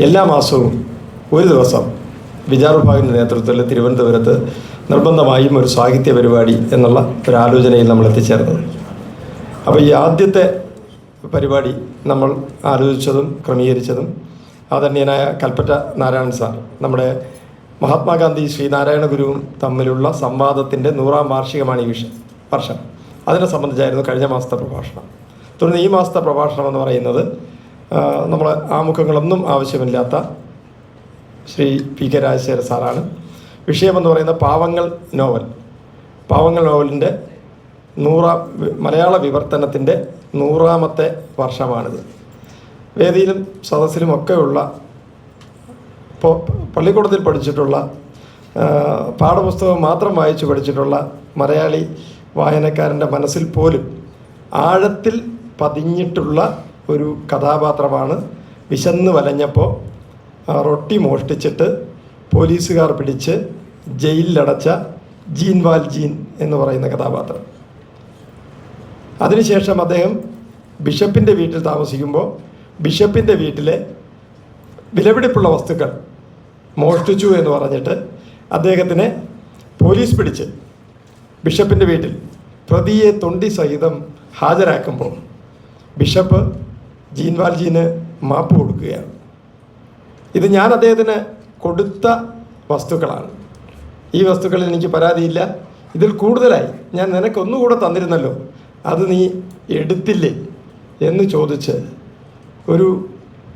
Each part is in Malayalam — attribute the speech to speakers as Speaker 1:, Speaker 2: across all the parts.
Speaker 1: എല്ലാ മാസവും ഒരു ദിവസം വിചാർ വിഭാഗത്തിൻ്റെ നേതൃത്വത്തിൽ തിരുവനന്തപുരത്ത് നിർബന്ധമായും ഒരു സാഹിത്യ പരിപാടി എന്നുള്ള ഒരു ആലോചനയിൽ നമ്മൾ എത്തിച്ചേർന്നത്. അപ്പോൾ ഈ ആദ്യത്തെ പരിപാടി നമ്മൾ ആലോചിച്ചതും ക്രമീകരിച്ചതും ആദരണീയനായ കൽപ്പറ്റ നാരായണൻ സാർ, നമ്മുടെ മഹാത്മാഗാന്ധി ശ്രീനാരായണ ഗുരുവും തമ്മിലുള്ള സംവാദത്തിൻ്റെ 100ാം വാർഷികമാണ് ഈ വർഷം. അതിനെ സംബന്ധിച്ചായിരുന്നു കഴിഞ്ഞ മാസത്തെ പ്രഭാഷണം. തുടർന്ന് ഈ മാസത്തെ പ്രഭാഷണം എന്ന് പറയുന്നത് നമ്മൾ ആമുഖങ്ങളൊന്നും ആവശ്യമില്ലാത്ത ശ്രീ പി കെ രാജശേഖര സാറാണ്. വിഷയമെന്ന് പറയുന്ന പാവങ്ങൾ നോവലിൻ്റെ മലയാള വിവർത്തനത്തിൻ്റെ 100ാമത്തെ വർഷമാണിത്. വേദിയിലും സദസ്സിലുമൊക്കെയുള്ള പള്ളിക്കൂടത്തിൽ പഠിച്ചിട്ടുള്ള പാഠപുസ്തകം മാത്രം വായിച്ചു പഠിച്ചിട്ടുള്ള മലയാളി വായനക്കാരൻ്റെ മനസ്സിൽ പോലും ആഴത്തിൽ പതിഞ്ഞിട്ടുള്ള ഒരു കഥാപാത്രമാണ് വിശന്ന് വലഞ്ഞപ്പോൾ റൊട്ടി മോഷ്ടിച്ചിട്ട് പോലീസുകാർ പിടിച്ച് ജയിലിലടച്ച ജീൻ വാൽജീൻ എന്ന് പറയുന്ന കഥാപാത്രം. അതിനുശേഷം അദ്ദേഹം ബിഷപ്പിൻ്റെ വീട്ടിൽ താമസിക്കുമ്പോൾ ബിഷപ്പിൻ്റെ വീട്ടിലെ വിലപിടിപ്പുള്ള വസ്തുക്കൾ മോഷ്ടിച്ചു എന്ന് പറഞ്ഞിട്ട് അദ്ദേഹത്തിനെ പോലീസ് പിടിച്ച് ബിഷപ്പിൻ്റെ വീട്ടിൽ പ്രതിയെ തൊണ്ടി സഹിതം ഹാജരാക്കുമ്പോൾ ബിഷപ്പ് ജീൻ വാൽജീന് മാപ്പ് കൊടുക്കുകയാണ്. ഇത് ഞാൻ അദ്ദേഹത്തിന് കൊടുത്ത വസ്തുക്കളാണ്. ഈ വസ്തുക്കളിൽ എനിക്ക് പരാതിയില്ല, ഇതിൽ കൂടുതലായി ഞാൻ നിനക്കൊന്നുകൂടെ തന്നിരുന്നല്ലോ, അത് നീ എടുത്തില്ലേ എന്ന് ചോദിച്ച് ഒരു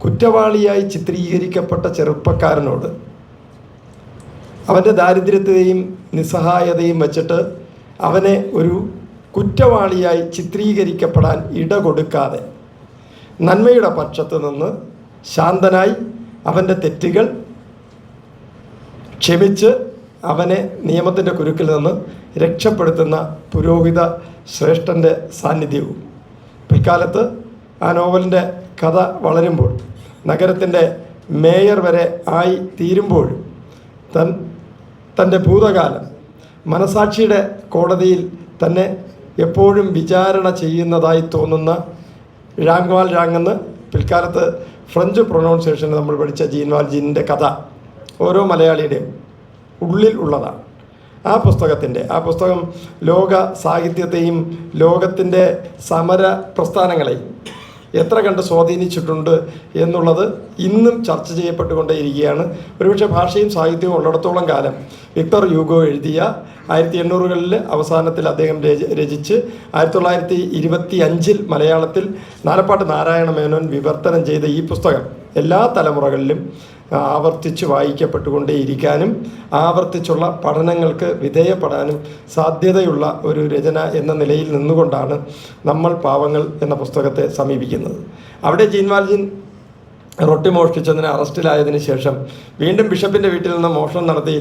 Speaker 1: കുറ്റവാളിയായി ചിത്രീകരിക്കപ്പെട്ട ചെറുപ്പക്കാരനോട് അവൻ്റെ ദാരിദ്ര്യത്തെയും നിസ്സഹായതയും വച്ചിട്ട് അവനെ ഒരു കുറ്റവാളിയായി ചിത്രീകരിക്കപ്പെടാൻ ഇട കൊടുക്കാതെ നന്മയുടെ പക്ഷത്ത് നിന്ന് ശാന്തനായി അവൻ്റെ തെറ്റുകൾ ക്ഷമിച്ച് അവനെ നിയമത്തിൻ്റെ കുരുക്കിൽ നിന്ന് രക്ഷപ്പെടുത്തുന്ന പുരോഹിത ശ്രേഷ്ഠൻ്റെ സാന്നിധ്യവും പിൽക്കാലത്ത് ആ നോവലിൻ്റെ കഥ വളരുമ്പോൾ നഗരത്തിൻ്റെ മേയർ വരെ ആയി തീരുമ്പോഴും തൻ്റെ ഭൂതകാലം മനസാക്ഷിയുടെ കോടതിയിൽ തന്നെ എപ്പോഴും വിചാരണ ചെയ്യുന്നതായി തോന്നുന്ന ഴാങ്വാൽ ഴാങ്ങെന്ന് പിൽക്കാലത്ത് ഫ്രഞ്ച് പ്രൊനൗൺസിയേഷനിൽ നമ്മൾ പഠിച്ച ജീൻ വാൽജീനിൻ്റെ കഥ ഓരോ മലയാളിയുടെയും ഉള്ളിൽ ഉള്ളതാണ്. ആ പുസ്തകം ലോക സാഹിത്യത്തെയും ലോകത്തിൻ്റെ സമര പ്രസ്ഥാനങ്ങളെയും എത്ര കണ്ട് സ്വാധീനിച്ചിട്ടുണ്ട് എന്നുള്ളത് ഇന്നും ചർച്ച ചെയ്യപ്പെട്ടുകൊണ്ടേയിരിക്കുകയാണ്. ഒരുപക്ഷെ ഭാഷയും സാഹിത്യവും ഉള്ളിടത്തോളം കാലം വിക്ടർ യൂഗോ എഴുതിയ 1800കളിൽ അവസാനത്തിൽ അദ്ദേഹം രചിച്ച് 1925 മലയാളത്തിൽ നാലപ്പാട്ട് നാരായണ മേനോൻ വിവർത്തനം ചെയ്ത ഈ പുസ്തകം എല്ലാ തലമുറകളിലും ആവർത്തിച്ച് വായിക്കപ്പെട്ടുകൊണ്ടേയിരിക്കാനും ആവർത്തിച്ചുള്ള പഠനങ്ങൾക്ക് വിധേയപ്പെടാനും സാധ്യതയുള്ള ഒരു രചന എന്ന നിലയിൽ നിന്നുകൊണ്ടാണ് നമ്മൾ പാവങ്ങൾ എന്ന പുസ്തകത്തെ സമീപിക്കുന്നത്. അവിടെ ജീൻ വാൽജീൻ റൊട്ടി മോഷ്ടിച്ചതിന് അറസ്റ്റിലായതിനു ശേഷം വീണ്ടും ബിഷപ്പിൻ്റെ വീട്ടിൽ നിന്ന് മോഷണം നടത്തി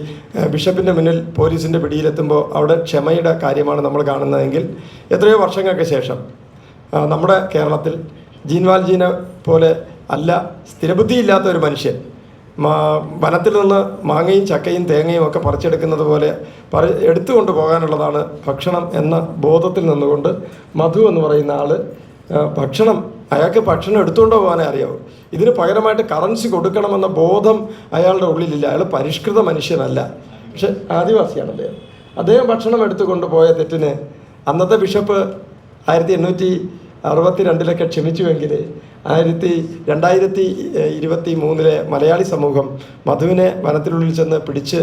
Speaker 1: ബിഷപ്പിൻ്റെ മുന്നിൽ പോലീസിൻ്റെ പിടിയിലെത്തുമ്പോൾ അവിടെ ക്ഷമയുടെ കാര്യമാണ് നമ്മൾ കാണുന്നതെങ്കിൽ എത്രയോ വർഷങ്ങൾക്ക് ശേഷം നമ്മുടെ കേരളത്തിൽ ജീൻ വാൽജീനെ പോലെ അല്ല, സ്ഥിരബുദ്ധിയില്ലാത്ത ഒരു മനുഷ്യൻ വനത്തിൽ നിന്ന് മാങ്ങയും ചക്കയും തേങ്ങയും ഒക്കെ പറിച്ചെടുക്കുന്നത് പോലെ എടുത്തുകൊണ്ട് പോകാനുള്ളതാണ് ഭക്ഷണം എന്ന ബോധത്തിൽ നിന്നുകൊണ്ട് മധു എന്ന് പറയുന്ന ആൾ അയാൾക്ക് ഭക്ഷണം എടുത്തുകൊണ്ട് പോകാനേ അറിയാവൂ. ഇതിന് പകരമായിട്ട് കറൻസി കൊടുക്കണമെന്ന ബോധം അയാളുടെ ഉള്ളിലില്ല. അയാൾ പരിഷ്കൃത മനുഷ്യനല്ല, പക്ഷെ ആദിവാസിയാണ് അദ്ദേഹം ഭക്ഷണം എടുത്തുകൊണ്ട് പോയ തെറ്റിന് അന്നത്തെ ബിഷപ്പ് 1862 ക്ഷമിച്ചുവെങ്കിൽ 2023 മലയാളി സമൂഹം മധുവിനെ വനത്തിനുള്ളിൽ ചെന്ന് പിടിച്ച്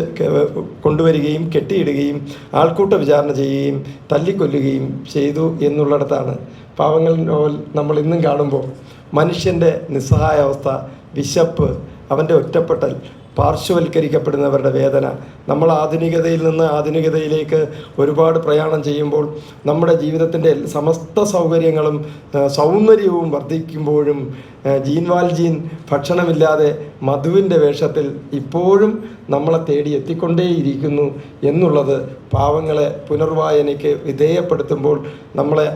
Speaker 1: കൊണ്ടുവരികയും കെട്ടിയിടുകയും ആൾക്കൂട്ട വിചാരണ ചെയ്യുകയും തല്ലിക്കൊല്ലുകയും ചെയ്തു എന്നുള്ളിടത്താണ് പാവങ്ങൾ നോവൽ നമ്മൾ ഇന്നും കാണുമ്പോൾ മനുഷ്യൻ്റെ നിസ്സഹായാവസ്ഥ, വിശപ്പ്, അവൻ്റെ ഒറ്റപ്പെടൽ, പാർശ്വവൽക്കരിക്കപ്പെടുന്നവരുടെ വേദന, നമ്മൾ ആധുനികതയിൽ നിന്ന് ആധുനികതയിലേക്ക് ഒരുപാട് പ്രയാണം ചെയ്യുമ്പോൾ നമ്മുടെ ജീവിതത്തിൻ്റെ സമസ്ത സൗകര്യങ്ങളും സൗന്ദര്യവും വർദ്ധിക്കുമ്പോഴും ജീൻ വാൽജീൻ ഭക്ഷണമില്ലാതെ മധുവിൻ്റെ വേഷത്തിൽ ഇപ്പോഴും നമ്മളെ തേടി എത്തിക്കൊണ്ടേയിരിക്കുന്നു എന്നുള്ളത് പാവങ്ങളെ പുനർവായനയ്ക്ക് വിധേയപ്പെടുത്തുമ്പോൾ നമ്മളെ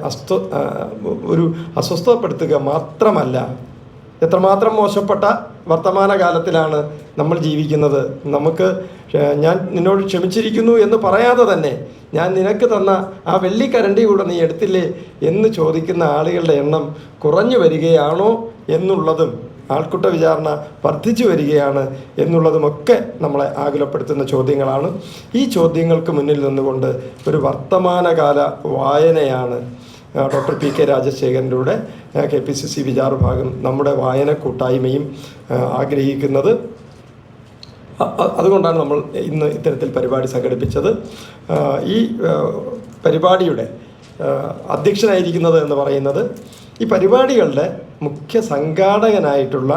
Speaker 1: അസ്വസ്ഥപ്പെടുത്തുക മാത്രമല്ല, എത്രമാത്രം മോശപ്പെട്ട വർത്തമാനകാലത്തിലാണ് നമ്മൾ ജീവിക്കുന്നത്. ഞാൻ നിന്നോട് ക്ഷമിച്ചിരിക്കുന്നു എന്ന് പറയാതെ തന്നെ ഞാൻ നിനക്ക് തന്ന ആ വെള്ളിക്കരണ്ടി കൂടെ നീ എടുത്തില്ലേ എന്ന് ചോദിക്കുന്ന ആളുകളുടെ എണ്ണം കുറഞ്ഞു വരികയാണോ എന്നുള്ളതും ആൾക്കൂട്ട വിചാരണ വർദ്ധിച്ചു വരികയാണ് എന്നുള്ളതുമൊക്കെ നമ്മളെ ആകുലപ്പെടുത്തുന്ന ചോദ്യങ്ങളാണ്. ഈ ചോദ്യങ്ങൾക്ക് മുന്നിൽ നിന്നുകൊണ്ട് ഒരു വർത്തമാനകാല വായനയാണ് ഡോക്ടർ പി കെ രാജശേഖരൻ്റെ KPCC വിചാരഭാഗം നമ്മുടെ വായന കൂട്ടായ്മയും ആഗ്രഹിക്കുന്നത്. അതുകൊണ്ടാണ് നമ്മൾ ഇന്ന് ഇത്തരത്തിൽ പരിപാടി സംഘടിപ്പിച്ചത്. ഈ പരിപാടിയുടെ അധ്യക്ഷനായിരിക്കുന്നത് എന്ന് പറയുന്നത് ഈ പരിപാടികളുടെ മുഖ്യ സംഘാടകനായിട്ടുള്ള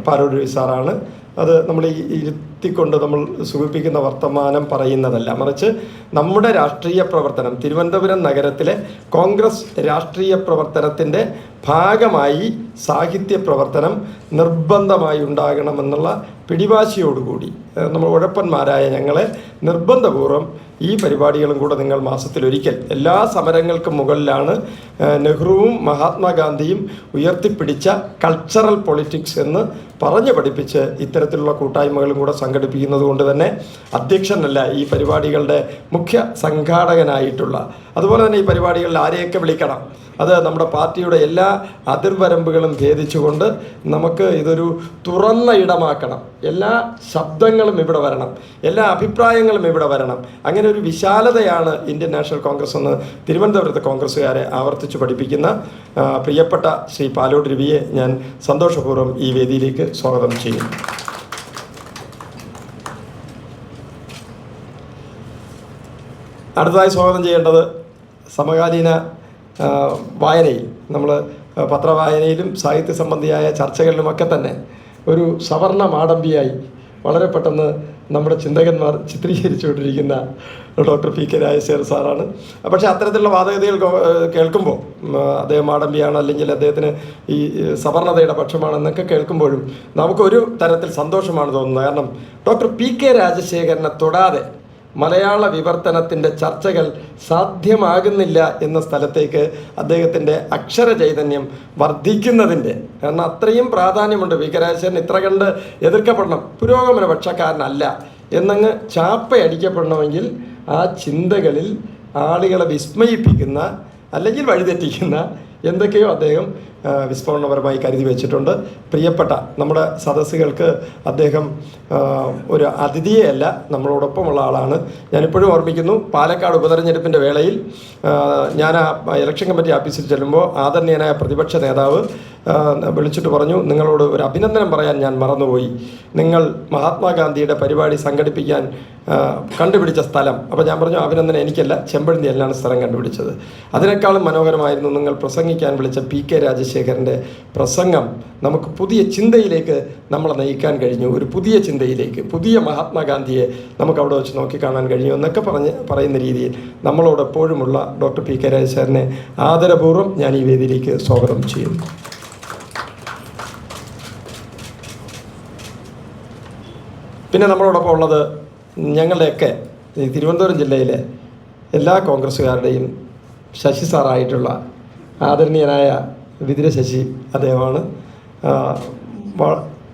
Speaker 1: പാലോട് രവി സാറാണ്. അത് നമ്മൾ ഇരുത്തിക്കൊണ്ട് നമ്മൾ സുഖിപ്പിക്കുന്ന വർത്തമാനം പറയുന്നതല്ല, മറിച്ച് നമ്മുടെ രാഷ്ട്രീയ പ്രവർത്തനം, തിരുവനന്തപുരം നഗരത്തിലെ കോൺഗ്രസ് രാഷ്ട്രീയ പ്രവർത്തനത്തിൻ്റെ ഭാഗമായി സാഹിത്യ പ്രവർത്തനം നിർബന്ധമായി ഉണ്ടാകണമെന്നുള്ള പിടിവാശിയോടുകൂടി നമ്മൾ ഉഴപ്പന്മാരായ ഞങ്ങളെ നിർബന്ധപൂർവ്വം ഈ പരിപാടികളും കൂടെ നിങ്ങൾ മാസത്തിലൊരിക്കൽ, എല്ലാ സമരങ്ങൾക്കും മുകളിലാണ് നെഹ്റുവും മഹാത്മാഗാന്ധിയും ഉയർത്തിപ്പിടിച്ച കൾച്ചറൽ പൊളിറ്റിക്സ് എന്ന് പറഞ്ഞു പഠിപ്പിച്ച് ഇത്തരത്തിലുള്ള കൂട്ടായ്മകളും കൂടെ സംഘടിപ്പിക്കുന്നത് കൊണ്ട് തന്നെ അധ്യക്ഷനല്ല, ഈ പരിപാടികളുടെ മുഖ്യ സംഘാടകനായിട്ടുള്ള, അതുപോലെ തന്നെ ഈ പരിപാടികളിൽ ആരെയൊക്കെ വിളിക്കണം, അത് നമ്മുടെ പാർട്ടിയുടെ എല്ലാ അതിർവരമ്പുകളും ഭേദിച്ചുകൊണ്ട് നമുക്ക് ഇതൊരു തുറന്ന ഇടമാക്കണം. എല്ലാ ശബ്ദങ്ങളും ഇവിടെ വരണം, എല്ലാ അഭിപ്രായങ്ങളും ഇവിടെ വരണം. അങ്ങനെ ഒരു വിശാലതയാണ് ഇന്ത്യൻ നാഷണൽ കോൺഗ്രസ് എന്ന് തിരുവനന്തപുരത്തെ കോൺഗ്രസ്സുകാരെ ആവർത്തിച്ച് പഠിപ്പിക്കുന്ന പ്രിയപ്പെട്ട ശ്രീ പാലോട് രവിയെ ഞാൻ സന്തോഷപൂർവ്വം ഈ വേദിയിലേക്ക് സ്വാഗതം ചെയ്യുന്നു. അടുത്തതായി സ്വാഗതം ചെയ്യേണ്ടത് സമകാലീന വായനയിൽ, നമ്മൾ പത്രവായനയിലും സാഹിത്യ സംബന്ധിയായ ചർച്ചകളിലുമൊക്കെ തന്നെ ഒരു സവർണ മാടമ്പിയായി വളരെ പെട്ടെന്ന് നമ്മുടെ ചിന്തകന്മാർ ചിത്രീകരിച്ചുകൊണ്ടിരിക്കുന്ന ഡോക്ടർ പി കെ രാജശേഖർ സാറാണ്. പക്ഷേ അത്തരത്തിലുള്ള വാദഗതികൾ കേൾക്കുമ്പോൾ അദ്ദേഹം മാടമ്പിയാണ്, അല്ലെങ്കിൽ അദ്ദേഹത്തിന് ഈ സവർണതയുടെ പക്ഷമാണെന്നൊക്കെ കേൾക്കുമ്പോഴും നമുക്കൊരു തരത്തിൽ സന്തോഷമാണ് തോന്നുന്നത്. കാരണം ഡോക്ടർ പി കെ രാജശേഖരനെ തൊടാതെ മലയാള വിവർത്തനത്തിൻ്റെ ചർച്ചകൾ സാധ്യമാകുന്നില്ല എന്ന സ്ഥലത്തേക്ക് അദ്ദേഹത്തിൻ്റെ അക്ഷര ചൈതന്യം വർദ്ധിക്കുന്നതിൻ്റെ, കാരണം അത്രയും പ്രാധാന്യമുണ്ട്. പി കെ രാജശേഖരൻ ഇത്ര കണ്ട് എതിർക്കപ്പെടണം, പുരോഗമന പക്ഷക്കാരനല്ല എന്നങ്ങ് ചാപ്പയടിക്കപ്പെടണമെങ്കിൽ ആ ചിന്തകളിൽ ആളുകളെ വിസ്മയിപ്പിക്കുന്ന അല്ലെങ്കിൽ വഴിതെറ്റിക്കുന്ന എന്തൊക്കെയോ അദ്ദേഹം വിസ്ഫോടനപരമായി കരുതി വെച്ചിട്ടുണ്ട്. പ്രിയപ്പെട്ട നമ്മുടെ സദസ്സുകൾക്ക് അദ്ദേഹം ഒരു അതിഥിയെയല്ല, നമ്മളോടൊപ്പമുള്ള ആളാണ്. ഞാനിപ്പോഴും ഓർമ്മിക്കുന്നു, പാലക്കാട് ഉപതെരഞ്ഞെടുപ്പിൻ്റെ വേളയിൽ ഞാൻ ആ ഇലക്ഷൻ കമ്മിറ്റി ഓഫീസിൽ ചെല്ലുമ്പോൾ ആദരണീയനായ പ്രതിപക്ഷ നേതാവ് വിളിച്ചിട്ട് പറഞ്ഞു, നിങ്ങളോട് ഒരു അഭിനന്ദനം പറയാൻ ഞാൻ മറന്നുപോയി, നിങ്ങൾ മഹാത്മാഗാന്ധിയുടെ പരിപാടി സംഘടിപ്പിക്കാൻ കണ്ടുപിടിച്ച സ്ഥലം. അപ്പോൾ ഞാൻ പറഞ്ഞു, അഭിനന്ദനം എനിക്കല്ല, ചെമ്പഴന്തിയല്ലാണ് സ്ഥലം കണ്ടുപിടിച്ചത്. അതിനേക്കാളും മനോഹരമായിരുന്നു നിങ്ങൾ പ്രസംഗിക്കാൻ വിളിച്ച പി കെ രാജശേഖരൻ്റെ പ്രസംഗം. നമുക്ക് പുതിയ ചിന്തയിലേക്ക് നമ്മളെ നയിക്കാൻ കഴിഞ്ഞു, ഒരു പുതിയ ചിന്തയിലേക്ക്, പുതിയ മഹാത്മാഗാന്ധിയെ നമുക്ക് അവിടെ വെച്ച് നോക്കിക്കാണാൻ കഴിഞ്ഞു എന്നൊക്കെ പറയുന്ന രീതിയിൽ നമ്മളോട് എപ്പോഴുമുള്ള ഡോക്ടർ പി കെ രാജശേഖരനെ ആദരപൂർവ്വം ഞാൻ ഈ വേദിയിലേക്ക് സ്വാഗതം ചെയ്യുന്നു. പിന്നെ നമ്മളോടൊപ്പം ഉള്ളത് ഞങ്ങളുടെയൊക്കെ തിരുവനന്തപുരം ജില്ലയിലെ എല്ലാ കോൺഗ്രസ്സുകാരുടെയും ശശി സാറായിട്ടുള്ള ആദരണീയനായ വിതുര ശശി അദ്ദേഹമാണ്.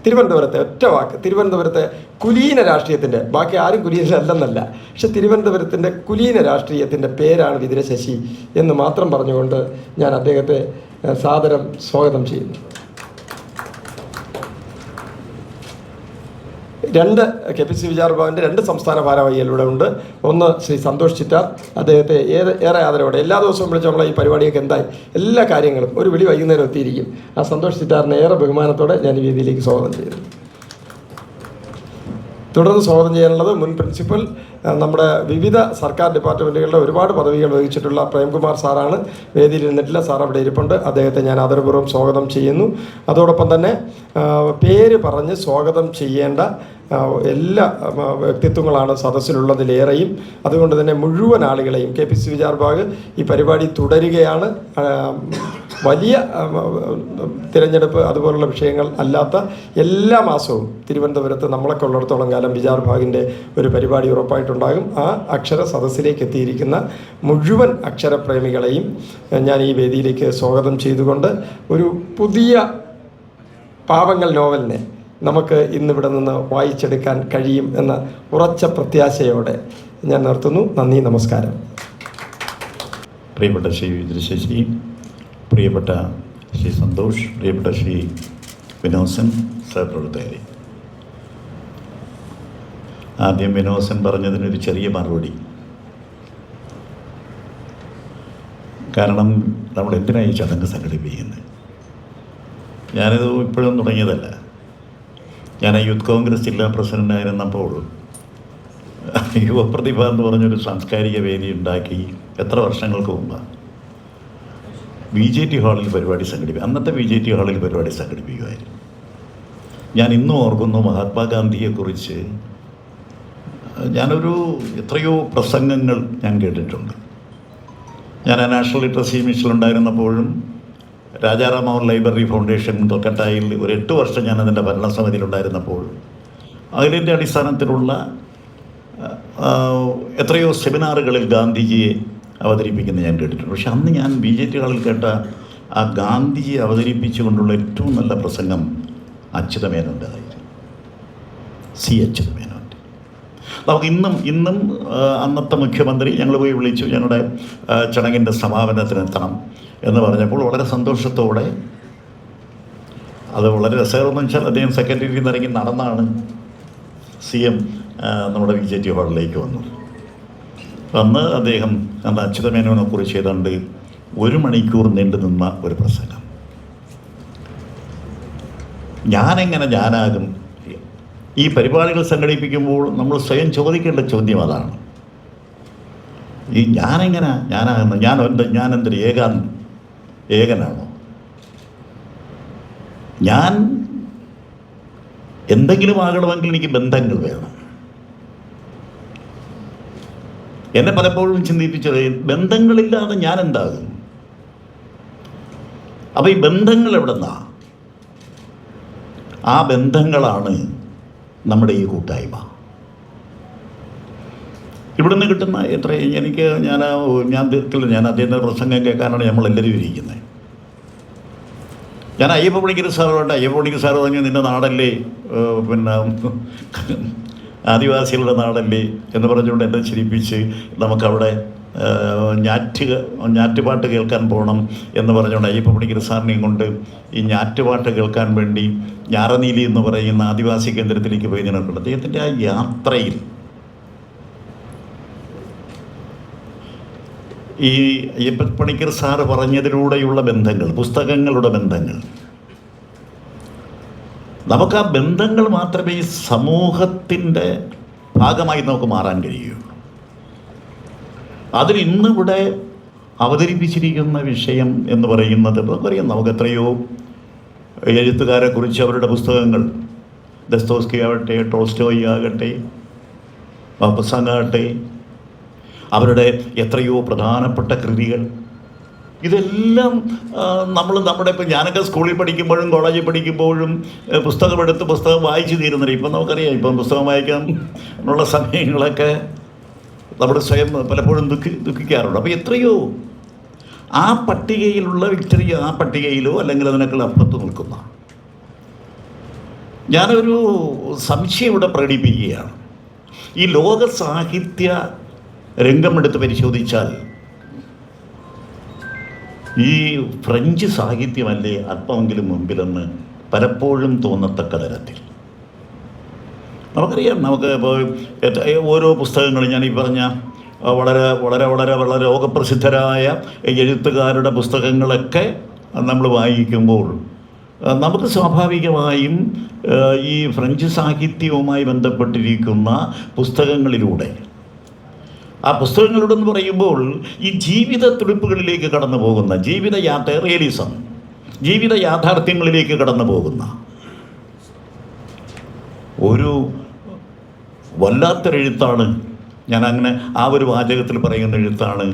Speaker 1: തിരുവനന്തപുരത്തെ ഒറ്റ വാക്ക്, തിരുവനന്തപുരത്തെ കുലീന രാഷ്ട്രീയത്തിൻ്റെ, ബാക്കി ആരും കുലീനരല്ലെന്നല്ല, പക്ഷെ തിരുവനന്തപുരത്തിൻ്റെ കുലീന രാഷ്ട്രീയത്തിൻ്റെ പേരാണ് വിതുര ശശി എന്ന് മാത്രം പറഞ്ഞുകൊണ്ട് ഞാൻ അദ്ദേഹത്തെ സാദരം സ്വാഗതം ചെയ്യുന്നു. രണ്ട് KPCC വിചാരഭവൻ്റെ 2 സംസ്ഥാന ഭാരവാഹികളിവിടെ ഉണ്ട്. ഒന്ന് ശ്രീ സന്തോഷ് ചിറ്റാർ, അദ്ദേഹത്തെ ഏറെ ആദരവോടെ എല്ലാ ദിവസവും വിളിച്ച് നമ്മളെ ഈ പരിപാടിയൊക്കെ എന്തായി എല്ലാ കാര്യങ്ങളും ഒരു വിളി വൈകുന്നേരം എത്തിയിരിക്കും. ആ സന്തോഷ് ചിറ്റാറിനെ ഏറെ ബഹുമാനത്തോടെ ഞാൻ ഈ വേദിയിലേക്ക് സ്വാഗതം ചെയ്യുന്നു. തുടർന്ന് സ്വാഗതം ചെയ്യാനുള്ളത് മുൻ പ്രിൻസിപ്പൽ, നമ്മുടെ വിവിധ സർക്കാർ ഡിപ്പാർട്ട്മെൻറ്റുകളുടെ ഒരുപാട് പദവികൾ വഹിച്ചിട്ടുള്ള പ്രേംകുമാർ സാറാണ്. വേദിയിൽ ഇരുന്നിട്ടില്ല, സാർ അവിടെ ഇരിപ്പുണ്ട്. അദ്ദേഹത്തെ ഞാൻ ആദരപൂർവ്വം സ്വാഗതം ചെയ്യുന്നു. അതോടൊപ്പം തന്നെ പേര് പറഞ്ഞ് സ്വാഗതം ചെയ്യേണ്ട എല്ലാ വ്യക്തിത്വങ്ങളാണ് സദസ്സിലുള്ളതിലേറെയും. അതുകൊണ്ട് തന്നെ മുഴുവൻ ആളുകളെയും KPCC വിചാർഭാഗ് ഈ പരിപാടി തുടരുകയാണ്. വലിയ തിരഞ്ഞെടുപ്പ് അതുപോലുള്ള വിഷയങ്ങൾ അല്ലാത്ത എല്ലാ മാസവും തിരുവനന്തപുരത്ത് നമ്മളൊക്കെ ഉള്ളിടത്തോളം കാലം വിചാർഭാഗിൻ്റെ ഒരു പരിപാടി ഉറപ്പായിട്ടുണ്ടാകും. ആ അക്ഷര സദസ്സിലേക്ക് എത്തിയിരിക്കുന്ന മുഴുവൻ അക്ഷരപ്രേമികളെയും ഞാൻ ഈ വേദിയിലേക്ക് സ്വാഗതം ചെയ്തുകൊണ്ട് ഒരു പുതിയ പാവങ്ങൾ നോവലിനെ നമുക്ക് ഇന്നിവിടെ നിന്ന് വായിച്ചെടുക്കാൻ കഴിയും എന്ന ഉറച്ച പ്രത്യാശയോടെ ഞാൻ നിർത്തുന്നു. നന്ദി, നമസ്കാരം.
Speaker 2: പ്രിയപ്പെട്ട ശ്രീ വിതുര ശശി, പ്രിയപ്പെട്ട ശ്രീ സന്തോഷ്, പ്രിയപ്പെട്ട ശ്രീ വിനോസൻ സഹപ്രവർത്തകരെ, ആദ്യം വിനോസൻ പറഞ്ഞതിനൊരു ചെറിയ മറുപടി. കാരണം നമ്മൾ എന്തിനായി ചടങ്ങ് സംഘടിപ്പിക്കുന്നത്? ഞാനിത് ഇപ്പോഴും തുടങ്ങിയതല്ല. ഞാൻ യൂത്ത് കോൺഗ്രസ് ജില്ലാ പ്രസിഡൻ്റായിരുന്നപ്പോൾ യുവപ്രതിഭ എന്ന് പറഞ്ഞൊരു സാംസ്കാരിക വേദി ഉണ്ടാക്കി എത്ര വർഷങ്ങൾക്ക് മുമ്പാണ് BJT ഹാളിൽ പരിപാടി സംഘടിപ്പിക്കും. അന്നത്തെ BJT ഹാളിൽ പരിപാടി സംഘടിപ്പിക്കുമായിരുന്നു. ഞാൻ ഇന്നും ഓർക്കുന്നു, മഹാത്മാഗാന്ധിയെക്കുറിച്ച് ഞാനൊരു എത്രയോ പ്രസംഗങ്ങൾ ഞാൻ കേട്ടിട്ടുണ്ട്. ഞാൻ നാഷണൽ ലിറ്ററസി മിഷനിലുണ്ടായിരുന്നപ്പോഴും രാജാറാം ലൈബ്രറി ഫൗണ്ടേഷൻ കൊൽക്കത്തയിൽ ഒരു 8 വർഷം ഞാൻ അതിൻ്റെ ഭരണസമിതിയിലുണ്ടായിരുന്നപ്പോൾ അതിൻ്റെ അടിസ്ഥാനത്തിലുള്ള എത്രയോ സെമിനാറുകളിൽ ഗാന്ധിജിയെ അവതരിപ്പിക്കുന്നത് ഞാൻ കേട്ടിട്ടുണ്ട്. പക്ഷെ അന്ന് ഞാൻ BJT ഹാളിൽ കേട്ട ആ ഗാന്ധിജിയെ അവതരിപ്പിച്ചുകൊണ്ടുള്ള ഏറ്റവും നല്ല പ്രസംഗം അച്യുതമേനോൻ്റെതായിരുന്നു. അച്യുതമേനോൻ്റെ. നമുക്ക് ഇന്നും അന്നത്തെ മുഖ്യമന്ത്രി ഞങ്ങൾ പോയി വിളിച്ചു, ഞങ്ങളുടെ ചടങ്ങിൻ്റെ സമാപനത്തിനെത്തണം എന്ന് പറഞ്ഞപ്പോൾ വളരെ സന്തോഷത്തോടെ, അത് വളരെ രസകരമെന്ന് വെച്ചാൽ അദ്ദേഹം സെക്രട്ടറിയിൽ നിന്ന് ഇറങ്ങി നടന്നാണ് CM നമ്മുടെ BJT ഹാളിലേക്ക് വന്നത്. അന്ന് അദ്ദേഹം അന്ന് അച്യുതമേനോനെ കുറിച്ച് ഏതാണ്ട് 1 മണിക്കൂർ നീണ്ടു നിന്ന ഒരു പ്രസംഗം. ഞാനാകും? ഈ പരിപാടികൾ സംഘടിപ്പിക്കുമ്പോൾ നമ്മൾ സ്വയം ചോദിക്കേണ്ട ചോദ്യം അതാണ്. ഈ ഞാനാകുന്നു? ഞാനെന്തൊരു ഏകനാണോ? ഞാൻ എന്തെങ്കിലും ആകണമെങ്കിൽ എനിക്ക് ബന്ധങ്ങൾ വേണം. എന്നെ പലപ്പോഴും ചിന്തിപ്പിച്ചത്, ബന്ധങ്ങളില്ലാതെ ഞാൻ എന്താകും? അപ്പോൾ ഈ ബന്ധങ്ങൾ എവിടെന്നാ? ആ ബന്ധങ്ങളാണ് നമ്മുടെ ഈ കൂട്ടായ്മ. ഇവിടുന്ന് കിട്ടുന്ന ഞാൻ തീർക്കില്ല. ഞാൻ അദ്ദേഹത്തിൻ്റെ പ്രസംഗം കേൾക്കാനാണ് നമ്മളെല്ലാവരും ഇരിക്കുന്നത്. ഞാൻ അയ്യപ്പ പണിക്കർ സാറ് പറഞ്ഞു, നിൻ്റെ നാടല്ലേ ആദിവാസികളുടെ നാടല്ലേ എന്ന് പറഞ്ഞുകൊണ്ട് എന്നെ ചിരിപ്പിച്ച് നമുക്കവിടെ ഞാറ്റുപാട്ട് കേൾക്കാൻ പോകണം എന്ന് പറഞ്ഞുകൊണ്ട് അയ്യപ്പ പണിക്കർ സാറിനെയും കൊണ്ട് ഈ ഞാറ്റുപാട്ട് കേൾക്കാൻ വേണ്ടി ഞാറനീലി എന്ന് പറയുന്ന ആദിവാസി കേന്ദ്രത്തിലേക്ക് പോയി നിൽക്കുന്നുണ്ട്. അദ്ദേഹത്തിൻ്റെ ആ യാത്രയിൽ ഈ അയ്യപ്പ പണിക്കർ സാറ് പറഞ്ഞതിലൂടെയുള്ള ബന്ധങ്ങൾ, പുസ്തകങ്ങളുടെ ബന്ധങ്ങൾ, നമുക്ക് ആ ബന്ധങ്ങൾ മാത്രമേ ഈ സമൂഹത്തിൻ്റെ ഭാഗമായി നമുക്ക് മാറാൻ കഴിയുള്ളൂ. അതിൽ ഇന്നിവിടെ അവതരിപ്പിച്ചിരിക്കുന്ന വിഷയം എന്ന് പറയുന്നത് നമുക്കറിയാം. നമുക്ക് എത്രയോ എഴുത്തുകാരെ കുറിച്ച് അവരുടെ പുസ്തകങ്ങൾ, ദസ്തോവ്സ്കി ആവട്ടെ, ടോൾസ്റ്റോയ് ആകട്ടെ, വാപ്പസാങ്ങാകട്ടെ, അവരുടെ എത്രയോ പ്രധാനപ്പെട്ട കൃതികൾ, ഇതെല്ലാം ഇപ്പം ഞാനൊക്കെ സ്കൂളിൽ പഠിക്കുമ്പോഴും കോളേജിൽ പഠിക്കുമ്പോഴും പുസ്തകം വായിച്ചു തീരുന്നില്ല. ഇപ്പം നമുക്കറിയാം, ഇപ്പം പുസ്തകം വായിക്കാൻ ഉള്ള സമയങ്ങളൊക്കെ നമ്മൾ സ്വയം പലപ്പോഴും ദുഃഖിക്കാറുണ്ട്. അപ്പോൾ എത്രയോ ആ പട്ടികയിലുള്ള വിക്ടറിയോ ആ പട്ടികയിലോ അല്ലെങ്കിൽ അതിനേക്കാൾ അപ്പുറത്ത് നിൽക്കുന്ന ഞാനൊരു സംശയം ഇവിടെ പ്രകടിപ്പിക്കുകയാണ്. ഈ ലോക സാഹിത്യ രംഗമെടുത്ത് പരിശോധിച്ചാൽ ഈ ഫ്രഞ്ച് സാഹിത്യമല്ലേ അല്പമെങ്കിലും മുമ്പിലെന്ന് പലപ്പോഴും തോന്നത്തക്ക തരത്തിൽ നമുക്കറിയാം. നമുക്ക് ഇപ്പോൾ ഓരോ പുസ്തകങ്ങളും ഞാൻ ഈ പറഞ്ഞ വളരെ വളരെ വളരെ വളരെ ലോകപ്രസിദ്ധരായ എഴുത്തുകാരുടെ പുസ്തകങ്ങളൊക്കെ നമ്മൾ വായിക്കുമ്പോൾ നമുക്ക് സ്വാഭാവികമായും ഈ ഫ്രഞ്ച് സാഹിത്യവുമായി ബന്ധപ്പെട്ടിരിക്കുന്ന പുസ്തകങ്ങളിലൂടെ, ആ പുസ്തകങ്ങളോടെന്ന് പറയുമ്പോൾ ഈ ജീവിത തുടിപ്പുകളിലേക്ക് കടന്നു പോകുന്ന റിയലിസം, ജീവിത യാഥാർത്ഥ്യങ്ങളിലേക്ക് കടന്നു പോകുന്ന ഒരു വല്ലാത്തൊരെഴുത്താണ്. ഞാനങ്ങനെ ആ ഒരു വാചകത്തിൽ പറയുന്ന എഴുത്താണ്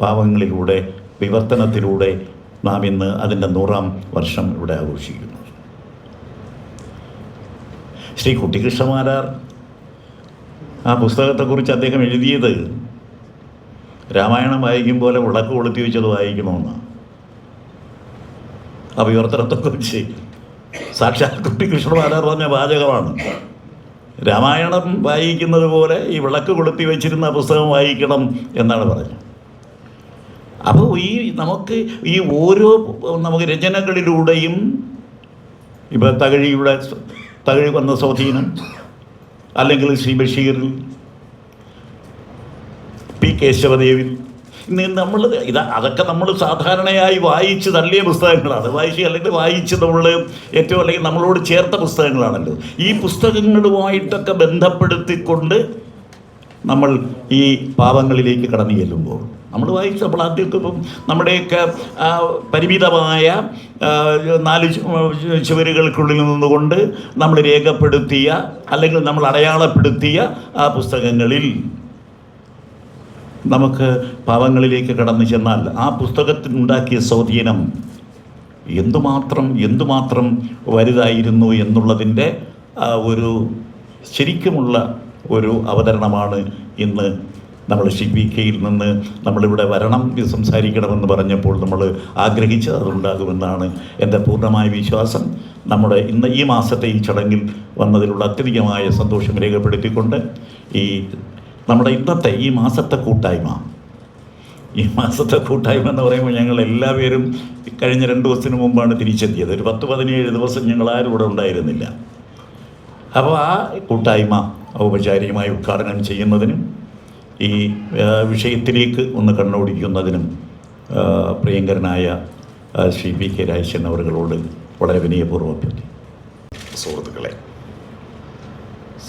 Speaker 2: പാവങ്ങളിലൂടെ, വിവർത്തനത്തിലൂടെ നാം ഇന്ന് അതിൻ്റെ 100ാം വർഷം ഇവിടെ ആഘോഷിക്കുന്നു. ശ്രീ കുട്ടിക്കൃഷ്ണമാരാർ ആ പുസ്തകത്തെക്കുറിച്ച് അദ്ദേഹം എഴുതിയത് രാമായണം വായിക്കും പോലെ വിളക്ക് കൊളുത്തി വെച്ചത് വായിക്കണമെന്നാണ്. ആ വിവർത്തനത്തെക്കുറിച്ച് സാക്ഷാൽ കുട്ടിക്കൃഷ്ണമാരാർ പറഞ്ഞ വാചകമാണ്. രാമായണം വായിക്കുന്നത് പോലെ ഈ വിളക്ക് കൊളുത്തി വെച്ചിരുന്ന പുസ്തകം വായിക്കണം എന്നാണ് പറഞ്ഞത്. അപ്പോൾ നമുക്ക് രചനകളിലൂടെയും ഇപ്പോൾ തകഴി വന്ന സ്വാധീനം, അല്ലെങ്കിൽ ശ്രീ ബഷീറിൽ, പി കേശവദേവിൽ, നമ്മൾ അതൊക്കെ നമ്മൾ സാധാരണയായി വായിച്ച് തള്ളിയ പുസ്തകങ്ങളാണ്. അല്ലെങ്കിൽ വായിച്ച് നമ്മൾ ഏറ്റവും അല്ലെങ്കിൽ നമ്മളോട് ചേർത്ത പുസ്തകങ്ങളാണല്ലോ. ഈ പുസ്തകങ്ങളുമായിട്ടൊക്കെ ബന്ധപ്പെടുത്തിക്കൊണ്ട് നമ്മൾ ഈ പാവങ്ങളിലേക്ക് കടന്നു ചെല്ലുമ്പോൾ നമ്മൾ ആദ്യമൊക്കെ ഇപ്പം നമ്മുടെയൊക്കെ പരിമിതമായ 4 ചുവരുകൾക്കുള്ളിൽ നിന്നുകൊണ്ട് നമ്മൾ രേഖപ്പെടുത്തിയ അല്ലെങ്കിൽ നമ്മൾ അടയാളപ്പെടുത്തിയ ആ പുസ്തകങ്ങളിൽ നമുക്ക് പാവങ്ങളിലേക്ക് കടന്നു ചെന്നാൽ ആ പുസ്തകത്തിനുണ്ടാക്കിയ സ്വാധീനം എന്തുമാത്രം വലുതായിരുന്നു എന്നുള്ളതിൻ്റെ ഒരു ശരിക്കുമുള്ള ഒരു അവതരണമാണ് ഇന്ന് നമ്മൾ CPKയിൽ നിന്ന് നമ്മളിവിടെ വരണം, ഇത് സംസാരിക്കണമെന്ന് പറഞ്ഞപ്പോൾ നമ്മൾ ആഗ്രഹിച്ചത് അതുണ്ടാകുമെന്നാണ് എൻ്റെ പൂർണ്ണമായ വിശ്വാസം. നമ്മുടെ ഈ മാസത്തെ ഈ ചടങ്ങിൽ വന്നതിലുള്ള അത്യധികമായ സന്തോഷം രേഖപ്പെടുത്തിക്കൊണ്ട് നമ്മുടെ ഇന്നത്തെ ഈ മാസത്തെ കൂട്ടായ്മ എന്ന് പറയുമ്പോൾ ഞങ്ങൾ എല്ലാവരും കഴിഞ്ഞ 2 ദിവസത്തിന് മുമ്പാണ് തിരിച്ചെത്തിയത്. ഒരു 10-17 ദിവസം ഞങ്ങൾ ആരും ഇവിടെ ഉണ്ടായിരുന്നില്ല. അപ്പോൾ ആ കൂട്ടായ്മ ഔപചാരികമായി ഉദ്ഘാടനം ചെയ്യുന്നതിനും ഈ വിഷയത്തിലേക്ക് ഒന്ന് കണ്ണോടിക്കുന്നതിനും പ്രിയങ്കരനായ ശ്രീ PK രാജേശൻ അവറുകളോട് വളരെ വിനയപൂർവ്വം അഭ്യർത്ഥി.
Speaker 3: സുഹൃത്തുക്കളെ,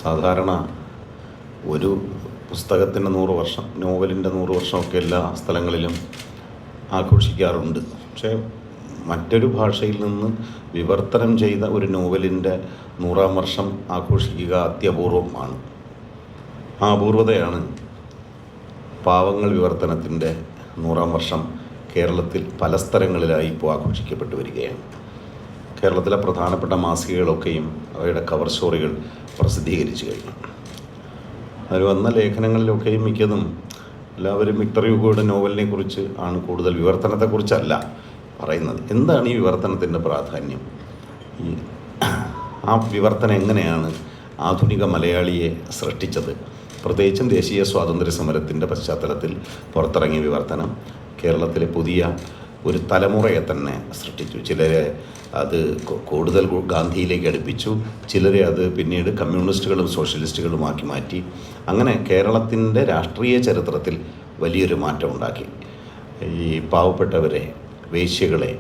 Speaker 3: സാധാരണ ഒരു പുസ്തകത്തിൻ്റെ 100 വർഷം, നോവലിൻ്റെ 100 വർഷമൊക്കെ എല്ലാ സ്ഥലങ്ങളിലും ആഘോഷിക്കാറുണ്ട്. പക്ഷേ മറ്റൊരു ഭാഷയിൽ നിന്ന് വിവർത്തനം ചെയ്ത ഒരു നോവലിൻ്റെ 100-ാം വർഷം ആഘോഷിക്കുക അത്യപൂർവമാണ്. ആ അപൂർവതയാണ് പാവങ്ങൾ വിവർത്തനത്തിൻ്റെ 100-ാം വർഷം കേരളത്തിൽ പല സ്ഥലങ്ങളിലായി ഇപ്പോൾ ആഘോഷിക്കപ്പെട്ടു വരികയാണ്. കേരളത്തിലെ പ്രധാനപ്പെട്ട മാസികകളൊക്കെയും അവയുടെ കവർ സ്റ്റോറികൾ പ്രസിദ്ധീകരിച്ചു കഴിഞ്ഞു. അതിൽ വന്ന ലേഖനങ്ങളിലൊക്കെയും മിക്കതും എല്ലാവരും വിക്ടർ ഹ്യൂഗോയുടെ നോവലിനെ കുറിച്ച് ആണ് കൂടുതൽ, വിവർത്തനത്തെക്കുറിച്ചല്ല പറയുന്നത്. എന്താണ് ഈ വിവർത്തനത്തിൻ്റെ പ്രാധാന്യം? ആ വിവർത്തനം എങ്ങനെയാണ് ആധുനിക മലയാളിയെ സൃഷ്ടിച്ചത്? പ്രത്യേകിച്ചും ദേശീയ സ്വാതന്ത്ര്യ സമരത്തിൻ്റെ പശ്ചാത്തലത്തിൽ പുറത്തിറങ്ങിയ വിവർത്തനം കേരളത്തിലെ പുതിയ ഒരു തലമുറയെ തന്നെ സൃഷ്ടിച്ചു. ചിലരെ അത് കൂടുതൽ ഗാന്ധിയിലേക്ക് അടുപ്പിച്ചു, ചിലരെ അത് പിന്നീട് കമ്മ്യൂണിസ്റ്റുകളും സോഷ്യലിസ്റ്റുകളുമാക്കി മാറ്റി. അങ്ങനെ കേരളത്തിൻ്റെ രാഷ്ട്രീയ ചരിത്രത്തിൽ വലിയൊരു മാറ്റം ഉണ്ടാക്കി. ഈ പാവപ്പെട്ടവരെ, വേശ്യകളെ,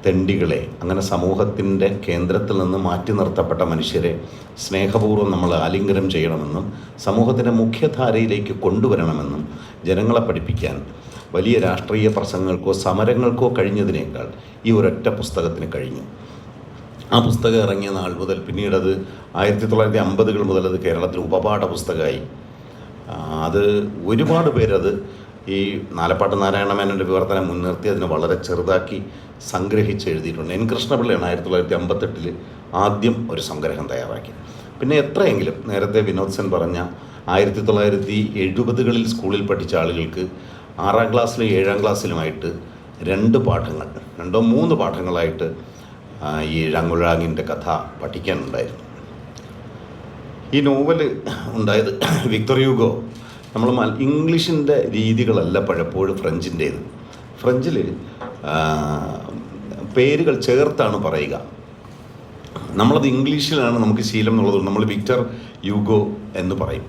Speaker 3: തെണ്ടികളെ, അങ്ങനെ സമൂഹത്തിൻ്റെ കേന്ദ്രത്തിൽ നിന്ന് മാറ്റി നിർത്തപ്പെട്ട മനുഷ്യരെ സ്നേഹപൂർവ്വം നമ്മൾ ആലിംഗനം ചെയ്യണമെന്നും സമൂഹത്തിൻ്റെ മുഖ്യധാരയിലേക്ക് കൊണ്ടുവരണമെന്നും ജനങ്ങളെ പഠിപ്പിക്കാൻ വലിയ രാഷ്ട്രീയ പ്രസംഗങ്ങൾക്കോ സമരങ്ങൾക്കോ കഴിഞ്ഞതിനേക്കാൾ ഈ ഒരൊറ്റ പുസ്തകത്തിന് കഴിഞ്ഞു. ആ പുസ്തകം ഇറങ്ങിയ നാൾ മുതൽ പിന്നീടത് 1950-കൾ മുതൽ അത് കേരളത്തിൽ ഉപപാഠ പുസ്തകമായി. അത് ഒരുപാട് പേരത് ഈ നാലപ്പാട്ട് നാരായണ മേനോൻ്റെ വിവർത്തനം മുൻനിർത്തി അതിനെ വളരെ ചെറുതാക്കി സംഗ്രഹിച്ച് എഴുതിയിട്ടുണ്ട്. N. കൃഷ്ണപിള്ളയാണ് 1958 ആദ്യം ഒരു സംഗ്രഹം തയ്യാറാക്കി. പിന്നെ എത്രയെങ്കിലും നേരത്തെ വിനോദ് സെൻ പറഞ്ഞ 1970-കളിൽ സ്കൂളിൽ പഠിച്ച ആളുകൾക്ക് 6-ാം ക്ലാസ്സിലും 7-ാം ക്ലാസ്സിലുമായിട്ട് 2 പാഠങ്ങൾ, 2-3 പാഠങ്ങളായിട്ട് ഈ ഴാങ്ങുഴാങ്ങിൻ്റെ കഥ പഠിക്കാനുണ്ടായിരുന്നു. ഈ നോവല് ഉണ്ടായത് വിക്ടർ ഹ്യൂഗോ നമ്മൾ ഇംഗ്ലീഷിൻ്റെ രീതികളല്ല പലപ്പോഴും ഫ്രഞ്ചിൻ്റേത്. ഫ്രഞ്ചിൽ പേരുകൾ ചേർത്താണ് പറയുക. നമ്മളത് ഇംഗ്ലീഷിലാണ് നമുക്ക് ശീലം എന്നുള്ളതുകൊണ്ട് നമ്മൾ വിക്ടർ ഹ്യൂഗോ എന്ന് പറയും.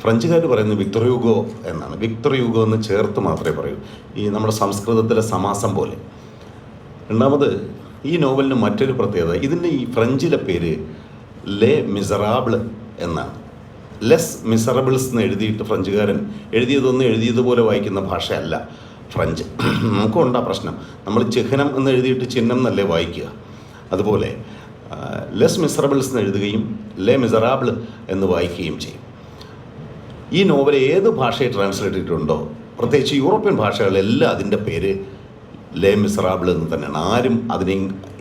Speaker 3: ഫ്രഞ്ചുകാർ പറയുന്നത് വിക്ടർ ഹ്യൂഗോ എന്നാണ്. വിക്ടർ ഹ്യൂഗോ എന്ന് ചേർത്ത് മാത്രമേ പറയൂ, ഈ നമ്മുടെ സംസ്കൃതത്തിലെ സമാസം പോലെ. രണ്ടാമത് ഈ നോവലിന് മറ്റൊരു പ്രത്യേകത, ഇതിൻ്റെ ഈ ഫ്രഞ്ചിലെ പേര് ലെ മിസറാബിൾ എന്നാണ്. ലെസ് മിസറബിൾസ് എന്ന് എഴുതിയിട്ട് ഫ്രഞ്ചുകാരൻ എഴുതിയതുപോലെ വായിക്കുന്ന ഭാഷയല്ല ഫ്രഞ്ച്. നമുക്കുണ്ടാ പ്രശ്നം, നമ്മൾ ചിഹ്നം എന്ന് എഴുതിയിട്ട് ചിഹ്നം എന്നല്ലേ വായിക്കുക. അതുപോലെ ലെസ് മിസറബിൾസ് എന്ന് എഴുതുകയും ലെ മിസറാബിൾ എന്ന് വായിക്കുകയും ചെയ്യും. ഈ നോവൽ ഏത് ഭാഷയിൽ ട്രാൻസ്ലേറ്റ് ചെയ്തിട്ടുണ്ടോ, പ്രത്യേകിച്ച് യൂറോപ്യൻ ഭാഷകളിലെല്ലാം അതിൻ്റെ പേര് ലെ മിസറാബിൾ എന്ന് തന്നെയാണ്. ആരും അതിനെ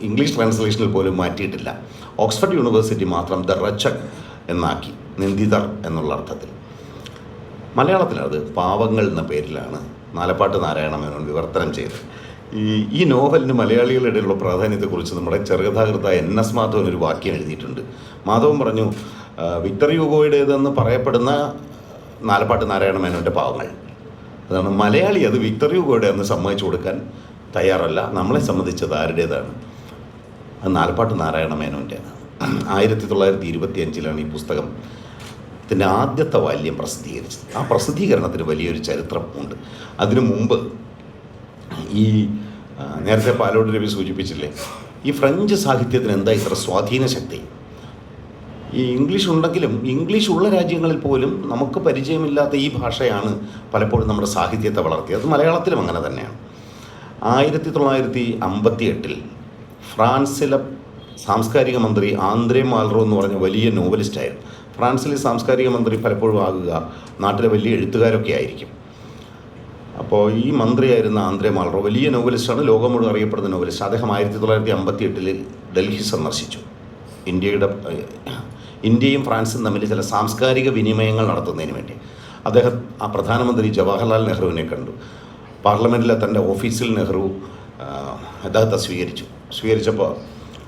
Speaker 3: ഇംഗ്ലീഷ് ട്രാൻസ്ലേഷനിൽ പോലും മാറ്റിയിട്ടില്ല. ഓക്സ്ഫോർഡ് യൂണിവേഴ്സിറ്റി മാത്രം ദ റച്ചക് എന്നാക്കി, നിന്ദിതർ എന്നുള്ള അർത്ഥത്തിൽ. മലയാളത്തിലത് പാവങ്ങൾ എന്ന പേരിലാണ് നാലപ്പാട്ട് നാരായണ മേനോൻ വിവർത്തനം ചെയ്തത്. ഈ നോവലിന് മലയാളികളുടെ ഇടയിലുള്ള പ്രാധാന്യത്തെക്കുറിച്ച് നമ്മുടെ ചെറുകഥാകൃത്തായ NS മാധവൻ ഒരു വാക്യം എഴുതിയിട്ടുണ്ട്. മാധവൻ പറഞ്ഞു, വിക്ടർ ഹ്യൂഗോയുടേതെന്ന് പറയപ്പെടുന്ന നാലപ്പാട്ട് നാരായണ മേനോൻ്റെ പാവങ്ങൾ, അതാണ് മലയാളി അത് വിക്ടർ ഹ്യൂഗോയുടെ എന്ന് സമ്മതിച്ചു കൊടുക്കാൻ തയ്യാറല്ല. നമ്മളെ സംബന്ധിച്ചത് ആരുടേതാണ്? അത് നാലപ്പാട്ട് നാരായണ മേനോൻ്റെതാണ്. 1925 ഈ പുസ്തകത്തിൻ്റെ ആദ്യത്തെ വാല്യം പ്രസിദ്ധീകരിച്ചത്. ആ പ്രസിദ്ധീകരണത്തിന് വലിയൊരു ചരിത്രം ഉണ്ട്. അതിനു മുമ്പ് ഈ നേരത്തെ പാലോട് രവി സൂചിപ്പിച്ചില്ലേ, ഈ ഫ്രഞ്ച് സാഹിത്യത്തിന് എന്താ ഇത്ര സ്വാധീന ശക്തി? ഈ ഇംഗ്ലീഷ് ഉണ്ടെങ്കിലും ഇംഗ്ലീഷ് ഉള്ള രാജ്യങ്ങളിൽ പോലും നമുക്ക് പരിചയമില്ലാത്ത ഈ ഭാഷയാണ് പലപ്പോഴും നമ്മുടെ സാഹിത്യത്തെ വളർത്തിയത്. അത് മലയാളത്തിലും അങ്ങനെ തന്നെയാണ്. 1958 ഫ്രാൻസിലെ സാംസ്കാരിക മന്ത്രി ആന്ദ്രേ മാൽറോ എന്ന് പറഞ്ഞ വലിയ നോവലിസ്റ്റായിരുന്നു. ഫ്രാൻസിലെ സാംസ്കാരിക മന്ത്രി പലപ്പോഴും ആകുക നാട്ടിലെ വലിയ എഴുത്തുകാരൊക്കെ ആയിരിക്കും. അപ്പോൾ ഈ മന്ത്രിയായിരുന്ന ആന്ദ്രേ മാൽറോ വലിയ നോവലിസ്റ്റാണ്, ലോകം മുഴുവൻ അറിയപ്പെടുന്ന നോവലിസ്റ്റ്. അദ്ദേഹം 1958 ഡൽഹി സന്ദർശിച്ചു. ഇന്ത്യയും ഫ്രാൻസും തമ്മിൽ ചില സാംസ്കാരിക വിനിമയങ്ങൾ നടത്തുന്നതിന് വേണ്ടി അദ്ദേഹം ആ പ്രധാനമന്ത്രി ജവഹർലാൽ നെഹ്റുവിനെ കണ്ടു. പാർലമെൻറ്റിലെ തൻ്റെ ഓഫീസിൽ നെഹ്റു അദ്ദേഹത്തെ സ്വീകരിച്ചപ്പോൾ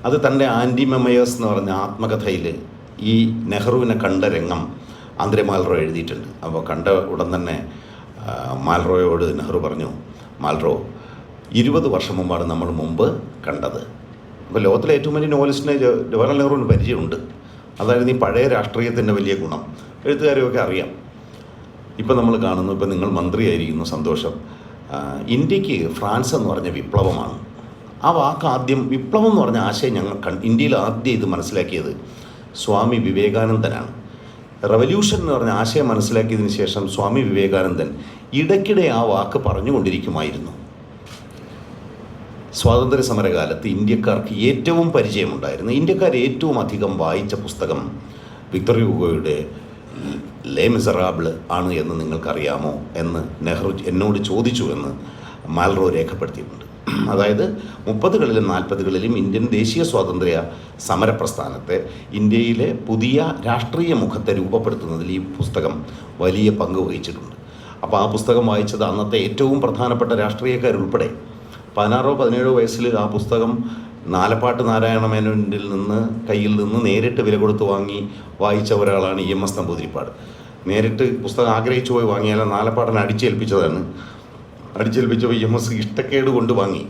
Speaker 3: അത് തൻ്റെ ആൻറ്റി മെമയേഴ്സ് എന്ന് പറഞ്ഞ ആത്മകഥയിൽ ഈ നെഹ്റുവിനെ കണ്ട രംഗം ആന്ദ്രേ മാൽറോ എഴുതിയിട്ടുണ്ട്. അപ്പോൾ കണ്ട ഉടൻ തന്നെ മാൽറോയോട് നെഹ്റു പറഞ്ഞു, മാൽറോ 20 വർഷം മുമ്പാണ് നമ്മൾ മുമ്പ് കണ്ടത്. അപ്പോൾ ലോകത്തിലെ ഏറ്റവും വലിയ നോവലിസ്റ്റിനെ ജവഹർലാൽ നെഹ്റുവിന് പരിചയമുണ്ട്. അതായിരുന്നു ഈ പഴയ രാഷ്ട്രീയത്തിൻ്റെ വലിയ ഗുണം. എഴുത്തുകാരെയൊക്കെ അറിയാം. ഇപ്പം നമ്മൾ കാണുന്നു, ഇപ്പം നിങ്ങൾ മന്ത്രിയായിരിക്കുന്നു, സന്തോഷം. ഇന്ത്യക്ക് ഫ്രാൻസ് എന്ന് പറഞ്ഞ വിപ്ലവമാണ്. ആ വാക്ക് ആദ്യം, വിപ്ലവം എന്ന് പറഞ്ഞ ആശയം ഞങ്ങൾ ഇന്ത്യയിൽ ആദ്യം ഇത് മനസ്സിലാക്കിയത് സ്വാമി വിവേകാനന്ദനാണ്. റവല്യൂഷൻ എന്ന് പറഞ്ഞ ആശയം മനസ്സിലാക്കിയതിന് ശേഷം സ്വാമി വിവേകാനന്ദൻ ഇടയ്ക്കിടെ ആ വാക്ക് പറഞ്ഞുകൊണ്ടിരിക്കുമായിരുന്നു. സ്വാതന്ത്ര്യ സമരകാലത്ത് ഇന്ത്യക്കാർക്ക് ഏറ്റവും പരിചയമുണ്ടായിരുന്നു, ഇന്ത്യക്കാർ ഏറ്റവും അധികം വായിച്ച പുസ്തകം വിക്ടർ ഹ്യൂഗോയുടെ ലേ മിസറാബിൾ ആണ് എന്ന് നിങ്ങൾക്കറിയാമോ എന്ന് നെഹ്റു എന്നോട് ചോദിച്ചു എന്ന് മാൽറോ രേഖപ്പെടുത്തിയിട്ടുണ്ട്. അതായത് 30കളിലും 40കളിലും ഇന്ത്യൻ ദേശീയ സ്വാതന്ത്ര്യ സമരപ്രസ്ഥാനത്തെ, ഇന്ത്യയിലെ പുതിയ രാഷ്ട്രീയ മുഖത്തെ രൂപപ്പെടുത്തുന്നതിൽ ഈ പുസ്തകം വലിയ പങ്ക് വഹിച്ചിട്ടുണ്ട്. അപ്പോൾ ആ പുസ്തകം വായിച്ചത് അന്നത്തെ ഏറ്റവും പ്രധാനപ്പെട്ട രാഷ്ട്രീയക്കാരുൾപ്പെടെ 16-17 വയസ്സിൽ ആ പുസ്തകം നാലപ്പാട്ട് നാരായണ മേനോൻ്റെ കയ്യിൽ നിന്ന് നേരിട്ട് വില കൊടുത്ത് വാങ്ങി വായിച്ച ഒരാളാണ് EMS നമ്പൂതിരിപ്പാട്. നേരിട്ട് പുസ്തകം ആഗ്രഹിച്ചു പോയി വാങ്ങിയാൽ നാലപ്പാടനെ അടിച്ചേൽപ്പിച്ചതാണ്. അടിച്ചേൽപ്പിച്ചപ്പോൾ EMS ഇഷ്ടക്കേട് കൊണ്ട് വാങ്ങി.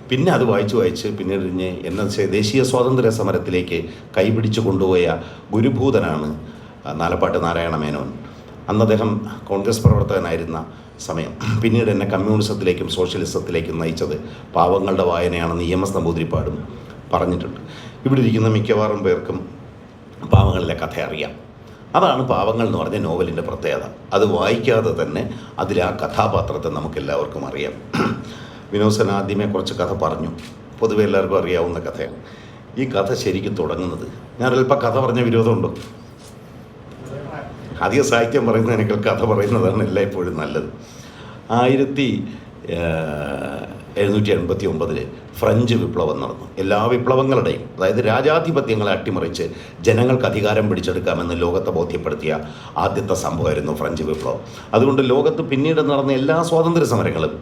Speaker 3: പിന്നെ അത് വായിച്ച് പിന്നീട് എന്നെ ദേശീയ സ്വാതന്ത്ര്യ സമരത്തിലേക്ക് കൈപിടിച്ച് കൊണ്ടുപോയ ഗുരുഭൂതനാണ് നാലപ്പാട്ട് നാരായണ മേനോൻ. അന്ന് അദ്ദേഹം കോൺഗ്രസ് പ്രവർത്തകനായിരുന്ന സമയം. പിന്നീട് എന്നെ കമ്മ്യൂണിസത്തിലേക്കും സോഷ്യലിസത്തിലേക്കും നയിച്ചത് പാവങ്ങളുടെ വായനയാണെന്ന് EMS നമ്പൂതിരിപ്പാടും പറഞ്ഞിട്ടുണ്ട്. ഇവിടെ ഇരിക്കുന്ന മിക്കവാറും പേർക്കും പാവങ്ങളിലെ കഥ അറിയാം. അതാണ് പാവങ്ങൾ എന്ന് പറഞ്ഞ നോവലിൻ്റെ പ്രത്യേകത. അത് വായിക്കാതെ തന്നെ അതിലെ ആ കഥാപാത്രത്തെ നമുക്കെല്ലാവർക്കും അറിയാം. വിനോദൻ ആദ്യമേ കുറച്ച് കഥ പറഞ്ഞു, പൊതുവെ എല്ലാവർക്കും അറിയാവുന്ന കഥയാണ്. ഈ കഥ ശരിക്കും തുടങ്ങുന്നത്, ഞാനൊരല്പം കഥ പറഞ്ഞ വിരോധമുണ്ടോ? അധിക സാഹിത്യം പറയുന്നതിനേക്കാൾ കഥ പറയുന്നതാണ് എല്ലായ്പ്പോഴും നല്ലത്. 1789 ഫ്രഞ്ച് വിപ്ലവം നടന്നു. എല്ലാ വിപ്ലവങ്ങളുടെയും, അതായത് രാജാധിപത്യങ്ങളെ അട്ടിമറിച്ച് ജനങ്ങൾക്ക് അധികാരം പിടിച്ചെടുക്കാമെന്ന് ലോകത്തെ ബോധ്യപ്പെടുത്തിയ ആദ്യത്തെ സംഭവമായിരുന്നു ഫ്രഞ്ച് വിപ്ലവം. അതുകൊണ്ട് ലോകത്ത് പിന്നീട് നടന്ന എല്ലാ സ്വാതന്ത്ര്യ സമരങ്ങളും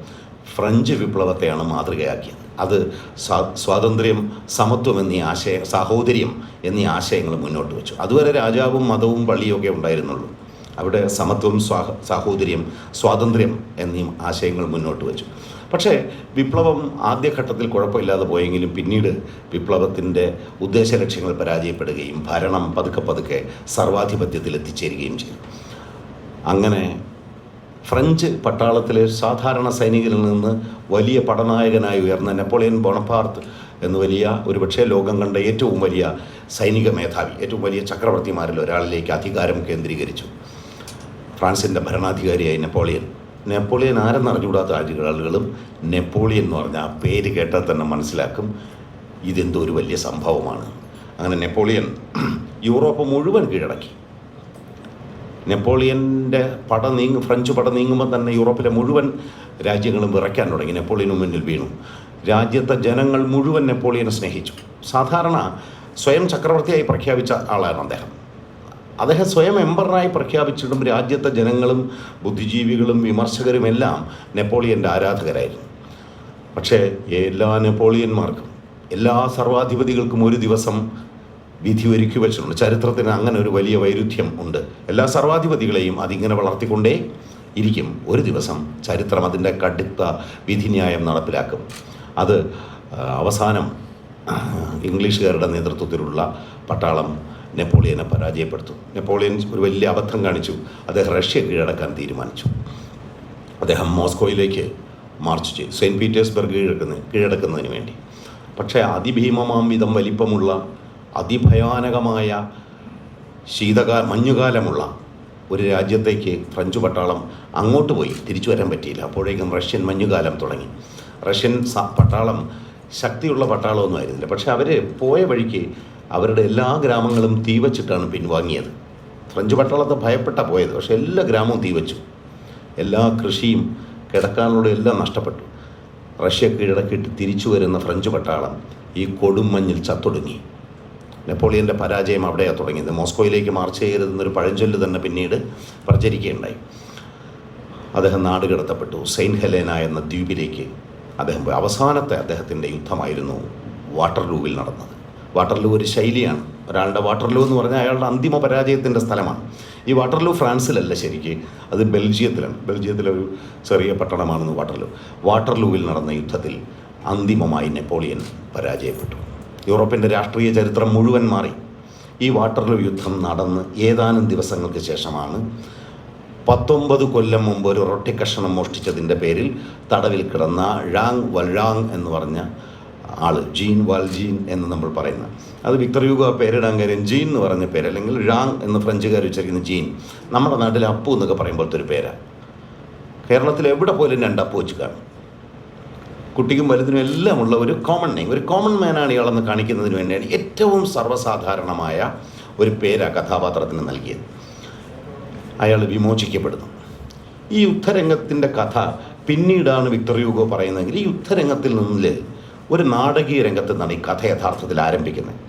Speaker 3: ഫ്രഞ്ച് വിപ്ലവത്തെയാണ് മാതൃകയാക്കിയത്. അത് സ്വാതന്ത്ര്യം, സമത്വം എന്നീ സാഹോദര്യം എന്നീ ആശയങ്ങൾ മുന്നോട്ട് വെച്ചു. അതുവരെ രാജാവും മതവും പള്ളിയൊക്കെ ഉണ്ടായിരുന്നുള്ളൂ. അവിടെ സമത്വം, സാഹോദര്യം, സ്വാതന്ത്ര്യം എന്നീ ആശയങ്ങൾ മുന്നോട്ട് വെച്ചു. പക്ഷേ വിപ്ലവം ആദ്യഘട്ടത്തിൽ കുഴപ്പമില്ലാതെ പോയെങ്കിലും പിന്നീട് വിപ്ലവത്തിൻ്റെ ഉദ്ദേശ ലക്ഷ്യങ്ങൾ പരാജയപ്പെടുകയും ഭരണം പതുക്കെ സർവാധിപത്യത്തിൽ എത്തിച്ചേരുകയും ചെയ്തു. അങ്ങനെ ഫ്രഞ്ച് പട്ടാളത്തിലെ സാധാരണ സൈനികരിൽ നിന്ന് വലിയ പടനായകനായി ഉയർന്ന നെപ്പോളിയൻ ബോണപ്പാർട്ട് എന്ന് വലിയ, ഒരുപക്ഷെ ലോകം കണ്ട ഏറ്റവും വലിയ സൈനിക മേധാവി, ഏറ്റവും വലിയ ചക്രവർത്തിമാരിൽ ഒരാളിലേക്ക് അധികാരം കേന്ദ്രീകരിച്ചു. ഫ്രാൻസിൻ്റെ ഭരണാധികാരിയായി നെപ്പോളിയൻ ആരെന്നറിഞ്ഞുകൂടാത്ത ആളുകളും നെപ്പോളിയൻ എന്ന് പറഞ്ഞ ആ പേര് കേട്ടാൽ തന്നെ മനസ്സിലാക്കും ഇതെന്തോ ഒരു വലിയ സംഭവമാണ്. അങ്ങനെ നെപ്പോളിയൻ യൂറോപ്പ് മുഴുവൻ കീഴടക്കി. നെപ്പോളിയൻ്റെ ഫ്രഞ്ച് പട നീങ്ങുമ്പോൾ തന്നെ യൂറോപ്പിലെ മുഴുവൻ രാജ്യങ്ങളും വിറയ്ക്കാൻ തുടങ്ങി. നെപ്പോളിയന് മുന്നിൽ വീണു. രാജ്യത്തെ ജനങ്ങൾ മുഴുവൻ നെപ്പോളിയനെ സ്നേഹിച്ചു. സാധാരണ സ്വയം ചക്രവർത്തിയായി പ്രഖ്യാപിച്ച ആളാണ് അദ്ദേഹം. സ്വയം എംപററായി പ്രഖ്യാപിച്ചിട്ടും രാജ്യത്തെ ജനങ്ങളും ബുദ്ധിജീവികളും വിമർശകരുമെല്ലാം നെപ്പോളിയൻ്റെ ആരാധകരായിരുന്നു. പക്ഷേ എല്ലാ നെപ്പോളിയന്മാർക്കും, എല്ലാ സർവാധിപതികൾക്കും ഒരു ദിവസം വിധി ഒരുക്കി വെച്ചിട്ടുണ്ട്. ചരിത്രത്തിന് അങ്ങനെ ഒരു വലിയ വൈരുദ്ധ്യം ഉണ്ട്. എല്ലാ സർവാധിപതികളെയും അതിങ്ങനെ വളർത്തിക്കൊണ്ടേ ഇരിക്കും. ഒരു ദിവസം ചരിത്രം അതിൻ്റെ കടുത്ത വിധിന്യായം നടപ്പിലാക്കും. അത് അവസാനം ഇംഗ്ലീഷുകാരുടെ നേതൃത്വത്തിലുള്ള പട്ടാളം നെപ്പോളിയനെ പരാജയപ്പെടുത്തും. നെപ്പോളിയൻ ഒരു വലിയ അബദ്ധം കാണിച്ചു. അദ്ദേഹം റഷ്യ കീഴടക്കാൻ തീരുമാനിച്ചു. അദ്ദേഹം മോസ്കോയിലേക്ക് മാർച്ച് ചെയ്തു, സെയിൻറ്റ് പീറ്റേഴ്സ്ബർഗ് കീഴടക്കുന്നതിന് വേണ്ടി. പക്ഷേ അതിഭീമമാം വിധം വലിപ്പമുള്ള അതിഭയാനകമായ മഞ്ഞുകാലമുള്ള ഒരു രാജ്യത്തേക്ക് ഫ്രഞ്ച് പട്ടാളം അങ്ങോട്ട് പോയി തിരിച്ചു വരാൻ പറ്റിയില്ല. അപ്പോഴേക്കും റഷ്യൻ മഞ്ഞുകാലം തുടങ്ങി. റഷ്യൻ പട്ടാളം ശക്തിയുള്ള പട്ടാളമൊന്നും ആയിരുന്നില്ല. പക്ഷേ അവർ പോയ വഴിക്ക് അവരുടെ എല്ലാ ഗ്രാമങ്ങളും തീവച്ചിട്ടാണ് പിൻവാങ്ങിയത്. ഫ്രഞ്ച് പട്ടാളത്തെ ഭയപ്പെട്ട പോയത്. പക്ഷേ എല്ലാ ഗ്രാമവും തീവച്ചു. എല്ലാ കൃഷിയും കിടക്കാനുള്ള എല്ലാം നഷ്ടപ്പെട്ടു. റഷ്യ കീഴടക്കിയിട്ട് തിരിച്ചു വരുന്ന ഫ്രഞ്ച് പട്ടാളം ഈ കൊടും മഞ്ഞിൽ ചത്തൊടുങ്ങി. നെപ്പോളിയൻ്റെ പരാജയം അവിടെയാണ് തുടങ്ങിയത്. മോസ്കോയിലേക്ക് മാർച്ച് ചെയ്യരുതെന്നൊരു പഴഞ്ചൊല്ല് തന്നെ പിന്നീട് പ്രചരിക്കുകയുണ്ടായി. അദ്ദേഹം നാട് കടത്തപ്പെട്ടു. സെയിൻറ്റ് ഹെലേന എന്ന ദ്വീപിലേക്ക് അദ്ദേഹം പോയി. അവസാനത്തെ അദ്ദേഹത്തിൻ്റെ യുദ്ധമായിരുന്നു വാട്ടർലൂവിൽ നടന്നത്. വാട്ടർലൂ ഒരു ശൈലിയാണ്. ഒരാളുടെ വാട്ടർലൂ എന്ന് പറഞ്ഞാൽ അയാളുടെ അന്തിമ പരാജയത്തിൻ്റെ സ്ഥലമാണ്. ഈ വാട്ടർലൂ ഫ്രാൻസിലല്ല, ശരിക്ക് അത് ബെൽജിയത്തിലാണ്. ബെൽജിയത്തിലൊരു ചെറിയ പട്ടണമാണെന്ന് വാട്ടർലൂവിൽ നടന്ന യുദ്ധത്തിൽ അന്തിമമായി നെപ്പോളിയൻ പരാജയപ്പെട്ടു. യൂറോപ്പിൻ്റെ രാഷ്ട്രീയ ചരിത്രം മുഴുവൻ മാറി. ഈ വാട്ടർലൂ യുദ്ധം നടന്ന് ഏതാനും ദിവസങ്ങൾക്ക് ശേഷമാണ് 19 കൊല്ലം മുമ്പ് ഒരു റൊട്ടിക്കഷണം മോഷ്ടിച്ചതിൻ്റെ പേരിൽ തടവിൽ കിടന്ന ഴാങ് വൽഴാങ് എന്ന് പറഞ്ഞ ആൾ, ജീൻ വാൽജീൻ എന്ന് നമ്മൾ പറയുന്ന, അത് വിക്ടർ യൂഗോ പേരിടാൻ കാര്യം ജീൻ എന്ന് പറഞ്ഞ പേര്, അല്ലെങ്കിൽ ഴാങ് എന്ന് ഫ്രഞ്ചുകാർ ഉച്ചരിക്കുന്ന ജീൻ. നമ്മുടെ നാട്ടിൽ അപ്പു എന്നൊക്കെ പറയുമ്പോഴത്തെ ഒരു പേരാണ്. കേരളത്തിൽ എവിടെ പോലും 2 അപ്പു വെച്ച് കാണും. കുട്ടിക്കും വലുതിനും എല്ലാം ഉള്ള ഒരു കോമൺ നെയിം, ഒരു കോമൺ മാനാണ് ഇയാളെന്ന് കാണിക്കുന്നതിന് വേണ്ടിയാണ് ഏറ്റവും സർവ്വസാധാരണമായ ഒരു പേരാ കഥാപാത്രത്തിന് നൽകിയത്. അയാൾ വിമോചിക്കപ്പെടുന്നു. ഈ യുദ്ധരംഗത്തിൻ്റെ കഥ പിന്നീടാണ് വിക്ടർ യൂഗോ പറയുന്നതെങ്കിൽ ഈ യുദ്ധരംഗത്തിൽ നിന്ന് ഒരു നാടകീയ രംഗത്ത് നിന്നാണ് ഈ കഥ യഥാർത്ഥത്തിൽ ആരംഭിക്കുന്നത്.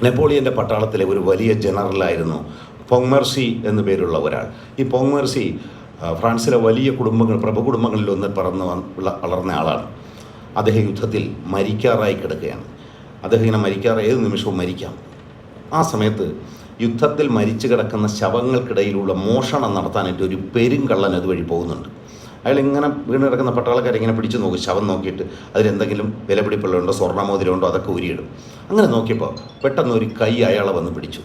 Speaker 3: നെപ്പോളിയൻ്റെ പട്ടാളത്തിലെ ഒരു വലിയ ജനറലായിരുന്നു പോങ്മെർസി എന്നു പേരുള്ള ഒരാൾ. ഈ പോങ്മെർസി ഫ്രാൻസിലെ വലിയ പ്രഭു കുടുംബങ്ങളിലൊന്ന് വളർന്ന ആളാണ്. അദ്ദേഹം യുദ്ധത്തിൽ മരിക്കാറായി കിടക്കുകയാണ്. അദ്ദേഹം ഇങ്ങനെ ഏത് നിമിഷവും മരിക്കാം. ആ സമയത്ത് യുദ്ധത്തിൽ മരിച്ചു കിടക്കുന്ന ശവങ്ങൾക്കിടയിലുള്ള മോഷണം നടത്താനായിട്ട് ഒരു പെരുങ്കള്ളൻ അതുവഴി പോകുന്നുണ്ട്. അയാൾ ഇങ്ങനെ വീണ് കിടക്കുന്ന പട്ടാളക്കാരിങ്ങനെ പിടിച്ചു നോക്കും, ശവം നോക്കിയിട്ട് അതിലെന്തെങ്കിലും വിലപിടിപ്പുള്ളതുണ്ടോ, സ്വർണ്ണമോതിരമുണ്ടോ, അതൊക്കെ ഉരിയിടും. അങ്ങനെ നോക്കിയപ്പോൾ പെട്ടെന്ന് ഒരു കൈ അയാളെ വന്ന് പിടിച്ചു.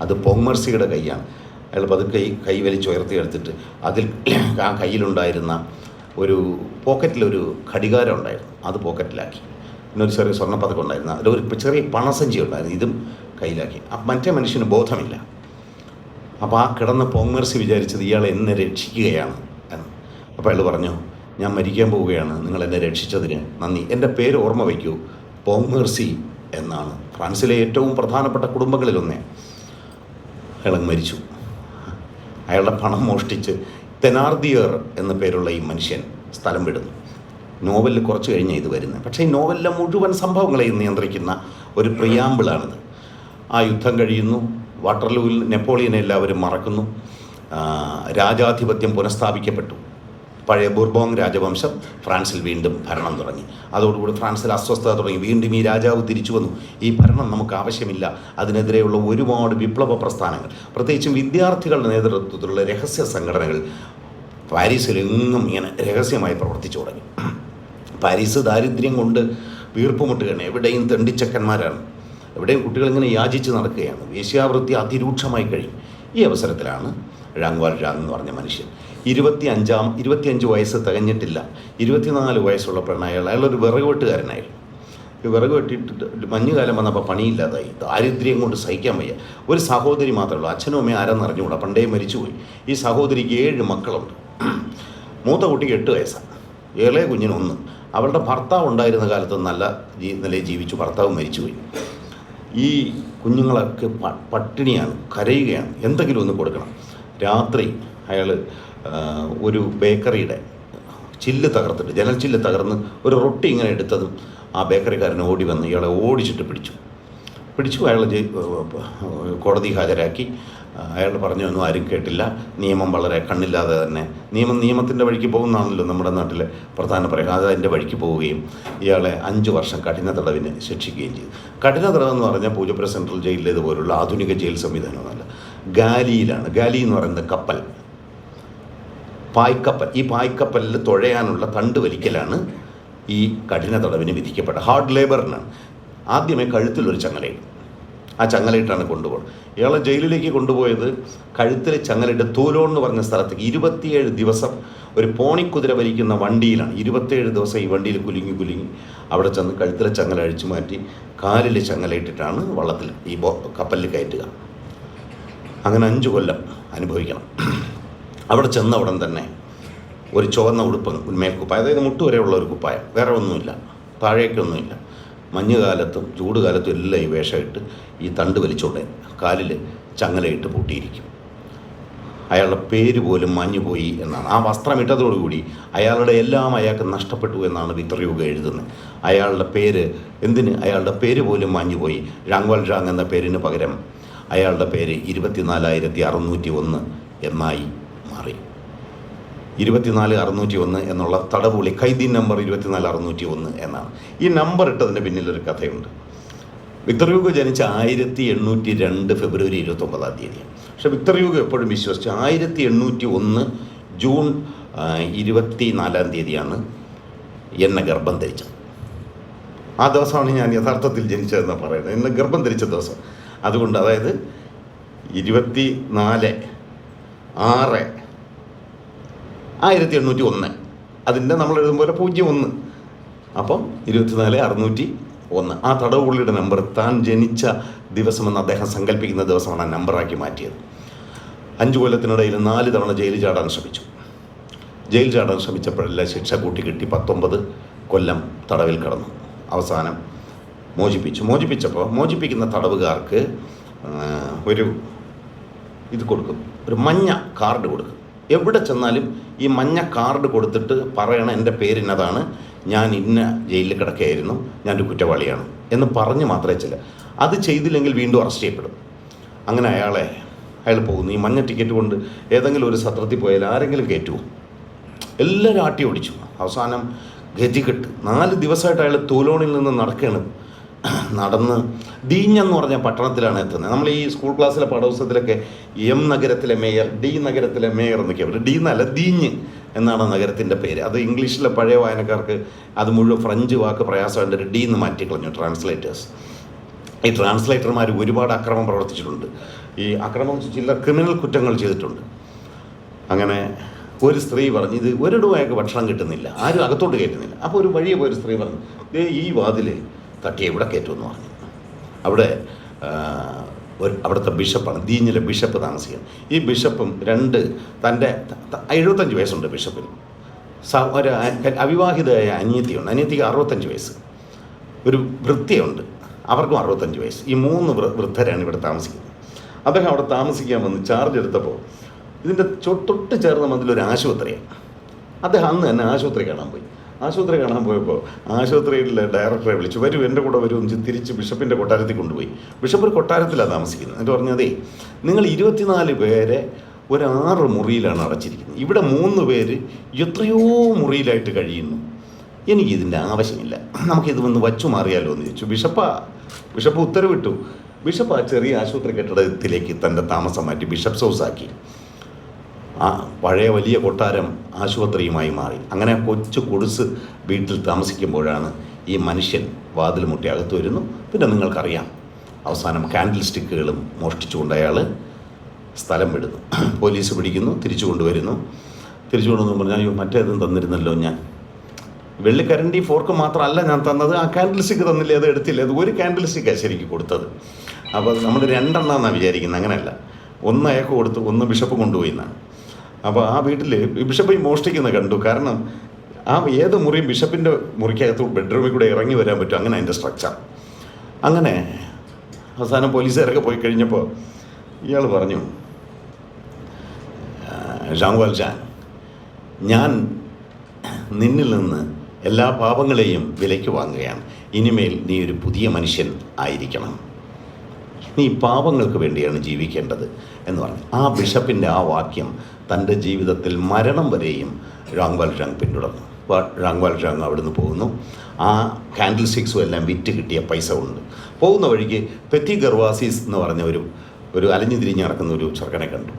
Speaker 3: അത് പോങ്മെർസിയുടെ കൈയാണ്. അയാൾ പതുക്കെ കൈ വലിച്ചുയർത്തിയെടുത്തിട്ട് അതിൽ ആ കയ്യിലുണ്ടായിരുന്ന ഒരു പോക്കറ്റിലൊരു ഘടികാരം ഉണ്ടായിരുന്നു, അത് പോക്കറ്റിലാക്കി. പിന്നെ ഒരു ചെറിയ സ്വർണ്ണപ്പതക്കം ഉണ്ടായിരുന്നു, അതിലൊരു ചെറിയ പണസഞ്ചി ഉണ്ടായിരുന്നു, ഇതും കയ്യിലാക്കി. മറ്റേ മനുഷ്യന് ബോധമില്ല. അപ്പോൾ ആ കിടന്ന പോങ്മെർസി വിചാരിച്ചത് ഇയാൾ എന്നെ രക്ഷിക്കുകയാണ് എന്ന്. അപ്പോൾ അയാൾ പറഞ്ഞു, ഞാൻ മരിക്കാൻ പോവുകയാണ്, നിങ്ങൾ എന്നെ രക്ഷിച്ചതിന് നന്ദി. എൻ്റെ പേര് ഓർമ്മ വയ്ക്കൂ, പോങ്മെർസി എന്നാണ്. ഫ്രാൻസിലെ ഏറ്റവും പ്രധാനപ്പെട്ട കുടുംബങ്ങളിലൊന്നേ. അയാൾ മരിച്ചു. അയാളുടെ പണം മോഷ്ടിച്ച് തെനാർദിയർ എന്ന പേരുള്ള ഈ മനുഷ്യൻ സ്ഥലം വിടുന്നു. നോവലിൽ കുറച്ച് കഴിഞ്ഞ് ഇത് വരുന്നത്. പക്ഷേ ഈ നോവലിലെ മുഴുവൻ സംഭവങ്ങളെയും നിയന്ത്രിക്കുന്ന ഒരു പ്രിയാമ്പിളാണിത്. ആ യുദ്ധം കഴിയുന്നു. വാട്ടർലൂവിൽ നെപ്പോളിയനെ എല്ലാവരും മറക്കുന്നു. രാജാധിപത്യം പുനഃസ്ഥാപിക്കപ്പെട്ടു. പഴയ ബുർബോങ് രാജവംശം ഫ്രാൻസിൽ വീണ്ടും ഭരണം തുടങ്ങി. അതോടുകൂടി ഫ്രാൻസിൽ അസ്വസ്ഥത തുടങ്ങി. വീണ്ടും ഈ രാജാവ് തിരിച്ചു വന്നു. ഈ ഭരണം നമുക്ക് ആവശ്യമില്ല. അതിനെതിരെയുള്ള ഒരുപാട് വിപ്ലവ പ്രസ്ഥാനങ്ങൾ, പ്രത്യേകിച്ചും വിദ്യാർത്ഥികളുടെ നേതൃത്വത്തിലുള്ള രഹസ്യ സംഘടനകൾ പാരീസിലെങ്ങും ഇങ്ങനെ രഹസ്യമായി പ്രവർത്തിച്ചു തുടങ്ങി. പാരീസ് ദാരിദ്ര്യം കൊണ്ട് വീർപ്പുമുട്ടുകയാണ്. എവിടെയും തെണ്ടിച്ചക്കന്മാരാണ്. എവിടെയും കുട്ടികളിങ്ങനെ യാചിച്ച് നടക്കുകയാണ്. വേശ്യാവൃത്തി അതിരൂക്ഷമായി കഴിയും. ഈ അവസരത്തിലാണ് ഴാങ് വാൽഴാങ് എന്ന് പറഞ്ഞ മനുഷ്യൻ 25 വയസ്സ് തികഞ്ഞിട്ടില്ല, 24 വയസ്സുള്ളപ്പോഴാണ് അയാളൊരു വിറക് വെട്ടുകാരനായിരുന്നു. ഈ വിറക് വെട്ടിയിട്ട് മഞ്ഞുകാലം വന്നപ്പോൾ പണിയില്ലാതായി. ദാരിദ്ര്യം കൊണ്ട് സഹിക്കാൻ വയ്യ. ഒരു സഹോദരി മാത്രമേ ഉള്ളൂ. അച്ഛനും അമ്മയും ആരെന്ന് അറിഞ്ഞുകൂടാ, പണ്ടേ മരിച്ചുപോയി. ഈ സഹോദരിക്ക് 7 മക്കളുണ്ട്. മൂത്ത കുട്ടിക്ക് 8 വയസ്സാണ്, ഇളയ കുഞ്ഞിന് 1. അവളുടെ ഭർത്താവ് ഉണ്ടായിരുന്ന കാലത്ത് നല്ല നിലയിൽ ജീവിച്ചു, ഭർത്താവ് മരിച്ചുപോയി. ഈ കുഞ്ഞുങ്ങളൊക്കെ പട്ടിണിയാണ്, കരയുകയാണ്, എന്തെങ്കിലും ഒന്ന് കൊടുക്കണം. രാത്രി അയാൾ ഒരു ബേക്കറിയുടെ ചില്ല് തകർത്തിട്ട്, ജനൽ ചില്ല് തകർന്ന് ഒരു റൊട്ടി ഇങ്ങനെ എടുത്തതും ആ ബേക്കറിക്കാരൻ ഓടി വന്ന് ഇയാളെ ഓടിച്ചിട്ട് പിടിച്ചു. അയാൾ കോടതി ഹാജരാക്കി. അയാൾ പറഞ്ഞൊന്നും ആരും കേട്ടില്ല. നിയമം വളരെ കണ്ണില്ലാതെ തന്നെ, നിയമത്തിൻ്റെ വഴിക്ക് പോകുന്നതാണല്ലോ നമ്മുടെ നാട്ടിലെ പ്രധാന പറയുക. അത് അതിൻ്റെ വഴിക്ക് പോവുകയും ഇയാളെ 5 വർഷം കഠിന തടവിന് ശിക്ഷിക്കുകയും ചെയ്തു. കഠിന തടവെന്ന് പറഞ്ഞാൽ പൂജപ്പുര സെൻട്രൽ ജയിലിലേതുപോലുള്ള ആധുനിക ജയിൽ സംവിധാനമൊന്നുമല്ല. ഗാലിയിലാണ്. ഗാലി എന്ന് പറയുന്നത് കപ്പൽ, പായ്ക്കപ്പൽ. ഈ പായ്ക്കപ്പലിൽ തുഴയാനുള്ള തണ്ട് വലിക്കലാണ് ഈ കഠിന തടവിന് വിധിക്കപ്പെട്ട ഹാർഡ് ലേബറിനാണ്. ആദ്യമേ കഴുത്തിലൊരു ചങ്ങലയിടും. ആ ചങ്ങലയിട്ടാണ് കൊണ്ടുപോകുന്നത്. ഇയാളെ ജയിലിലേക്ക് കൊണ്ടുപോയത് കഴുത്തിൽ ചങ്ങലയിട്ട് തൂലോൺ എന്ന് പറഞ്ഞ സ്ഥലത്തേക്ക് 27 ദിവസം ഒരു പോണിക്കുതിര ഭരിക്കുന്ന വണ്ടിയിലാണ്. 27 ദിവസം ഈ വണ്ടിയിൽ കുലുങ്ങി അവിടെ ചെന്ന് കഴുത്തിലെ ചങ്ങല അഴിച്ചു മാറ്റി കാലിൽ ചങ്ങലയിട്ടിട്ടാണ് വള്ളത്തിൽ ഈ കപ്പലിൽ കയറ്റുക. അങ്ങനെ 5 കൊല്ലം അനുഭവിക്കണം. അവിടെ ചെന്ന ഉടൻ തന്നെ ഒരു ചുവന്ന ഉടുപ്പ്, ഒരു മേൽക്കുപ്പായം, അതായത് മുട്ടുവരെയുള്ള ഒരു കുപ്പായം, വേറെ ഒന്നുമില്ല, താഴേക്കൊന്നുമില്ല. മഞ്ഞുകാലത്തും ചൂടുകാലത്തും എല്ലാം ഈ വേഷമിട്ട് ഈ തണ്ട് വലിച്ചുകൊണ്ട് കാലിൽ ചങ്ങലയിട്ട് പൂട്ടിയിരിക്കും. അയാളുടെ പേര് പോലും മാഞ്ഞുപോയി എന്നാണ്. ആ വസ്ത്രം ഇട്ടതോടുകൂടി അയാളുടെ എല്ലാം അയാൾക്ക് നഷ്ടപ്പെട്ടു എന്നാണ് വിക്ടർ ഹ്യൂഗോ എഴുതുന്നത്. അയാളുടെ പേര് അയാളുടെ പേര് പോലും മാഞ്ഞുപോയി. ഴാങ്വാൽ ഴാങ് എന്ന പേരിന് പകരം അയാളുടെ പേര് 24,601 എന്നായി മാറി. 24,601 എന്നുള്ള തടവുളി ഖൈദി നമ്പർ 24,601 എന്നാണ്. ഈ നമ്പർ ഇട്ടതിൻ്റെ പിന്നിലൊരു കഥയുണ്ട്. വിക്ടർ ഹ്യൂഗോ ജനിച്ച 1802 ഫെബ്രുവരി 29-ാം തീയതി. പക്ഷേ വിക്ടർ ഹ്യൂഗോ എപ്പോഴും വിശ്വസിച്ച് 1801 ജൂൺ 24-ാം തീയതിയാണ് എന്നെ ഗർഭം ധരിച്ചത്. ആ ദിവസമാണ് ഞാൻ യഥാർത്ഥത്തിൽ ജനിച്ചതെന്ന് പറയുന്നത്, എന്നെ ഗർഭം ധരിച്ച ദിവസം. അതുകൊണ്ട് അതായത് 24/6/1801, അതിൻ്റെ നമ്മൾ എഴുതുമ്പോൾ 01, അപ്പം 24,601. ആ തടവുള്ളിയുടെ നമ്പർ താൻ ജനിച്ച ദിവസമെന്ന് അദ്ദേഹം സങ്കല്പിക്കുന്ന ദിവസമാണ് ആ നമ്പറാക്കി മാറ്റിയത്. 5 കൊല്ലത്തിനിടയിൽ 4 തവണ ജയിൽ ചാടാൻ ശ്രമിച്ചു. ജയിൽ ചാടാൻ ശ്രമിച്ചപ്പോഴെല്ലാം ശിക്ഷ കൂട്ടി കിട്ടി 19 കൊല്ലം തടവിൽ കിടന്നു. അവസാനം മോചിപ്പിച്ചപ്പോൾ മോചിപ്പിക്കുന്ന തടവുകാർക്ക് ഒരു ഇത് കൊടുക്കും, ഒരു മഞ്ഞ കാർഡ് കൊടുക്കും. എവിടെ ചെന്നാലും ഈ മഞ്ഞ കാർഡ് കൊടുത്തിട്ട് പറയണം എൻ്റെ പേരിന്നതാണ്, ഞാൻ ഇന്ന ജയിലിൽ കിടക്കുകയായിരുന്നു, ഞാനൊരു കുറ്റവാളിയാണ് എന്ന് പറഞ്ഞ് മാത്രമേ ചെല്ലുക. അത് ചെയ്തില്ലെങ്കിൽ വീണ്ടും അറസ്റ്റ് ചെയ്യപ്പെടും. അങ്ങനെ അയാൾ പോകുന്നു. ഈ മഞ്ഞ ടിക്കറ്റ് കൊണ്ട് ഏതെങ്കിലും ഒരു സത്രത്തിൽ പോയാൽ ആരെങ്കിലും കയറ്റുമോ? എല്ലാവരും ആട്ടി ഓടിച്ചു. അവസാനം ഗതികെട്ട് 4 ദിവസമായിട്ട് അയാൾ തൂലോണിൽ നിന്ന് നടന്ന് ദീഞ്ഞെന്ന് പറഞ്ഞ പട്ടണത്തിലാണ് എത്തുന്നത്. നമ്മൾ ഈ സ്കൂൾ ക്ലാസ്സിലെ പാഠപുസ്തകത്തിലൊക്കെ M നഗരത്തിലെ മേയർ, D നഗരത്തിലെ മേയർ എന്നൊക്കെ പറയും. D എന്നല്ല, ദീഞ്ഞ് എന്നാണ് നഗരത്തിൻ്റെ പേര്. അത് ഇംഗ്ലീഷിലെ പഴയ വായനക്കാർക്ക് അത് മുഴുവൻ ഫ്രഞ്ച് വാക്ക് പ്രയാസമായിട്ട് ഒരു D എന്ന് മാറ്റിക്കളഞ്ഞു ട്രാൻസ്ലേറ്റേഴ്സ്. ഈ ട്രാൻസ്ലേറ്റർമാർ ഒരുപാട് അക്രമം പ്രവർത്തിച്ചിട്ടുണ്ട്. ഈ അക്രമം ചില ക്രിമിനൽ കുറ്റങ്ങൾ ചെയ്തിട്ടുണ്ട്. അങ്ങനെ ഒരു സ്ത്രീ പറഞ്ഞു, ഇത് ഒരിടവും അയാൾക്ക് ഭക്ഷണം കിട്ടുന്നില്ല, ആരും അകത്തോട്ട് കയറ്റുന്നില്ല. അപ്പോൾ ഒരു വഴിയെ പോയൊരു സ്ത്രീ പറഞ്ഞു, ഈ വാതിൽ തട്ടി എവിടെ കയറ്റുമെന്ന് പറഞ്ഞു. അവിടെ അവിടുത്തെ ബിഷപ്പാണ്, ദീഞ്ഞിലെ ബിഷപ്പ് താമസിക്കുന്നത്. ഈ ബിഷപ്പും തൻ്റെ 75 വയസ്സുണ്ട് ബിഷപ്പിന്. ഒരു അവിവാഹിതയായ അനിയത്തിയുണ്ട്. അനിയത്തിക്ക് 65 വയസ്സ്. ഒരു വൃത്തിയുണ്ട്, അവർക്കും 65 വയസ്സ്. ഈ 3 വൃദ്ധരാണ് ഇവിടെ താമസിക്കുന്നത്. അദ്ദേഹം അവിടെ താമസിക്കാൻ വന്ന് ചാർജ് എടുത്തപ്പോൾ ഇതിൻ്റെ തൊട്ട് ചേർന്ന മതിലൊരു ആശുപത്രിയാണ്. അദ്ദേഹം അന്ന് തന്നെ ആശുപത്രി കാണാൻ പോയി. ആശുപത്രി കാണാൻ പോയപ്പോൾ ആശുപത്രിയിലെ ഡയറക്ടറെ വിളിച്ചു, വരൂ എൻ്റെ കൂടെ വരൂ എന്ന് തിരിച്ച് ബിഷപ്പിൻ്റെ കൊട്ടാരത്തിൽ കൊണ്ടുപോയി. ബിഷപ്പ് ഒരു കൊട്ടാരത്തിലാണ് താമസിക്കുന്നത്. എന്നിട്ട് പറഞ്ഞതേ, നിങ്ങൾ 24 പേരെ ഒരു 6 മുറിയിലാണ് അടച്ചിരിക്കുന്നത്. ഇവിടെ 3 പേര് എത്രയോ മുറിയിലായിട്ട് കഴിയുന്നു. എനിക്കിതിൻ്റെ ആവശ്യമില്ല, നമുക്കിത് വന്ന് വച്ചു മാറിയാലോ എന്ന് ചോദിച്ചു. ബിഷപ്പ് ഉത്തരവിട്ടു. ബിഷപ്പ് ആ ചെറിയ ആശുപത്രി കെട്ടിടത്തിലേക്ക് തൻ്റെ താമസം മാറ്റി ബിഷപ്സ് ഹൗസാക്കി. ആ പഴയ വലിയ കൊട്ടാരം ആശുപത്രിയുമായി മാറി. അങ്ങനെ കൊച്ചു കൊടുസ് വീട്ടിൽ താമസിക്കുമ്പോഴാണ് ഈ മനുഷ്യൻ വാതിൽ മുട്ടി അകത്ത് വരുന്നു. പിന്നെ നിങ്ങൾക്കറിയാം, അവസാനം കാൻഡിൽ സ്റ്റിക്കുകളും മോഷ്ടിച്ചുകൊണ്ട് അയാൾ സ്ഥലം വിടുന്നു. പോലീസ് പിടിക്കുന്നു, തിരിച്ചു കൊണ്ടുവരുന്നു. തിരിച്ചു കൊണ്ടുവന്നു പറഞ്ഞാൽ, അയ്യോ മറ്റേതും തന്നിരുന്നല്ലോ, ഞാൻ വെള്ളിക്കരണ്ടി ഫോർക്ക് മാത്രമല്ല ഞാൻ തന്നത്, ആ കാൻഡിൽ സ്റ്റിക്ക് തന്നില്ലേ, അത് എടുത്തില്ലേ, അത് ഒരു കാൻഡിൽ സ്റ്റിക്കാണ് ശരിക്കും കൊടുത്തത്. അപ്പോൾ നമ്മൾ 2 എണ്ണമാണ് വിചാരിക്കുന്നത്, അങ്ങനെയല്ല. 1 അയാൾക്ക് കൊടുത്തു, 1 ബിഷപ്പ് കൊണ്ടുപോയി എന്നാണ്. അപ്പോൾ ആ വീട്ടിൽ ബിഷപ്പ് മോഷ്ടിക്കുന്നത് കണ്ടു. കാരണം ആ ഏത് മുറിയും ബിഷപ്പിൻ്റെ മുറിക്കകത്ത് ബെഡ്റൂമിൽ കൂടെ ഇറങ്ങി വരാൻ പറ്റും, അങ്ങനെ അതിൻ്റെ സ്ട്രക്ചർ. അങ്ങനെ അവസാനം പോലീസുകാരൊക്കെ പോയി കഴിഞ്ഞപ്പോൾ ഇയാൾ പറഞ്ഞു, ഴാങ്വാൽ ഴാങ്, ഞാൻ നിന്നിൽ നിന്ന് എല്ലാ പാപങ്ങളെയും വിലയ്ക്ക് വാങ്ങുകയാണ്. ഇനിമേൽ നീ ഒരു പുതിയ മനുഷ്യൻ ആയിരിക്കണം, നീ പാപങ്ങൾക്ക് വേണ്ടിയാണ് ജീവിക്കേണ്ടത് എന്ന് പറഞ്ഞു. ആ ബിഷപ്പിൻ്റെ ആ വാക്യം തൻ്റെ ജീവിതത്തിൽ മരണം വരെയും ഴാങ്വാൽ ഴാങ് പിന്തുടർന്നു. ഴാങ്വാൽ ഴാങ് അവിടുന്ന് പോകുന്നു. ആ കാൻഡിൽ സ്റ്റിക്സും എല്ലാം വിറ്റ് കിട്ടിയ പൈസ കൊണ്ട് പോകുന്ന വഴിക്ക് പെത്തി ഗർവാസീസ് എന്ന് പറഞ്ഞ ഒരു അലഞ്ഞു തിരിഞ്ഞ് നടക്കുന്ന ഒരു ചെറുക്കനെ കണ്ടു.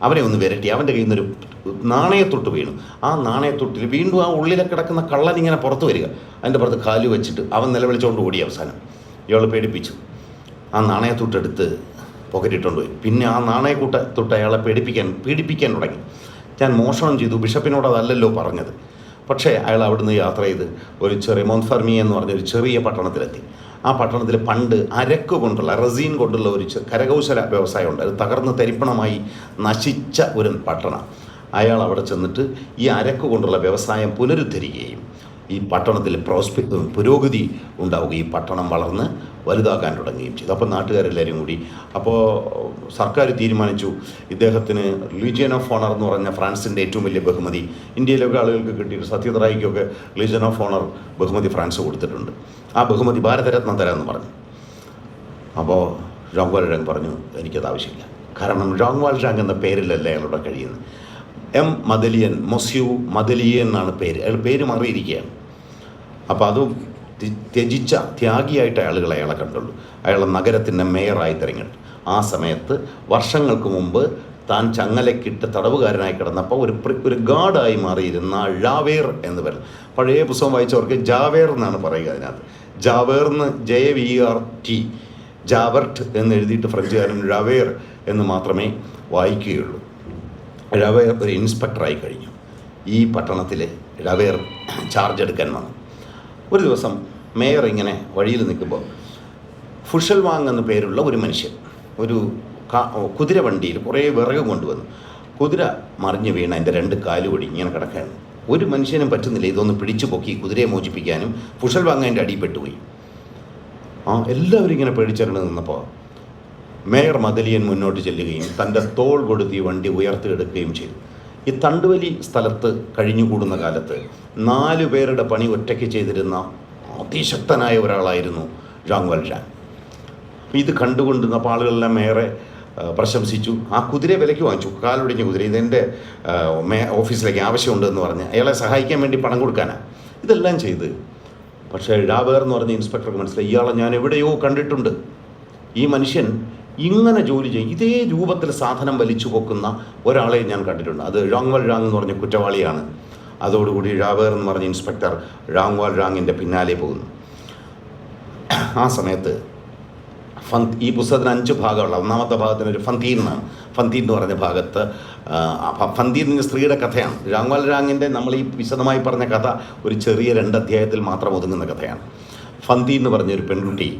Speaker 3: അവനെ ഒന്ന് വിരട്ടി, അവൻ്റെ കയ്യിൽ നിന്നൊരു നാണയത്തൊട്ട് വീണു. ആ നാണയത്തൊട്ടിൽ വീണ്ടും ആ ഉള്ളിലെ കിടക്കുന്ന കള്ളൻ ഇങ്ങനെ പുറത്ത് വരിക. അതിൻ്റെ പുറത്ത് കാല് വെച്ചിട്ട് അവൻ നിലവിളിച്ചുകൊണ്ട് ഓടി. അവസാനം ഇയാൾ പേടിപ്പിച്ചു. ആ നാണയത്തൊട്ടെടുത്ത് പോക്കറ്റിട്ടുകൊണ്ട് പോയി. പിന്നെ ആ നാണയത്തൊട്ട് അയാളെ പീഡിപ്പിക്കാൻ തുടങ്ങി. ഞാൻ മോഷണം ചെയ്തു, ബിഷപ്പിനോട് അതല്ലല്ലോ പറഞ്ഞത്. പക്ഷേ അയാൾ അവിടുന്ന് യാത്ര ചെയ്ത് ഒരു ചെറിയ മോൺഫർമി എന്ന് പറഞ്ഞൊരു ചെറിയ പട്ടണത്തിലെത്തി. ആ പട്ടണത്തിൽ പണ്ട് അരക്ക് കൊണ്ടുള്ള റസീൻ കൊണ്ടുള്ള ഒരു കരകൗശല വ്യവസായം ഉണ്ട്. അത് തകർന്ന് തരിപ്പണമായി നശിച്ച ഒരു പട്ടണം. അയാൾ അവിടെ ചെന്നിട്ട് ഈ അരക്ക് കൊണ്ടുള്ള വ്യവസായം പുനരുദ്ധരിക്കുകയും ഈ പട്ടണത്തിൽ പുരോഗതി ഉണ്ടാവുകയും ഈ പട്ടണം വളർന്ന് വലുതാക്കാൻ തുടങ്ങുകയും ചെയ്തു. അപ്പോൾ നാട്ടുകാരെല്ലാവരും കൂടി സർക്കാർ തീരുമാനിച്ചു ഇദ്ദേഹത്തിന് ലീജിയൻ ഓഫ് ഓണർ എന്ന് പറഞ്ഞ ഫ്രാൻസിൻ്റെ ഏറ്റവും വലിയ ബഹുമതി ഇന്ത്യയിലൊക്കെ ആളുകൾക്ക് കിട്ടിയിട്ട് സത്യജിത് റായിക്കൊക്കെ ലീജിയൻ ഓഫ് ഓണർ ബഹുമതി ഫ്രാൻസ് കൊടുത്തിട്ടുണ്ട്. ആ ബഹുമതി ഭാരതരത്നം തരാമെന്ന് പറഞ്ഞു. അപ്പോൾ ജോങ് വാൽജാങ് പറഞ്ഞു എനിക്കത് ആവശ്യമില്ല. കാരണം ജോങ് വാൽജാങ് എന്ന പേരിലല്ല അയാളുടെ കഴിയുന്നത്. എം മദലിയൻ, മൊസ്യു മദലിയൻ എന്നാണ് പേര്. അയാൾ പേര് മാറിയിരിക്കുകയാണ്. അപ്പോൾ അതും ത്യജിച്ച ത്യാഗിയായിട്ട് അയാളെ കണ്ടുള്ളൂ. അയാളെ നഗരത്തിൻ്റെ മേയറായി തിരഞ്ഞെടുത്തു. ആ സമയത്ത് വർഷങ്ങൾക്ക് മുമ്പ് താൻ ചങ്ങലക്കിട്ട് തടവുകാരനായി കിടന്നപ്പോൾ ഒരു ഗാർഡായി മാറിയിരുന്ന ജാവേർ എന്ന് പറയുന്നത്, പഴയ പുസ്തകം വായിച്ചവർക്ക് ജാവേർ എന്നാണ് പറയുക. അതിനകത്ത് ജാവേർന്ന് JAVERT, ജാവർട്ട് എന്ന് എഴുതിയിട്ട് ഫ്രഞ്ചുകാരൻ ജാവേർ എന്ന് മാത്രമേ വായിക്കുകയുള്ളൂ. ജാവേർ ഒരു ഇൻസ്പെക്ടറായി കഴിഞ്ഞു. ഈ പട്ടണത്തിൽ ജാവേർ ചാർജ് എടുക്കാൻ വന്നു. ഒരു ദിവസം മേയർ ഇങ്ങനെ വഴിയിൽ നിൽക്കുമ്പോൾ ഫുഷൽവാങ് എന്ന പേരുള്ള ഒരു മനുഷ്യൻ ഒരു കുതിര വണ്ടിയിൽ കുറേ വിറക് കൊണ്ടുവന്നു. കുതിര മറിഞ്ഞു വീണ എൻ്റെ 2 കാലുപടി ഇങ്ങനെ കിടക്കുകയാണ്. ഒരു മനുഷ്യനും പറ്റുന്നില്ല ഇതൊന്ന് പിടിച്ചു പൊക്കി കുതിരയെ മോചിപ്പിക്കാനും. ഫുഷൽവാങ് അതിൻ്റെ അടിയിൽപ്പെട്ടുപോയി. എല്ലാവരും ഇങ്ങനെ പേടിച്ചറിഞ്ഞ് നിന്നപ്പോൾ മേയർ മദലിയൻ മുന്നോട്ട് ചെല്ലുകയും തൻ്റെ തോൾ കൊടുത്ത് ഈ വണ്ടി ഉയർത്തിയെടുക്കുകയും ചെയ്തു. ഈ തണ്ടുവലി സ്ഥലത്ത് കഴിഞ്ഞുകൂടുന്ന കാലത്ത് 4 പേരുടെ പണി ഒറ്റയ്ക്ക് ചെയ്തിരുന്ന അതിശക്തനായ ഒരാളായിരുന്നു ജോങ് വാൽജാങ്. ഇത് കണ്ടുകൊണ്ടിരുന്നപ്പോൾ ആളുകളെല്ലാം മേയറെ പ്രശംസിച്ചു. ആ കുതിരയെ വിലയ്ക്ക് വാങ്ങിച്ചു. കാലൊടിഞ്ഞ കുതിര, ഇതെൻ്റെ ഓഫീസിലേക്ക് ആവശ്യമുണ്ടെന്ന് പറഞ്ഞ് അയാളെ സഹായിക്കാൻ വേണ്ടി പണം കൊടുക്കാനാണ് ഇതെല്ലാം ചെയ്ത്. പക്ഷേ ജാവേർ എന്ന് പറഞ്ഞ ഇൻസ്പെക്ടർക്ക് മനസ്സിലായി ഇയാളെ ഞാൻ എവിടെയോ കണ്ടിട്ടുണ്ട്. ഈ മനുഷ്യൻ ഇങ്ങനെ ജോലി ചെയ്യും, ഇതേ രൂപത്തിൽ സാധനം വലിച്ചു പൊക്കുന്ന ഒരാളെ ഞാൻ കണ്ടിട്ടുണ്ട്. അത് ജോങ് വാൽജാങ് എന്ന് പറഞ്ഞ കുറ്റവാളിയാണ്. അതോടുകൂടി ജാവേർ എന്ന് പറഞ്ഞ ഇൻസ്പെക്ടർ ജോങ് വാൽജാങ്ങിൻ്റെ പിന്നാലെ പോകുന്നു. ആ സമയത്ത് ഈ പുസ്തകത്തിന് 5 ഭാഗമുള്ള 1ാമത്തെ ഭാഗത്തിനൊരു ഫന്തീൻ എന്നാണ്. ഫന്തീൻ എന്ന് പറഞ്ഞ ഭാഗത്ത് ഫന്തീൻ സ്ത്രീയുടെ കഥയാണ്. ജോങ് വാൽജാങ്ങിൻ്റെ നമ്മൾ ഈ വിശദമായി പറഞ്ഞ കഥ ഒരു ചെറിയ 2 അധ്യായത്തിൽ മാത്രം ഒതുങ്ങുന്ന കഥയാണ്. ഫന്തീൻ എന്ന് പറഞ്ഞൊരു പെൺകുട്ടി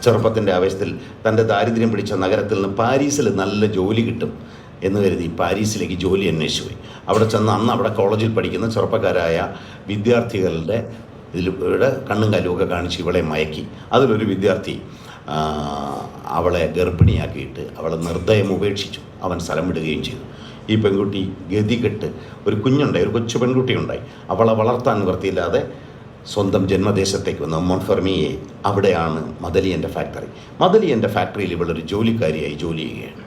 Speaker 3: ചെറുപ്പത്തിൻ്റെ ആവേശത്തിൽ തൻ്റെ ദാരിദ്ര്യം പിടിച്ച നഗരത്തിൽ നിന്ന് പാരീസിൽ നല്ല ജോലി കിട്ടും എന്ന് കരുതി പാരീസിലേക്ക് ജോലി അന്വേഷിച്ചു പോയി. അവിടെ ചെന്ന് അന്ന് അവിടെ കോളേജിൽ പഠിക്കുന്ന ചെറുപ്പക്കാരായ വിദ്യാർത്ഥികളുടെ ഇതിലൂടെ കണ്ണും കാലുമൊക്കെ കാണിച്ച് ഇവളെ മയക്കി. അതിലൊരു വിദ്യാർത്ഥി അവളെ ഗർഭിണിയാക്കിയിട്ട് അവളെ നിർദ്ദയം ഉപേക്ഷിച്ചു. അവൻ സ്ഥലം വിടുകയും ചെയ്തു. ഈ പെൺകുട്ടി ഗതികെട്ട് ഒരു കുഞ്ഞുണ്ടായി, ഒരു കൊച്ചു പെൺകുട്ടി ഉണ്ടായി. അവളെ വളർത്താൻ നിവൃത്തിയില്ലാതെ സ്വന്തം ജന്മദേശത്തേക്ക് വന്ന മോൺഫെർമിയെ. അവിടെയാണ് മദലിയൻ്റെ ഫാക്ടറി. മദലിയൻ്റെ ഫാക്ടറിയിൽ ഇവളൊരു ജോലിക്കാരിയായി ജോലി ചെയ്യുകയാണ്.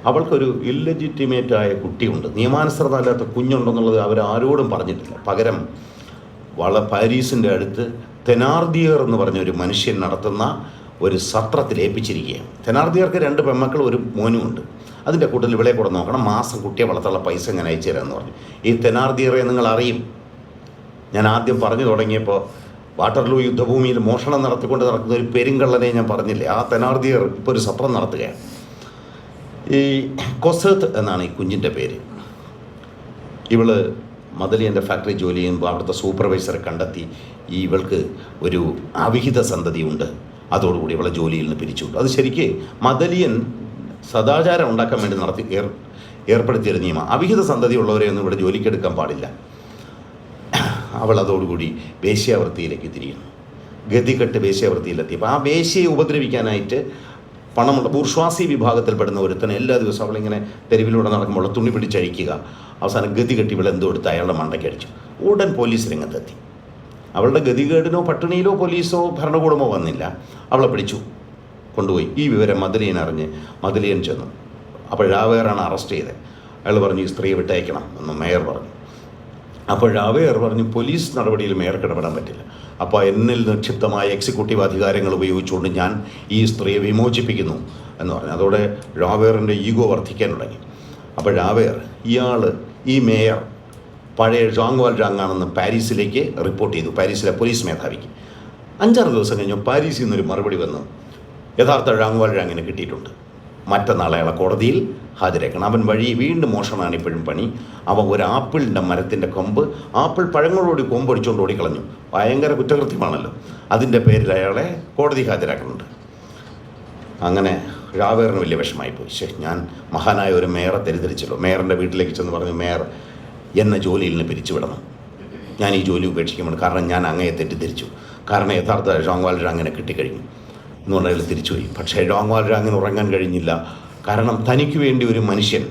Speaker 3: അവൾക്കൊരു ഇല്ലെജിറ്റിമേറ്റായ കുട്ടിയുണ്ട്, നിയമാനുസൃതമല്ലാത്ത കുഞ്ഞുണ്ടെന്നുള്ളത് അവരാരോടും പറഞ്ഞിട്ടില്ല. പകരം പാരീസിൻ്റെ അടുത്ത് തെനാർദിയർ എന്ന് പറഞ്ഞൊരു മനുഷ്യൻ നടത്തുന്ന ഒരു സത്രത്തിൽ ഏൽപ്പിച്ചിരിക്കുകയാണ്. തെനാർദിയർക്ക് 2 പെൺമക്കളും ഒരു മോനുമുണ്ട്. അതിൻ്റെ കൂട്ടത്തിൽ ഇവളെ കൂടെ നോക്കണം, മാസം കുട്ടിയെ വളർത്താനുള്ള പൈസ ഞാൻ അയച്ചു തരാമെന്ന് പറഞ്ഞു. ഈ തെനാർദിയറെ നിങ്ങൾ അറിയും. ഞാൻ ആദ്യം പറഞ്ഞു തുടങ്ങിയപ്പോൾ വാട്ടർലൂ യുദ്ധഭൂമിയിൽ മോഷണം നടത്തിക്കൊണ്ട് നടക്കുന്ന ഒരു പെരുങ്കള്ളനെ ഞാൻ പറഞ്ഞില്ലേ, ആ തെനാർദിയർ ഇപ്പോൾ ഒരു സത്രം നടത്തുകയാണ്. ഈ കൊസേത്ത് എന്നാണ് ഈ കുഞ്ഞിൻ്റെ പേര്. ഇവള് മദലിയൻ്റെ ഫാക്ടറി ജോലി ചെയ്യുമ്പോൾ അവിടുത്തെ സൂപ്പർവൈസറെ കണ്ടെത്തി ഇവൾക്ക് ഒരു അവിഹിത സന്തതി ഉണ്ട്. അതോടുകൂടി ഇവളെ ജോലിയിൽ നിന്ന് പിരിച്ചുവിട്ടു. അത് ശരിക്ക് മദലിയൻ സദാചാരം ഉണ്ടാക്കാൻ വേണ്ടി ഏർപ്പെടുത്തിയൊരു നിയമം. അവിഹിത സന്തതി ഉള്ളവരെയൊന്നും ഇവിടെ ജോലിക്കെടുക്കാൻ പാടില്ല. അവൾ അതോടുകൂടി വേശ്യാവൃത്തിയിലേക്ക് തിരിയുന്നു. ഗതികെട്ട് വേശ്യാവൃത്തിയിലെത്തിയപ്പോൾ ആ വേശ്യയെ ഉപദ്രവിക്കാനായിട്ട് പണമുള്ള ബൂർഷ്വാസി വിഭാഗത്തിൽപ്പെടുന്ന ഒരുത്തന് എല്ലാ ദിവസവും അവളിങ്ങനെ തെരുവിലൂടെ നടക്കുമ്പോൾ തുണി പിടിച്ചഴിക്കുക. അവസാനം ഗതികെട്ടി ഇവളെന്തോ എടുത്ത് അയാളുടെ മണ്ടയ്ക്ക് അടിച്ചു. ഉടൻ പോലീസ് രംഗത്തെത്തി. അവളുടെ ഗതികേടിനോ പട്ടിണിയിലോ പോലീസോ ഭരണകൂടമോ വന്നില്ല. അവളെ പിടിച്ചു കൊണ്ടുപോയി. ഈ വിവരം മദലിയൻ അറിഞ്ഞ് മദലിയൻ ചെന്നു. അപ്പോൾ ജാവേറാണ് അറസ്റ്റ് ചെയ്തത്. അയാൾ പറഞ്ഞു ഈ സ്ത്രീയെ വിട്ടയക്കണം എന്ന് മേയർ പറഞ്ഞു. അപ്പോൾ ജാവേർ പറഞ്ഞു പോലീസ് നടപടിയിൽ മേയർക്ക് ഇടപെടാൻ പറ്റില്ല. അപ്പോൾ എന്നിൽ നിക്ഷിപ്തമായ എക്സിക്യൂട്ടീവ് അധികാരങ്ങൾ ഉപയോഗിച്ചുകൊണ്ട് ഞാൻ ഈ സ്ത്രീയെ വിമോചിപ്പിക്കുന്നു എന്ന് പറഞ്ഞു. അതോടെ ജാവേറിൻ്റെ ഈഗോ വർദ്ധിക്കാൻ തുടങ്ങി. അപ്പോൾ രാവേർ ഈ മേയർ പഴയ ജോങ് വാൽജാങ് ആണെന്ന് പാരീസിലേക്ക് റിപ്പോർട്ട് ചെയ്തു, പാരീസിലെ പോലീസ് മേധാവിക്ക്. 5-6 ദിവസം കഴിഞ്ഞു പാരീസിൽ നിന്നൊരു മറുപടി വന്നു, യഥാർത്ഥ ജോങ് വാൽജാങ്ങിനെ കിട്ടിയിട്ടുണ്ട്, മറ്റന്നാൾ അയാളെ കോടതിയിൽ ഹാജരാക്കണം. അവൻ വഴി വീണ്ടും മോഷണമാണ് ഇപ്പോഴും പണി. അവൻ ഒരു ആപ്പിളിൻ്റെ മരത്തിൻ്റെ ആപ്പിൾ പഴങ്ങളോട് കൊമ്പൊടിച്ചുകൊണ്ട് ഓടിക്കളഞ്ഞു. ഭയങ്കര കുറ്റകൃത്യമാണല്ലോ. അതിൻ്റെ പേരിൽ അയാളെ കോടതി ഹാജരാക്കുന്നുണ്ട്. അങ്ങനെ രാവേറിന് വലിയ വിഷമമായിപ്പോയി. ഞാൻ മഹാനായ ഒരു മേയറെ തെറ്റിദ്ധരിച്ചല്ലോ. മേയറിൻ്റെ വീട്ടിലേക്ക് ചെന്ന് പറഞ്ഞു, മേയർ എന്നെ ജോലിയിൽ നിന്ന് പിരിച്ചുവിടണം, ഞാൻ ഈ ജോലി ഉപേക്ഷിക്കുമ്പോൾ, കാരണം ഞാൻ അങ്ങയെ തെറ്റിദ്ധരിച്ചു, കാരണം യഥാർത്ഥ ജോങ് വാൽജാങ്ങിനെ കിട്ടിക്കഴിഞ്ഞു എന്ന് പറഞ്ഞാൽ അയാൾ തിരിച്ചുപോയി. പക്ഷേ ജോങ് വാൽജാങ്ങിന് ഉറങ്ങാൻ കഴിഞ്ഞില്ല, കാരണം തനിക്ക് വേണ്ടി ഒരു മനുഷ്യൻ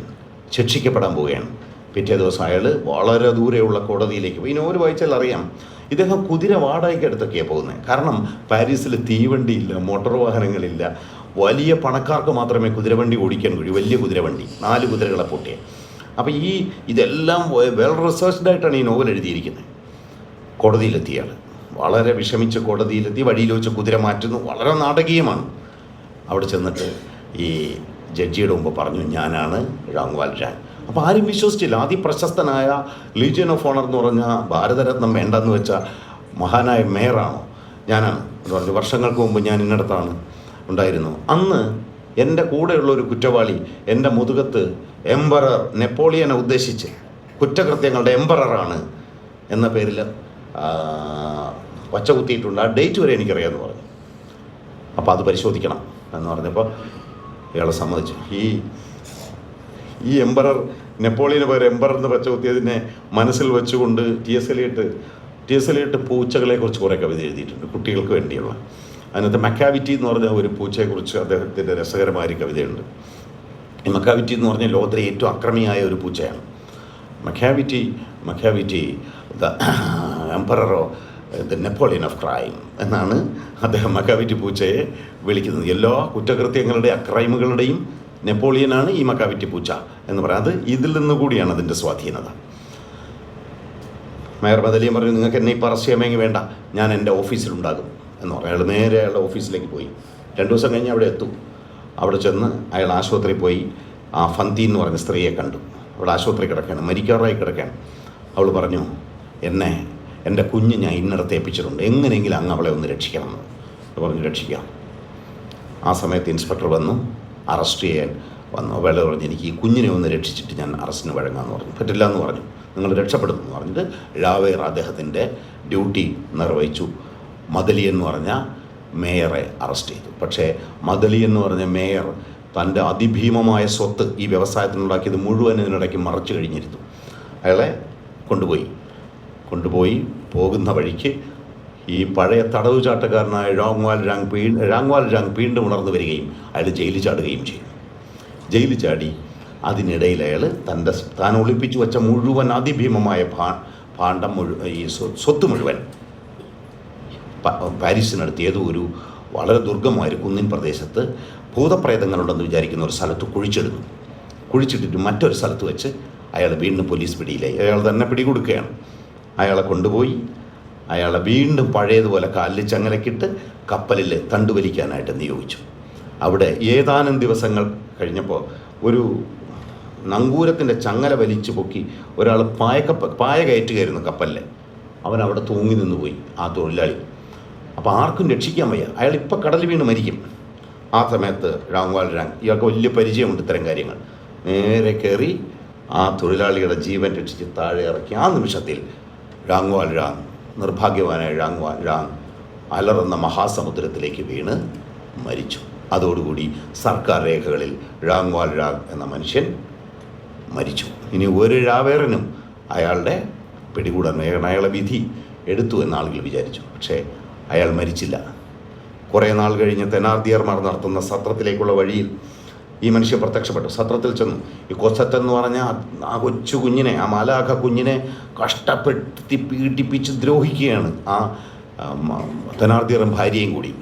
Speaker 3: ശിക്ഷിക്കപ്പെടാൻ പോവുകയാണ്. പിറ്റേ ദിവസം അയാൾ വളരെ ദൂരെയുള്ള കോടതിയിലേക്ക് പോയി. ഇനി ഒരു വായിച്ചാൽ അറിയാം, ഇദ്ദേഹം കുതിര വാടകയ്ക്ക് അടുത്തൊക്കെയാണ് പോകുന്നത്. കാരണം പാരീസിൽ തീവണ്ടിയില്ല, മോട്ടോർ വാഹനങ്ങളില്ല, വലിയ പണക്കാർക്ക് മാത്രമേ കുതിരവണ്ടി ഓടിക്കാൻ കഴിയൂ. വലിയ കുതിരവണ്ടി, 4 കുതിരകളെ പൊട്ടിയ. അപ്പോൾ ഇതെല്ലാം വെൽ റിസർച്ച്ഡ് ആയിട്ടാണ് ഈ നോവൽ എഴുതിയിരിക്കുന്നത്. കോടതിയിലെത്തിയാൽ വളരെ വിഷമിച്ച് കോടതിയിലെത്തി, വഴിയിൽ വെച്ച് കുതിര മാറ്റുന്നു, വളരെ നാടകീയമാണ്. അവിടെ ചെന്നിട്ട് ഈ ജഡ്ജിയുടെ മുമ്പ് പറഞ്ഞു, ഞാനാണ് ജോങ് വാൽജാങ്. അപ്പോൾ ആരും വിശ്വസിച്ചില്ല. പ്രശസ്തനായ ലീജിയൻ ഓഫ് ഓണർ എന്ന് പറഞ്ഞ ഭാരതരത്നം വേണ്ടെന്ന് വെച്ച മഹാനായ മേയറാണോ, ഞാനാണ് എന്ന് പറഞ്ഞു. വർഷങ്ങൾക്ക് മുമ്പ് ഞാൻ ഇന്നടത്താണ് ഉണ്ടായിരുന്നു. അന്ന് എൻ്റെ കൂടെയുള്ള ഒരു കുറ്റവാളി എൻ്റെ മുതുകത്ത് എംപറർ നെപ്പോളിയനെ ഉദ്ദേശിച്ച് കുറ്റകൃത്യങ്ങളുടെ എംപററാണ് എന്ന പേരിൽ വച്ച കുത്തിയിട്ടുണ്ട്. ആ ഡേറ്റ് വരെ എനിക്കറിയാമെന്ന് പറഞ്ഞു. അപ്പോൾ അത് പരിശോധിക്കണം എന്ന് പറഞ്ഞപ്പോൾ ഇയാളെ സമ്മതിച്ചു. ഈ എംപറർ നെപ്പോളിയന് പകരം എംപറർ എന്ന് വച്ച കുത്തിയതിനെ മനസ്സിൽ വെച്ചുകൊണ്ട് ടി എസ് എലിയട്ട് പൂച്ചകളെക്കുറിച്ച് കുറേ കവിത എഴുതിയിട്ടുണ്ട്, കുട്ടികൾക്ക് വേണ്ടിയുള്ള. അതിനകത്ത് മക്കാവിറ്റി എന്ന് പറഞ്ഞ ഒരു പൂച്ചയെക്കുറിച്ച് അദ്ദേഹത്തിൻ്റെ രസകരമായ കവിതയുണ്ട്. ഈ മക്കാവിറ്റി എന്ന് പറഞ്ഞാൽ ലോകത്തിലെ ഏറ്റവും അക്രമിയായ ഒരു പൂച്ചയാണ്. Macavity the emperor the Napoleon of crime എന്നാണ് അദ്ദേഹം മക്കാവിറ്റി പൂച്ചയെ വിളിക്കുന്നത്. എല്ലാ കുറ്റകൃത്യങ്ങളുടെയും ക്രൈമുകളുടെയും നെപ്പോളിയനാണ് ഈ മക്കാവിറ്റി പൂച്ച എന്ന് പറയുന്നത്. ഇതിൽ നിന്ന് കൂടിയാണ് അതിൻ്റെ സ്വാധീനത. മേയർ മദലിയും പറഞ്ഞു, നിങ്ങൾക്ക് എന്നെ ഇപ്പോൾ അറസ്റ്റ് ചെയ്യാമെങ്കിൽ വേണ്ട, ഞാൻ എൻ്റെ ഓഫീസിലുണ്ടാകും എന്ന് പറഞ്ഞു. അയാൾ നേരെ അയാളുടെ ഓഫീസിലേക്ക് പോയി. 2 ദിവസം കഴിഞ്ഞ് അവിടെ എത്തും. അവിടെ ചെന്ന് അയാൾ ആശുപത്രിയിൽ പോയി ആ ഫന്തി എന്ന് പറഞ്ഞ സ്ത്രീയെ കണ്ടു. അവിടെ ആശുപത്രി കിടക്കുകയാണ്, മരിക്കാറായി കിടക്കുകയാണ്. അവൾ പറഞ്ഞു, എൻ്റെ കുഞ്ഞ് ഞാൻ ഇന്നടത്ത് ഏൽപ്പിച്ചിട്ടുണ്ട്, എങ്ങനെയെങ്കിലും അങ്ങ് അവളെ ഒന്ന് രക്ഷിക്കണം എന്ന് പറഞ്ഞു. രക്ഷിക്കാം. ആ സമയത്ത് ഇൻസ്പെക്ടർ വന്നു, അറസ്റ്റ് ചെയ്യാൻ വന്നു. അവൾ പറഞ്ഞു, എനിക്ക് ഈ കുഞ്ഞിനെ ഒന്ന് രക്ഷിച്ചിട്ട് ഞാൻ അറസ്റ്റിന് വഴങ്ങാമെന്ന് പറഞ്ഞു. പറ്റില്ല എന്ന് പറഞ്ഞു, നിങ്ങൾ രക്ഷപ്പെടുന്നു എന്ന് പറഞ്ഞിട്ട് രാവേർ അദ്ദേഹത്തിൻ്റെ ഡ്യൂട്ടി നിർവഹിച്ചു. മദലി എന്ന് പറഞ്ഞ മേയറെ അറസ്റ്റ് ചെയ്തു. പക്ഷേ മദലി എന്ന് പറഞ്ഞ മേയർ തൻ്റെ അതിഭീമമായ സ്വത്ത് ഈ വ്യവസായത്തിനുണ്ടാക്കിയത് മുഴുവൻ ഇതിനിടയ്ക്ക് മറച്ചു കഴിഞ്ഞിരുന്നു. അയാളെ കൊണ്ടുപോയി പോകുന്ന വഴിക്ക് ഈ പഴയ തടവുചാട്ടക്കാരനായ ജോങ് വാൽജാങ് വീണ്ടും ഉണർന്നു വരികയും അയാൾ ജയിലിൽ ചാടുകയും ചെയ്തു. ജയിലിൽ ചാടി അതിനിടയിൽ അയാൾ താൻ ഒളിപ്പിച്ചു വെച്ച മുഴുവൻ അതിഭീമമായ ഭാണ്ഡം ഈ സ്വത്ത് മുഴുവൻ പാരീസിനടുത്ത് ഏതോ ഒരു വളരെ ദുർഗമായ ഒരു കുന്നിൻ പ്രദേശത്ത് ഭൂതപ്രേതങ്ങളുണ്ടെന്ന് വിചാരിക്കുന്ന ഒരു സ്ഥലത്ത് കുഴിച്ചിട്ടിട്ട് മറ്റൊരു സ്ഥലത്ത് വെച്ച് അയാൾ വീണ്ടും പോലീസ് പിടിയിലായി. അയാൾ തന്നെ പിടികൊടുക്കുകയാണ്. അയാളെ കൊണ്ടുപോയി അയാളെ വീണ്ടും പഴയതുപോലെ കാലിൽ ചങ്ങലക്കിട്ട് കപ്പലിൽ തണ്ടുവലിക്കാനായിട്ട് നിയോഗിച്ചു. അവിടെ ഏതാനും ദിവസങ്ങൾ കഴിഞ്ഞപ്പോൾ ഒരു നങ്കൂരത്തിൻ്റെ ചങ്ങല വലിച്ചു പൊക്കി ഒരാൾ പായ കയറ്റുകയായിരുന്നു കപ്പലിൽ. അവൻ അവിടെ തൂങ്ങി നിന്ന് പോയി, ആ തൊഴിലാളി. അപ്പോൾ ആർക്കും രക്ഷിക്കാൻ വയ്യ, അയാൾ ഇപ്പോൾ കടലിൽ വീണ് മരിക്കും. ആ സമയത്ത് ജോങ് വാൽജാങ്, ഇയാൾക്ക് വലിയ പരിചയമുണ്ട് ഇത്തരം കാര്യങ്ങൾ, നേരെ കയറി ആ തൊഴിലാളിയുടെ ജീവൻ രക്ഷിച്ച് താഴെ ഇറക്കി. ആ നിമിഷത്തിൽ ജോങ് വാൽജാങ്, നിർഭാഗ്യവാനായ ജോങ് വാൽജാങ് അലറുന്ന മഹാസമുദ്രത്തിലേക്ക് വീണ് മരിച്ചു. അതോടുകൂടി സർക്കാർ രേഖകളിൽ ജോങ് വാൽജാങ് എന്ന മനുഷ്യൻ മരിച്ചു. ഇനി ഒരു രാവേറിനും അയാളുടെ പിടികൂടാൻ അയാളെ വിധി എടുത്തു എന്ന് ആളുകൾ വിചാരിച്ചു. പക്ഷേ അയാൾ മരിച്ചില്ല. കുറേ നാൾ കഴിഞ്ഞ് തെനാർദിയർമാർ നടത്തുന്ന സത്രത്തിലേക്കുള്ള വഴിയിൽ ഈ മനുഷ്യൻ പ്രത്യക്ഷപ്പെട്ടു. സത്രത്തിൽ ചെന്നു. ഈ കൊസത്ത് എന്ന് പറഞ്ഞ ആ കൊച്ചു കുഞ്ഞിനെ, ആ മാലാഖ കുഞ്ഞിനെ കഷ്ടപ്പെടുത്തി പീഡിപ്പിച്ച് ദ്രോഹിക്കുകയാണ് ആ തെനാർദിയറും ഭാര്യയും കൂടി.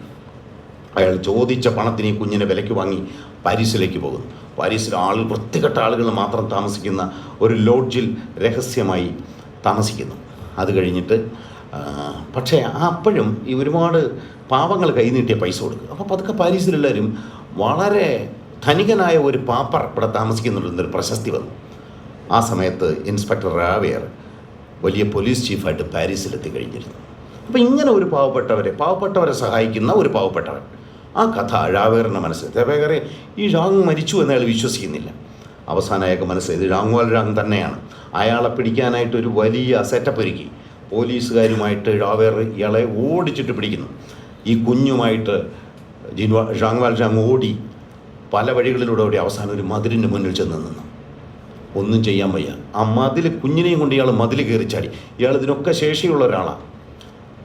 Speaker 3: അയാൾ ചോദിച്ച പണത്തിന് ഈ കുഞ്ഞിനെ വിലയ്ക്ക് വാങ്ങി പാരീസിലേക്ക് പോകുന്നു. പാരീസിൽ വൃത്തികെട്ട ആളുകൾ മാത്രം താമസിക്കുന്ന ഒരു ലോഡ്ജിൽ രഹസ്യമായി താമസിക്കുന്നു. അത് കഴിഞ്ഞിട്ട് പക്ഷേ അപ്പോഴും ഈ ഒരുപാട് പാവങ്ങൾ കൈനീട്ടിയ പൈസ കൊടുക്കും. അപ്പോൾ പതുക്കെ പാരീസിലെല്ലാവരും വളരെ ധനികനായ ഒരു പാപ്പർ ഇവിടെ താമസിക്കുന്നുണ്ടെന്നൊരു പ്രശസ്തി വന്നു. ആ സമയത്ത് ഇൻസ്പെക്ടർ റാവേർ വലിയ പോലീസ് ചീഫായിട്ട് പാരീസിലെത്തി കഴിഞ്ഞിരുന്നു. അപ്പോൾ ഇങ്ങനെ ഒരു പാവപ്പെട്ടവരെ സഹായിക്കുന്ന ഒരു പാവപ്പെട്ടവൻ, ആ കഥ റാവേറിൻ്റെ മനസ്സിൽ. റാവേറെ ഈ ഴാങ് മരിച്ചു എന്ന് അയാൾ വിശ്വസിക്കുന്നില്ല. അവസാനം അയാൾക്ക് മനസ്സിലായത് ഴാങ്വാൽ ഴാങ് തന്നെയാണ്. അയാളെ പിടിക്കാനായിട്ട് ഒരു വലിയ സെറ്റപ്പ് ഒരുക്കി. പോലീസുകാരുമായിട്ട് റാവേർ ഇയാളെ ഓടിച്ചിട്ട് പിടിക്കുന്നു. ഈ കുഞ്ഞുമായിട്ട് ഴാങ്വാൽ ഴാങ് ഓടി പല വഴികളിലൂടെ ഓടി അവസാനം ഒരു മതിലിൻ്റെ മുന്നിൽ ചെന്ന് നിന്നു. ഒന്നും ചെയ്യാൻ വയ്യ. ആ മതിൽ, കുഞ്ഞിനെയും കൊണ്ട് ഇയാൾ മതിൽ കയറി ചാടി. ഇയാൾ ഇതിനൊക്കെ ശേഷിയുള്ള ഒരാളാണ്.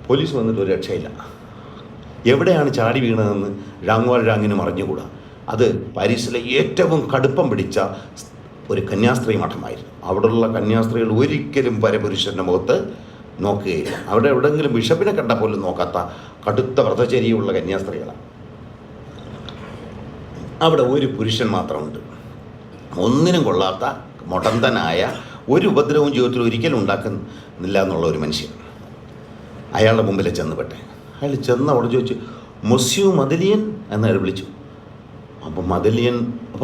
Speaker 3: പോലീസ് വന്നിട്ട് ഒരു രക്ഷയില്ല. എവിടെയാണ് ചാടി വീണതെന്ന് ഴാങ്വാൽ ഴാങ്ങിനും അറിഞ്ഞുകൂടാ. അത് പാരീസിലെ ഏറ്റവും കടുപ്പം പിടിച്ച ഒരു കന്യാസ്ത്രീ മഠമായിരുന്നു. അവിടെയുള്ള കന്യാസ്ത്രീകൾ ഒരിക്കലും പരപുരുഷൻ്റെ മുഖത്ത് നോക്കുകയില്ല. അവിടെ എവിടെയെങ്കിലും ബിഷപ്പിനെ കണ്ട പോലും നോക്കാത്ത കടുത്ത വ്രതചര്യയുള്ള കന്യാസ്ത്രീകളാണ്. അവിടെ ഒരു പുരുഷൻ മാത്രമുണ്ട്, ഒന്നിനും കൊള്ളാത്ത മുടന്തനായ, ഒരു ഉപദ്രവവും ജീവിതത്തിൽ ഒരിക്കലും ഉണ്ടാക്കുന്നില്ല എന്നുള്ള ഒരു മനുഷ്യൻ. അയാളുടെ മുമ്പിൽ ചെന്നുപെട്ടെ. അയാൾ ചെന്ന് അവിടെ ചോദിച്ചു, മൊസ്യൂ മദലിയൻ എന്നയാൾ വിളിച്ചു. അപ്പോൾ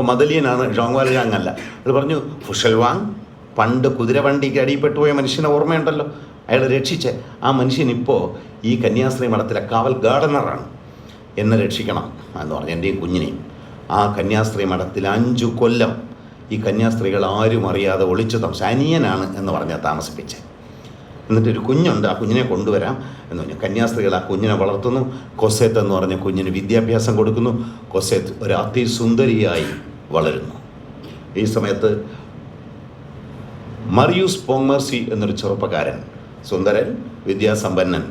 Speaker 3: മദലിയനാണ്, ഴാങ്വാൽ ഴാങ് അല്ല. അയാൾ പറഞ്ഞു, ഫുഷൽവാങ്, പണ്ട് കുതിരവണ്ടിക്ക് അടിയിൽപ്പെട്ടുപോയ മനുഷ്യനെ ഓർമ്മയുണ്ടല്ലോ, അയാൾ രക്ഷിച്ച ആ മനുഷ്യൻ ഇപ്പോൾ ഈ കന്യാസ്ത്രീ മഠത്തിലെ കാവൽ ഗാർഡനറാണ്. എന്നെ രക്ഷിക്കണം എന്ന് പറഞ്ഞു, എൻ്റെയും കുഞ്ഞിനെയും. ആ കന്യാസ്ത്രീ മഠത്തിൽ 5 കൊല്ലം ഈ കന്യാസ്ത്രീകൾ ആരും അറിയാതെ ഒളിച്ചു അനിയനാണ് എന്ന് പറഞ്ഞാൽ താമസിപ്പിച്ചത്. എന്നിട്ടൊരു കുഞ്ഞുണ്ട്, ആ കുഞ്ഞിനെ കൊണ്ടുവരാം എന്ന് പറഞ്ഞു. കന്യാസ്ത്രീകൾ ആ കുഞ്ഞിനെ വളർത്തുന്നു. കൊസേത്ത് എന്ന് പറഞ്ഞ കുഞ്ഞിന് വിദ്യാഭ്യാസം കൊടുക്കുന്നു. കൊസേത്ത് ഒരു അതിസുന്ദരിയായി വളരുന്നു. ഈ സമയത്ത് മറിയൂസ് പോങ്മേർസി എന്നൊരു ചെറുപ്പക്കാരൻ, സുന്ദരൻ, വിദ്യാസമ്പന്നൻ,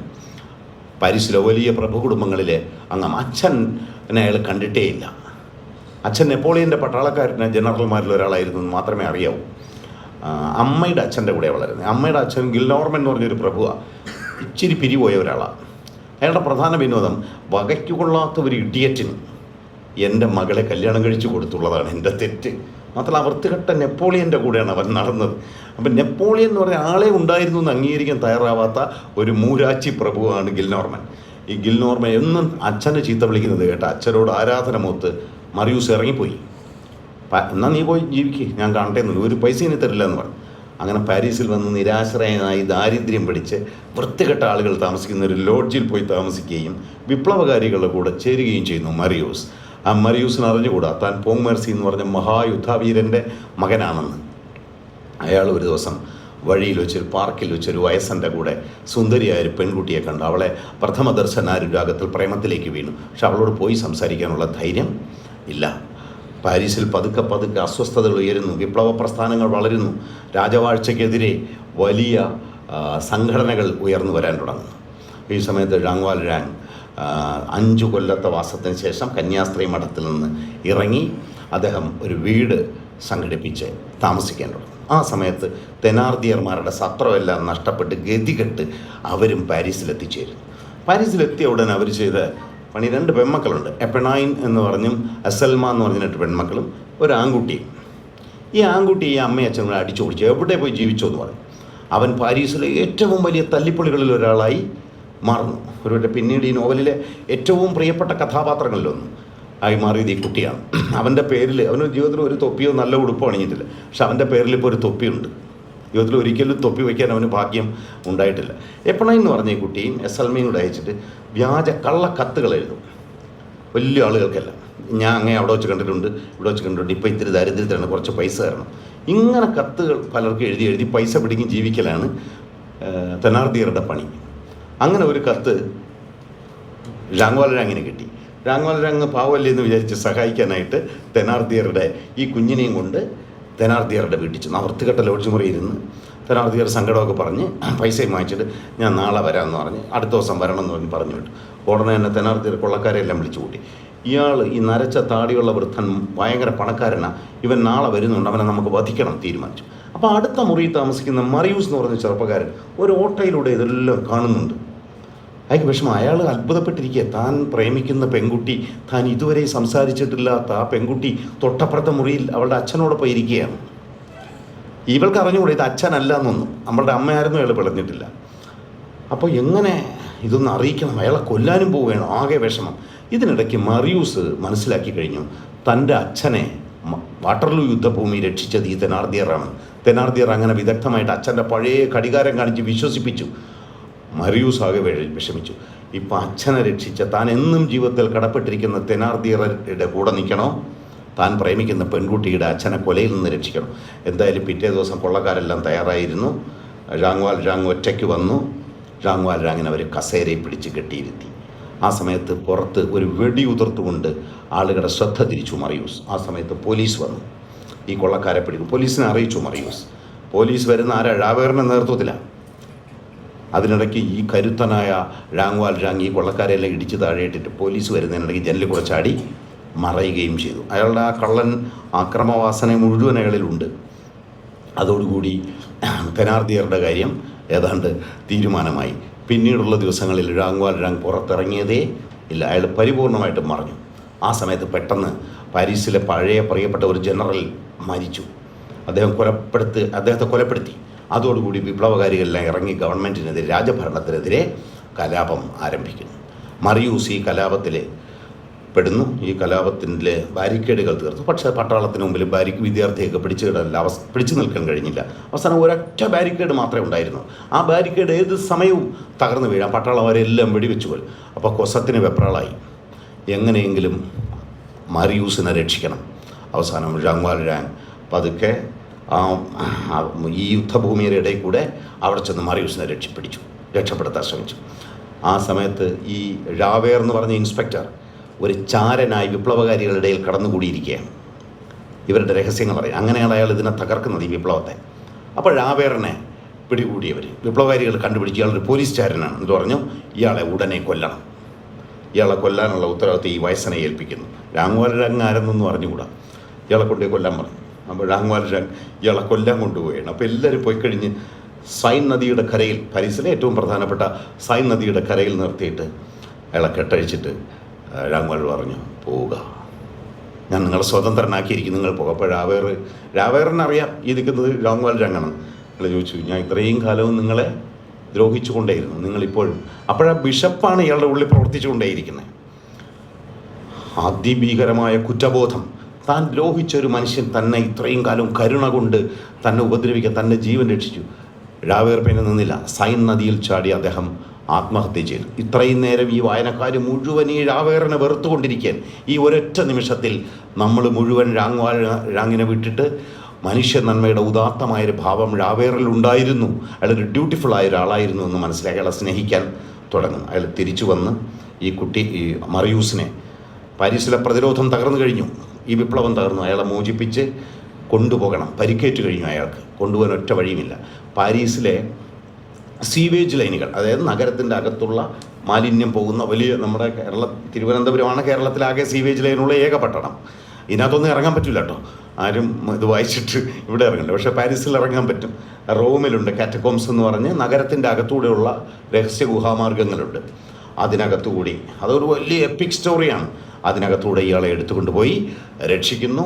Speaker 3: പാരീസിലെ വലിയ പ്രഭു കുടുംബങ്ങളിലെ അംഗം. അച്ഛനെ അയാൾ കണ്ടിട്ടേ ഇല്ല. അച്ഛൻ നെപ്പോളിയൻ്റെ പട്ടാളക്കാരന് ജനറൽമാരിൽ ഒരാളായിരുന്നു എന്ന് മാത്രമേ അറിയാവൂ. അമ്മയുടെ അച്ഛൻ്റെ കൂടെ വളരുന്നത്. അമ്മയുടെ അച്ഛൻ ഗിൽനോർമൻ എന്ന് പറഞ്ഞൊരു പ്രഭുവാണ്, ഇച്ചിരി പിരിപോയ ഒരാളാണ്. അയാളുടെ പ്രധാന വിനോദം വകയ്ക്ക് കൊള്ളാത്ത ഒരു ഇഡിയറ്റിന് എൻ്റെ മകളെ കല്യാണം കഴിച്ചു കൊടുത്തുള്ളതാണ് എൻ്റെ തെറ്റ്. മാത്രമല്ല ആ വൃത്തികെട്ട നെപ്പോളിയൻ്റെ കൂടെയാണ് അവൻ നടന്നത്. അപ്പം നെപ്പോളിയൻ എന്ന് പറഞ്ഞ ആളെ ഉണ്ടായിരുന്നു എന്ന് അംഗീകരിക്കാൻ തയ്യാറാവാത്ത ഒരു മൂരാച്ചി പ്രഭുവാണ് ഗിൽനോർമൻ. ഈ ഗിൽനോർമൻ എന്നും അച്ഛനെ ചീത്ത വിളിക്കുന്നത് കേട്ട അച്ഛനോട് ആരാധന മൂത്ത് മറിയൂസ് ഇറങ്ങിപ്പോയി. എന്നാൽ നീ പോയി ജീവിക്കുക, ഞാൻ കാണട്ടെ എന്നുള്ളൂ, ഒരു പൈസ ഇനി തരില്ല എന്ന് പറഞ്ഞു. അങ്ങനെ പാരീസിൽ വന്ന് നിരാശ്രയനായി ദാരിദ്ര്യം പിടിച്ച് വൃത്തികെട്ട ആളുകൾ താമസിക്കുന്ന ഒരു ലോഡ്ജിൽ പോയി താമസിക്കുകയും വിപ്ലവകാരികളുടെ കൂടെ ചേരുകയും ചെയ്യുന്നു മറിയൂസ്. ആ മറിയൂസിന് അറിഞ്ഞുകൂടാ താൻ പോങ്മേർസി എന്ന് പറഞ്ഞ മഹായുദ്ധാവീരൻ്റെ മകനാണെന്ന്. അയാൾ ഒരു ദിവസം വഴിയിൽ വെച്ചൊരു പാർക്കിൽ വെച്ചൊരു വയസ്സൻ്റെ കൂടെ സുന്ദരിയായൊരു പെൺകുട്ടിയെ കണ്ടു. അവളെ പ്രഥമ ദർശനാനുരാഗത്തിൽ പ്രേമത്തിലേക്ക് വീണു. പക്ഷെ അവളോട് പോയി സംസാരിക്കാനുള്ള ധൈര്യം ഇല്ല. പാരീസിൽ പതുക്കെ പതുക്കെ അസ്വസ്ഥതകൾ ഉയരുന്നു, വിപ്ലവ പ്രസ്ഥാനങ്ങൾ വളരുന്നു, രാജവാഴ്ചയ്ക്കെതിരെ വലിയ സംഘടനകൾ ഉയർന്നു വരാൻ തുടങ്ങുന്നു. ഈ സമയത്ത് ഴാങ്വാൽ ഴാങ് 5 കൊല്ലത്തെ വാസത്തിന് ശേഷം കന്യാസ്ത്രീ മഠത്തിൽ നിന്ന് ഇറങ്ങി അദ്ദേഹം ഒരു വീട് സംഘടിപ്പിച്ച് താമസിക്കാൻ തുടങ്ങി. ആ സമയത്ത് തെനാർദിയർമാരുടെ സത്രമെല്ലാം നഷ്ടപ്പെട്ട് ഗതികെട്ട് അവരും പാരീസിലെത്തിച്ചേരുന്നു. പാരീസിലെത്തിയ ഉടൻ അവർ ചെയ്ത പണി, 2 പെൺമക്കളുണ്ട്, എപ്പണൈൻ എന്ന് പറഞ്ഞും അസൽമ എന്ന് പറഞ്ഞ 2 പെൺമക്കളും ഒരു ആൺകുട്ടിയും. ഈ ആൺകുട്ടി ഈ അമ്മയും അച്ഛനും കൂടെ അടിച്ചു ഓടിച്ചു, എവിടെ പോയി ജീവിച്ചോ എന്ന് പറയും. അവൻ പാരീസിലെ ഏറ്റവും വലിയ തല്ലിപ്പൊളികളിൽ ഒരാളായി മാറുന്നു. ഒരുവരുടെ പിന്നീട് ഈ നോവലിലെ ഏറ്റവും പ്രിയപ്പെട്ട കഥാപാത്രങ്ങളിലൊന്നും ആയി മാറിയത് ഈ കുട്ടിയാണ്. അവൻ്റെ പേരിൽ, അവന് ജീവിതത്തിൽ ഒരു തൊപ്പിയോ നല്ല ഉടുപ്പോ അണിഞ്ഞിട്ടില്ല, പക്ഷെ അവൻ്റെ പേരിൽ ഇപ്പോൾ ഒരു തൊപ്പിയുണ്ട്. ജീവിതത്തിൽ ഒരിക്കലും തൊപ്പി വയ്ക്കാൻ അവന് ഭാഗ്യം ഉണ്ടായിട്ടില്ല. എപ്പണൈൻ എന്ന് പറഞ്ഞ ഈ കുട്ടിയും എസൽമയും കൂടെ അയച്ചിട്ട് വ്യാജ കള്ളക്കത്തുകൾ എഴുതും വലിയ ആളുകൾക്കല്ല. ഞാൻ അങ്ങനെ അവിടെ വെച്ച് കണ്ടിട്ടുണ്ട്, ഇവിടെ വെച്ച് കണ്ടിട്ടുണ്ട്, ഇപ്പോൾ ഇത്തിരി ദരിദ്രത്തിലാണ്, കുറച്ച് പൈസ തരണം. ഇങ്ങനെ കത്തുകൾ പലർക്കും എഴുതി പൈസ പിടിക്കും ജീവിക്കലാണ് തെനാർദിയറുടെ പണി. അങ്ങനെ ഒരു കത്ത് ഴാങ്വാൽ ഴാങ്ങിന് കിട്ടി. ഴാങ്വാൽ ഴാങ് പാവല്ലേ എന്ന് വിചാരിച്ച് സഹായിക്കാനായിട്ട് തെനാർദിയറുടെ ഈ കുഞ്ഞിനെയും കൊണ്ട് തെനാർദിയറുടെ വീട്ടിൽ ചെന്ന് ആ വൃത്തികെട്ട ലോഡ്ജ് മുറിയിരുന്ന് തെനാർദിയർ സങ്കടമൊക്കെ പറഞ്ഞ് പൈസയും വാങ്ങിച്ചിട്ട് ഞാൻ നാളെ വരാമെന്ന് പറഞ്ഞ് അടുത്ത ദിവസം വരണമെന്ന് പറഞ്ഞു വിട്ടു. ഉടനെ തന്നെ തെനാർദിയർ കൊള്ളക്കാരെല്ലാം വിളിച്ചു കൂട്ടി. ഇയാൾ ഈ നരച്ച താടിയുള്ള വൃദ്ധൻ ഭയങ്കര പണക്കാരനാണ്, ഇവൻ നാളെ വരുന്നുണ്ട്, അവനെ നമുക്ക് വധിക്കണം തീരുമാനിച്ചു. അപ്പോൾ അടുത്ത മുറിയിൽ താമസിക്കുന്ന മറിയൂസ് എന്ന് പറഞ്ഞ ചെറുപ്പക്കാരൻ ഒരു ഓട്ടയിലൂടെ ഇതെല്ലാം കാണുന്നുണ്ട്. അയാൾക്ക് വിഷമം. അയാൾ അത്ഭുതപ്പെട്ടിരിക്കുക. താൻ പ്രേമിക്കുന്ന പെൺകുട്ടി, താൻ ഇതുവരെ സംസാരിച്ചിട്ടില്ലാത്ത ആ പെൺകുട്ടി തൊട്ടപ്പുറത്തെ മുറിയിൽ അവളുടെ അച്ഛനോടൊപ്പം ഇരിക്കുകയാണ്. ഇവൾക്ക് അറിഞ്ഞുകൂടെ ഇത് അച്ഛനല്ല എന്നൊന്നും, നമ്മളുടെ അമ്മയായിരുന്നു അയാൾ പിളഞ്ഞിട്ടില്ല. അപ്പോൾ എങ്ങനെ ഇതൊന്ന് അറിയിക്കണം, അയാളെ കൊല്ലാനും പോവുകയാണ്, ആകെ വിഷമം. ഇതിനിടയ്ക്ക് മറിയൂസ് മനസ്സിലാക്കി കഴിഞ്ഞു തൻ്റെ അച്ഛനെ വാട്ടർലൂ യുദ്ധഭൂമി രക്ഷിച്ചത് ഈ തെനാർദിയറാണ്. തെനാർദിയർ അങ്ങനെ വിദഗ്ധമായിട്ട് അച്ഛൻ്റെ പഴയ ഘടികാരം കാണിച്ച് വിശ്വസിപ്പിച്ചു. മറിയൂസ് ആകെ വിഷമിച്ചു. ഇപ്പം അച്ഛനെ രക്ഷിച്ച താൻ എന്നും ജീവിതത്തിൽ കടപ്പെട്ടിരിക്കുന്ന തെനാർദിയറുടെ കൂടെ നിൽക്കണോ, താൻ പ്രേമിക്കുന്ന പെൺകുട്ടിയുടെ അച്ഛനെ കൊലയിൽ നിന്ന് രക്ഷിക്കണം. എന്തായാലും പിറ്റേ ദിവസം കൊള്ളക്കാരെല്ലാം തയ്യാറായിരുന്നു. ഴാങ്വാൽ ഴാങ് ഒറ്റയ്ക്ക് വന്നു. ഴാങ്വാൽ ഴാങ്ങിനെ അവർ കസേരയിൽ പിടിച്ച് കെട്ടിയിരുത്തി. ആ സമയത്ത് പുറത്ത് ഒരു വെടി ഉതിർത്തുകൊണ്ട് ആളുകളുടെ ശ്രദ്ധ തിരിച്ചു മറിയൂസ്. ആ സമയത്ത് പോലീസ് വന്നു. ഈ കൊള്ളക്കാരെ പിടിക്കും. പോലീസിനെ അറിയിച്ചു മറിയൂസ്. പോലീസ് വരുന്ന ആരാ? ഴാവേറിൻ്റെ നേതൃത്വത്തിലാണ്. അതിനിടയ്ക്ക് ഈ കരുത്തനായ ഴാങ്വാൽ ഴാങ് ഈ കൊള്ളക്കാരെല്ലാം ഇടിച്ച് താഴെയിട്ടിട്ട് പോലീസ് വരുന്നതിനിടയ്ക്ക് ജനലിൽ കൂടെ ചാടി മറയുകയും ചെയ്തു. അയാളുടെ ആ കള്ളൻ ആക്രമവാസന മുഴുവൻ അയാളിലുണ്ട്. അതോടുകൂടി തെനാർദിയറുടെ കാര്യം ഏതാണ്ട് തീരുമാനമായി. പിന്നീടുള്ള ദിവസങ്ങളിൽ ഴാങ്വാൽ ഴാങ് പുറത്തിറങ്ങിയതേ ഇല്ല. അയാൾ പരിപൂർണമായിട്ടും മറഞ്ഞു. ആ സമയത്ത് പെട്ടെന്ന് പാരീസിലെ പഴയ പ്രിയപ്പെട്ട ഒരു ജനറൽ മരിച്ചു. അദ്ദേഹത്തെ കൊലപ്പെടുത്തി. അതോടുകൂടി വിപ്ലവകാരികളെല്ലാം ഇറങ്ങി ഗവൺമെൻറ്റിനെതിരെ, രാജഭരണത്തിനെതിരെ കലാപം ആരംഭിക്കുന്നു. മറിയൂസ് ഈ കലാപത്തിൽ പെടുന്നു. ഈ കലാപത്തിൻ്റെ ബാരിക്കേഡുകൾ തീർത്തു. പക്ഷേ പട്ടാളത്തിന് മുമ്പിൽ വിദ്യാർത്ഥിയൊക്കെ പിടിച്ചു നിൽക്കാൻ കഴിഞ്ഞില്ല. അവസാനം ഒരൊറ്റ ബാരിക്കേഡ് മാത്രമേ ഉണ്ടായിരുന്നു. ആ ബാരിക്കേഡ് ഏത് സമയവും തകർന്നു വീഴാം. പട്ടാളവരെല്ലാം വെടിവെച്ചു പോലും. അപ്പോൾ കൊസത്തിന് വെപ്രാളായി. എങ്ങനെയെങ്കിലും മറിയൂസിനെ രക്ഷിക്കണം. അവസാനം ഴാങ്വാൽ ഴാങ് പതുക്കെ ഈ യുദ്ധഭൂമിയുടെ ഇടയിൽ കൂടെ അവിടെ ചെന്ന് മറിയൂസിനെ രക്ഷപ്പെടുത്താൻ ശ്രമിച്ചു. ആ സമയത്ത് ഈ ഴാവേർ എന്ന് പറഞ്ഞ ഇൻസ്പെക്ടർ ഒരു ചാരനായി വിപ്ലവകാരികളുടെ ഇടയിൽ കടന്നുകൂടിയിരിക്കുകയാണ്. ഇവരുടെ രഹസ്യങ്ങൾ അറിയാം. അങ്ങനെയാണ് അയാൾ ഇതിനെ തകർക്കുന്നത്, ഈ വിപ്ലവത്തെ. അപ്പോൾ ഴാവേറിനെ പിടികൂടിയവർ വിപ്ലവകാരികൾ കണ്ടുപിടിച്ച് ഇയാളൊരു പോലീസ് ചാരനാണ് എന്ന് പറഞ്ഞു. ഇയാളെ ഉടനെ കൊല്ലണം. ഇയാളെ കൊല്ലാനുള്ള ഉത്തരവാദിത്വം ഈ വയസ്സനെ ഏൽപ്പിക്കുന്നു. ഴാങ്വാൽ ഴാങ് ആരെന്നൊന്നും അറിഞ്ഞുകൂടാ. ഇയാളെ കൊണ്ടുപോയി കൊല്ലാൻ പറഞ്ഞു. അപ്പോൾ ഴാങ്വാൽ ഴാങ് ഇയാളെ കൊല്ലാൻ കൊണ്ടുപോവുകയാണ്. അപ്പോൾ എല്ലാവരും പോയി കഴിഞ്ഞ് സൈൻ നദിയുടെ കരയിൽ, പാരീസിലെ ഏറ്റവും പ്രധാനപ്പെട്ട സൈൻ നദിയുടെ കരയിൽ നിർത്തിയിട്ട് അയാളെ കെട്ടഴിച്ചിട്ട് ഴാങ്വാൽ പറഞ്ഞു, പോവുക, ഞാൻ നിങ്ങളെ സ്വതന്ത്രനാക്കിയിരിക്കും, നിങ്ങൾ പോകുക. അപ്പോൾ ഴാവേറിനറിയാം ഈ നിൽക്കുന്നത് ഴാങ്വാൽ ഴാങ്ങാണ്. നിങ്ങൾ ചോദിച്ചു, ഞാൻ ഇത്രയും കാലവും നിങ്ങളെ ദ്രോഹിച്ചു കൊണ്ടേയിരുന്നു, നിങ്ങളിപ്പോഴും. അപ്പോഴാ ബിഷപ്പാണ് ഇയാളുടെ ഉള്ളിൽ പ്രവർത്തിച്ചു കൊണ്ടേയിരിക്കുന്നത്. അതിഭീകരമായ കുറ്റബോധം. താൻ ദ്രോഹിച്ചൊരു മനുഷ്യൻ തന്നെ ഇത്രയും കാലം കരുണ കൊണ്ട് തന്നെ ഉപദ്രവിക്കാൻ തൻ്റെ ജീവൻ രക്ഷിച്ചു. ഴാവേർ പിന്നെ നിന്നില്ല. സൈൻ നദിയിൽ ചാടി അദ്ദേഹം ആത്മഹത്യ ചെയ്തു. ഇത്രയും നേരം ഈ വായനക്കാർ മുഴുവൻ ഈ ഴാവേറിനെ വെറുത്തുകൊണ്ടിരിക്കാൻ ഈ ഒരൊറ്റ നിമിഷത്തിൽ നമ്മൾ മുഴുവൻ ഴാങ്വാൽ ഴാങ്ങിനെ വിട്ടിട്ട് മനുഷ്യ നന്മയുടെ ഉദാത്തമായൊരു ഭാവം ഴാവേറിൽ ഉണ്ടായിരുന്നു. അയാളൊരു ഡ്യൂട്ടിഫുൾ ആയ ഒരാളായിരുന്നു എന്ന് മനസ്സിലാക്കി അയാളെ സ്നേഹിക്കാൻ തുടങ്ങും. അയാൾ തിരിച്ചു വന്ന് ഈ മറിയൂസിനെ, പാരീസിലെ പ്രതിരോധം തകർന്നു കഴിഞ്ഞു, ഈ വിപ്ലവം തകർന്നു, അയാളെ മോചിപ്പിച്ച് കൊണ്ടുപോകണം. പരിക്കേറ്റ് കഴിഞ്ഞു അയാൾക്ക്. കൊണ്ടുപോകാൻ ഒറ്റ വഴിയുമില്ല. പാരീസിലെ സീവേജ് ലൈനുകൾ, അതായത് നഗരത്തിൻ്റെ അകത്തുള്ള മാലിന്യം പോകുന്ന വലിയ, നമ്മുടെ തിരുവനന്തപുരമാണ് കേരളത്തിലാകെ സീവേജ് ലൈനുള്ള ഏക പട്ടണം. ഇതിനകത്തൊന്നും ഇറങ്ങാൻ പറ്റില്ല കേട്ടോ. ആരും ഇത് വായിച്ചിട്ട് ഇവിടെ ഇറങ്ങണ്ട. പക്ഷേ പാരീസിൽ ഇറങ്ങാൻ പറ്റും. റോമിലുണ്ട് കാറ്റക്കോംസ് എന്ന് പറഞ്ഞ് നഗരത്തിൻ്റെ അകത്തൂടെയുള്ള രഹസ്യ ഗുഹാമാർഗങ്ങളുണ്ട്. അതിനകത്തുകൂടി അതൊരു വലിയ എപ്പിക് സ്റ്റോറിയാണ്. അതിനകത്തൂടെ ഇയാളെ എടുത്തുകൊണ്ടുപോയി രക്ഷിക്കുന്നു.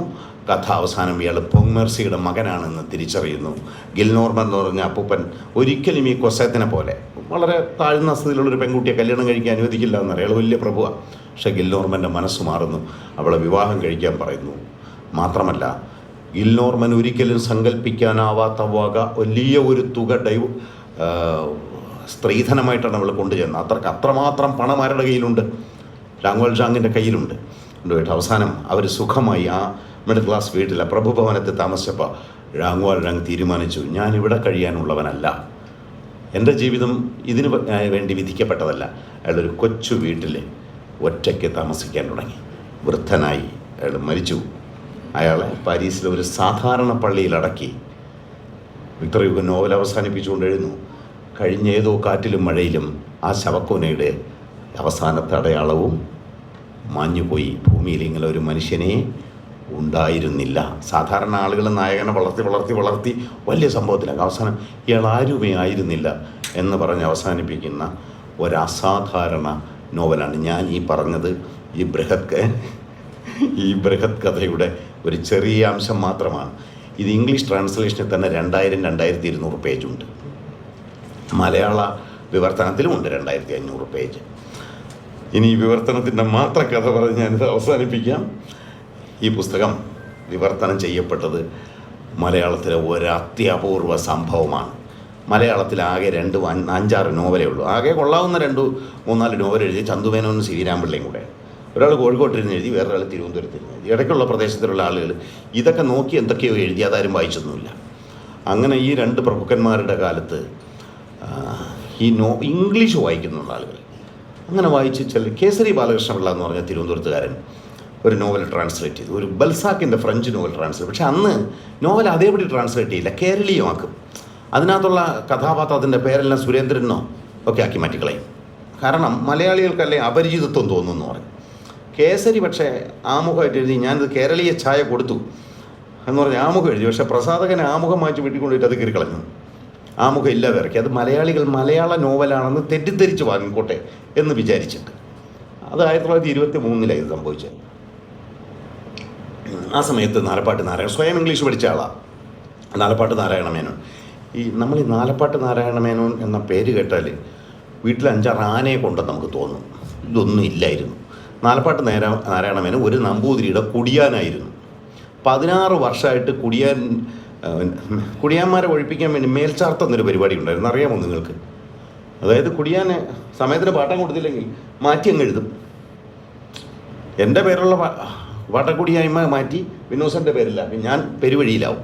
Speaker 3: കഥ അവസാനം ഇയാൾ പോങ്മെർസിയുടെ മകനാണെന്ന് തിരിച്ചറിയുന്നു. ഗിൽനോർമൻ എന്ന് പറഞ്ഞ അപ്പൂപ്പൻ ഒരിക്കലും ഈ കൊസേത്തിനെ പോലെ വളരെ താഴ്ന്ന സ്ഥിതിയിലുള്ളൊരു പെൺകുട്ടിയെ കല്യാണം കഴിക്കാൻ അനുവദിക്കില്ല എന്നറിയാം. അയാൾ വലിയ പ്രഭുവാണ്. പക്ഷേ ഗിൽനോർമൻ്റെ മനസ്സ് മാറുന്നു. അവളെ വിവാഹം കഴിക്കാൻ പറയുന്നു. മാത്രമല്ല ഗിൽനോർമൻ ഒരിക്കലും സങ്കല്പിക്കാനാവാത്ത വക വലിയ ഒരു തുക സ്ത്രീധനമായിട്ടാണ് അവൾ കൊണ്ടുചെന്നത്. അത്രമാത്രം പണം ആരുടെ കയ്യിലുണ്ട്? ഴാങ്വാൽ ഴാങ്ങിൻ്റെ കയ്യിലുണ്ട്. കൊണ്ടുപോയിട്ട് അവസാനം അവർ സുഖമായി ആ മിഡിൽ ക്ലാസ് വീട്ടിൽ പ്രഭുഭവനത്തിൽ താമസിച്ചപ്പോൾ ഴാങ്വാൽ ഴാങ് തീരുമാനിച്ചു, ഞാനിവിടെ കഴിയാനുള്ളവനല്ല, എൻ്റെ ജീവിതം ഇതിന് വേണ്ടി വിധിക്കപ്പെട്ടതല്ല. അയാളൊരു കൊച്ചു വീട്ടിൽ ഒറ്റയ്ക്ക് താമസിക്കാൻ തുടങ്ങി. വൃദ്ധനായി അയാൾ മരിച്ചു. അയാളെ പാരീസിലെ ഒരു സാധാരണ പള്ളിയിലടക്കി. വിക്ടർ ഹ്യൂഗോ നോവൽ അവസാനിപ്പിച്ചുകൊണ്ട് എഴുതുന്നു, കഴിഞ്ഞ ഏതോ കാറ്റിലും മഴയിലും ആ ശവക്കോനയുടെ അവസാനത്തെ അടയാളവും മാഞ്ഞുപോയി. ഭൂമിയിൽ ഇങ്ങനെ ഒരു മനുഷ്യനെ ഉണ്ടായിരുന്നില്ല. സാധാരണ ആളുകൾ നായകനെ വളർത്തി വലിയ സംഭവത്തിലാക്കും. അവസാനം ഇയാൾ ആരുമേ ആയിരുന്നില്ല എന്ന് പറഞ്ഞ് അവസാനിപ്പിക്കുന്ന ഒരസാധാരണ നോവലാണ് ഞാൻ ഈ പറഞ്ഞത്. ഈ ബൃഹത് കഥയുടെ ഒരു ചെറിയ അംശം മാത്രമാണ്. ഇത് ഇംഗ്ലീഷ് ട്രാൻസ്ലേഷനിൽ തന്നെ 2200 പേജുണ്ട്. മലയാള വിവർത്തനത്തിലുമുണ്ട് 2500 പേജ്. ഇനി ഈ വിവർത്തനത്തിൻ്റെ മാത്രം കഥ പറഞ്ഞ് ഞാനിത് അവസാനിപ്പിക്കാം. ഈ പുസ്തകം വിവർത്തനം ചെയ്യപ്പെട്ടത് മലയാളത്തിലെ ഒരു അത്യപൂർവ സംഭവമാണ്. മലയാളത്തിലാകെ 5-6 നോവലേ ഉള്ളൂ. ആകെ കൊള്ളാവുന്ന 2-3-4 നോവൽ എഴുതി ചന്തുമേനോനും ശ്രീരാമപിള്ളയും കൂടെ. ഒരാൾ കോഴിക്കോട്ടിരുന്ന് എഴുതി, വേറൊരാൾ തിരുവനന്തപുരത്തിരുന്ന് എഴുതി. ഇടയ്ക്കുള്ള പ്രദേശത്തുള്ള ആളുകൾ ഇതൊക്കെ നോക്കി എന്തൊക്കെയോ എഴുതി, അതാരും വായിച്ചൊന്നുമില്ല. അങ്ങനെ ഈ 2 പ്രഭുക്കന്മാരുടെ കാലത്ത് ഈ ഇംഗ്ലീഷ് വായിക്കുന്നുള്ള ആളുകൾ അങ്ങനെ വായിച്ച് കേസരി ബാലകൃഷ്ണപിള്ള എന്ന് പറഞ്ഞ തിരുവനന്തപുരത്തുകാരൻ ഒരു നോവൽ ട്രാൻസ്ലേറ്റ് ചെയ്തു, ഒരു ബൽസാക്കിൻ്റെ ഫ്രഞ്ച് നോവൽ ട്രാൻസ്ലേറ്റ്. പക്ഷെ അന്ന് നോവൽ അതേപടി ട്രാൻസ്ലേറ്റ് ചെയ്യില്ല, കേരളീയമാക്കും. അതിനകത്തുള്ള കഥാപാത്രത്തിൻ്റെ പേരെല്ലാം സുരേന്ദ്രനോ ഒക്കെ ആക്കി മാറ്റിക്കളയും. കാരണം മലയാളികൾക്കല്ലേ അപരിചിതത്വം തോന്നുന്നു പറയും. കേസരി പക്ഷേ ആമുഖമായിട്ട് എഴുതി, ഞാനിത് കേരളീയ ഛായ കൊടുത്തു എന്ന് പറഞ്ഞ് ആമുഖം എഴുതി. പക്ഷേ പ്രസാധകനെ ആമുഖം മാറ്റി വീട്ടിക്കൊണ്ടിട്ട് അത് കീറിക്കളഞ്ഞു, ആമുഖം ഇല്ലാതെ ഇറക്കി. അത് മലയാളികൾ മലയാള നോവലാണെന്ന് തെറ്റിദ്ധരിച്ച് വാങ്ങിക്കോട്ടെ എന്ന് വിചാരിച്ചിട്ട്. അത് 1923 ഇത് സംഭവിച്ചത്. ആ സമയത്ത് നാലപ്പാട്ട് നാരായണ സ്വയം ഇംഗ്ലീഷ് പഠിച്ച ആളാണ് നാലപ്പാട്ട് നാരായണ മേനോൻ. നമ്മൾ ഈ നാലപ്പാട്ട് നാരായണ മേനോൻ എന്ന പേര് കേട്ടാൽ വീട്ടിൽ 5-6 ആനയെ കൊണ്ടെന്ന് നമുക്ക് തോന്നും. ഇതൊന്നും ഇല്ലായിരുന്നു. നാലപ്പാട്ട് നാരായണ മേനോൻ ഒരു നമ്പൂതിരിയുടെ കുടിയാനായിരുന്നു. 16 വർഷമായിട്ട് കുടിയാന്മാരെ ഒഴിപ്പിക്കാൻ വേണ്ടി മേൽച്ചാർത്ത് പരിപാടി ഉണ്ടായിരുന്നു. അറിയാമോ നിങ്ങൾക്ക്? അതായത് കുടിയാന് സമയത്തിന് പാട്ടം കൊടുത്തില്ലെങ്കിൽ മാറ്റി അങ്ങ് എഴുതും. എൻ്റെ പേരുള്ള വടക്കുടിയായ്മ മാറ്റി വിനോസൻ്റെ പേരില്ല, ഞാൻ പെരുവഴിയിലാവും.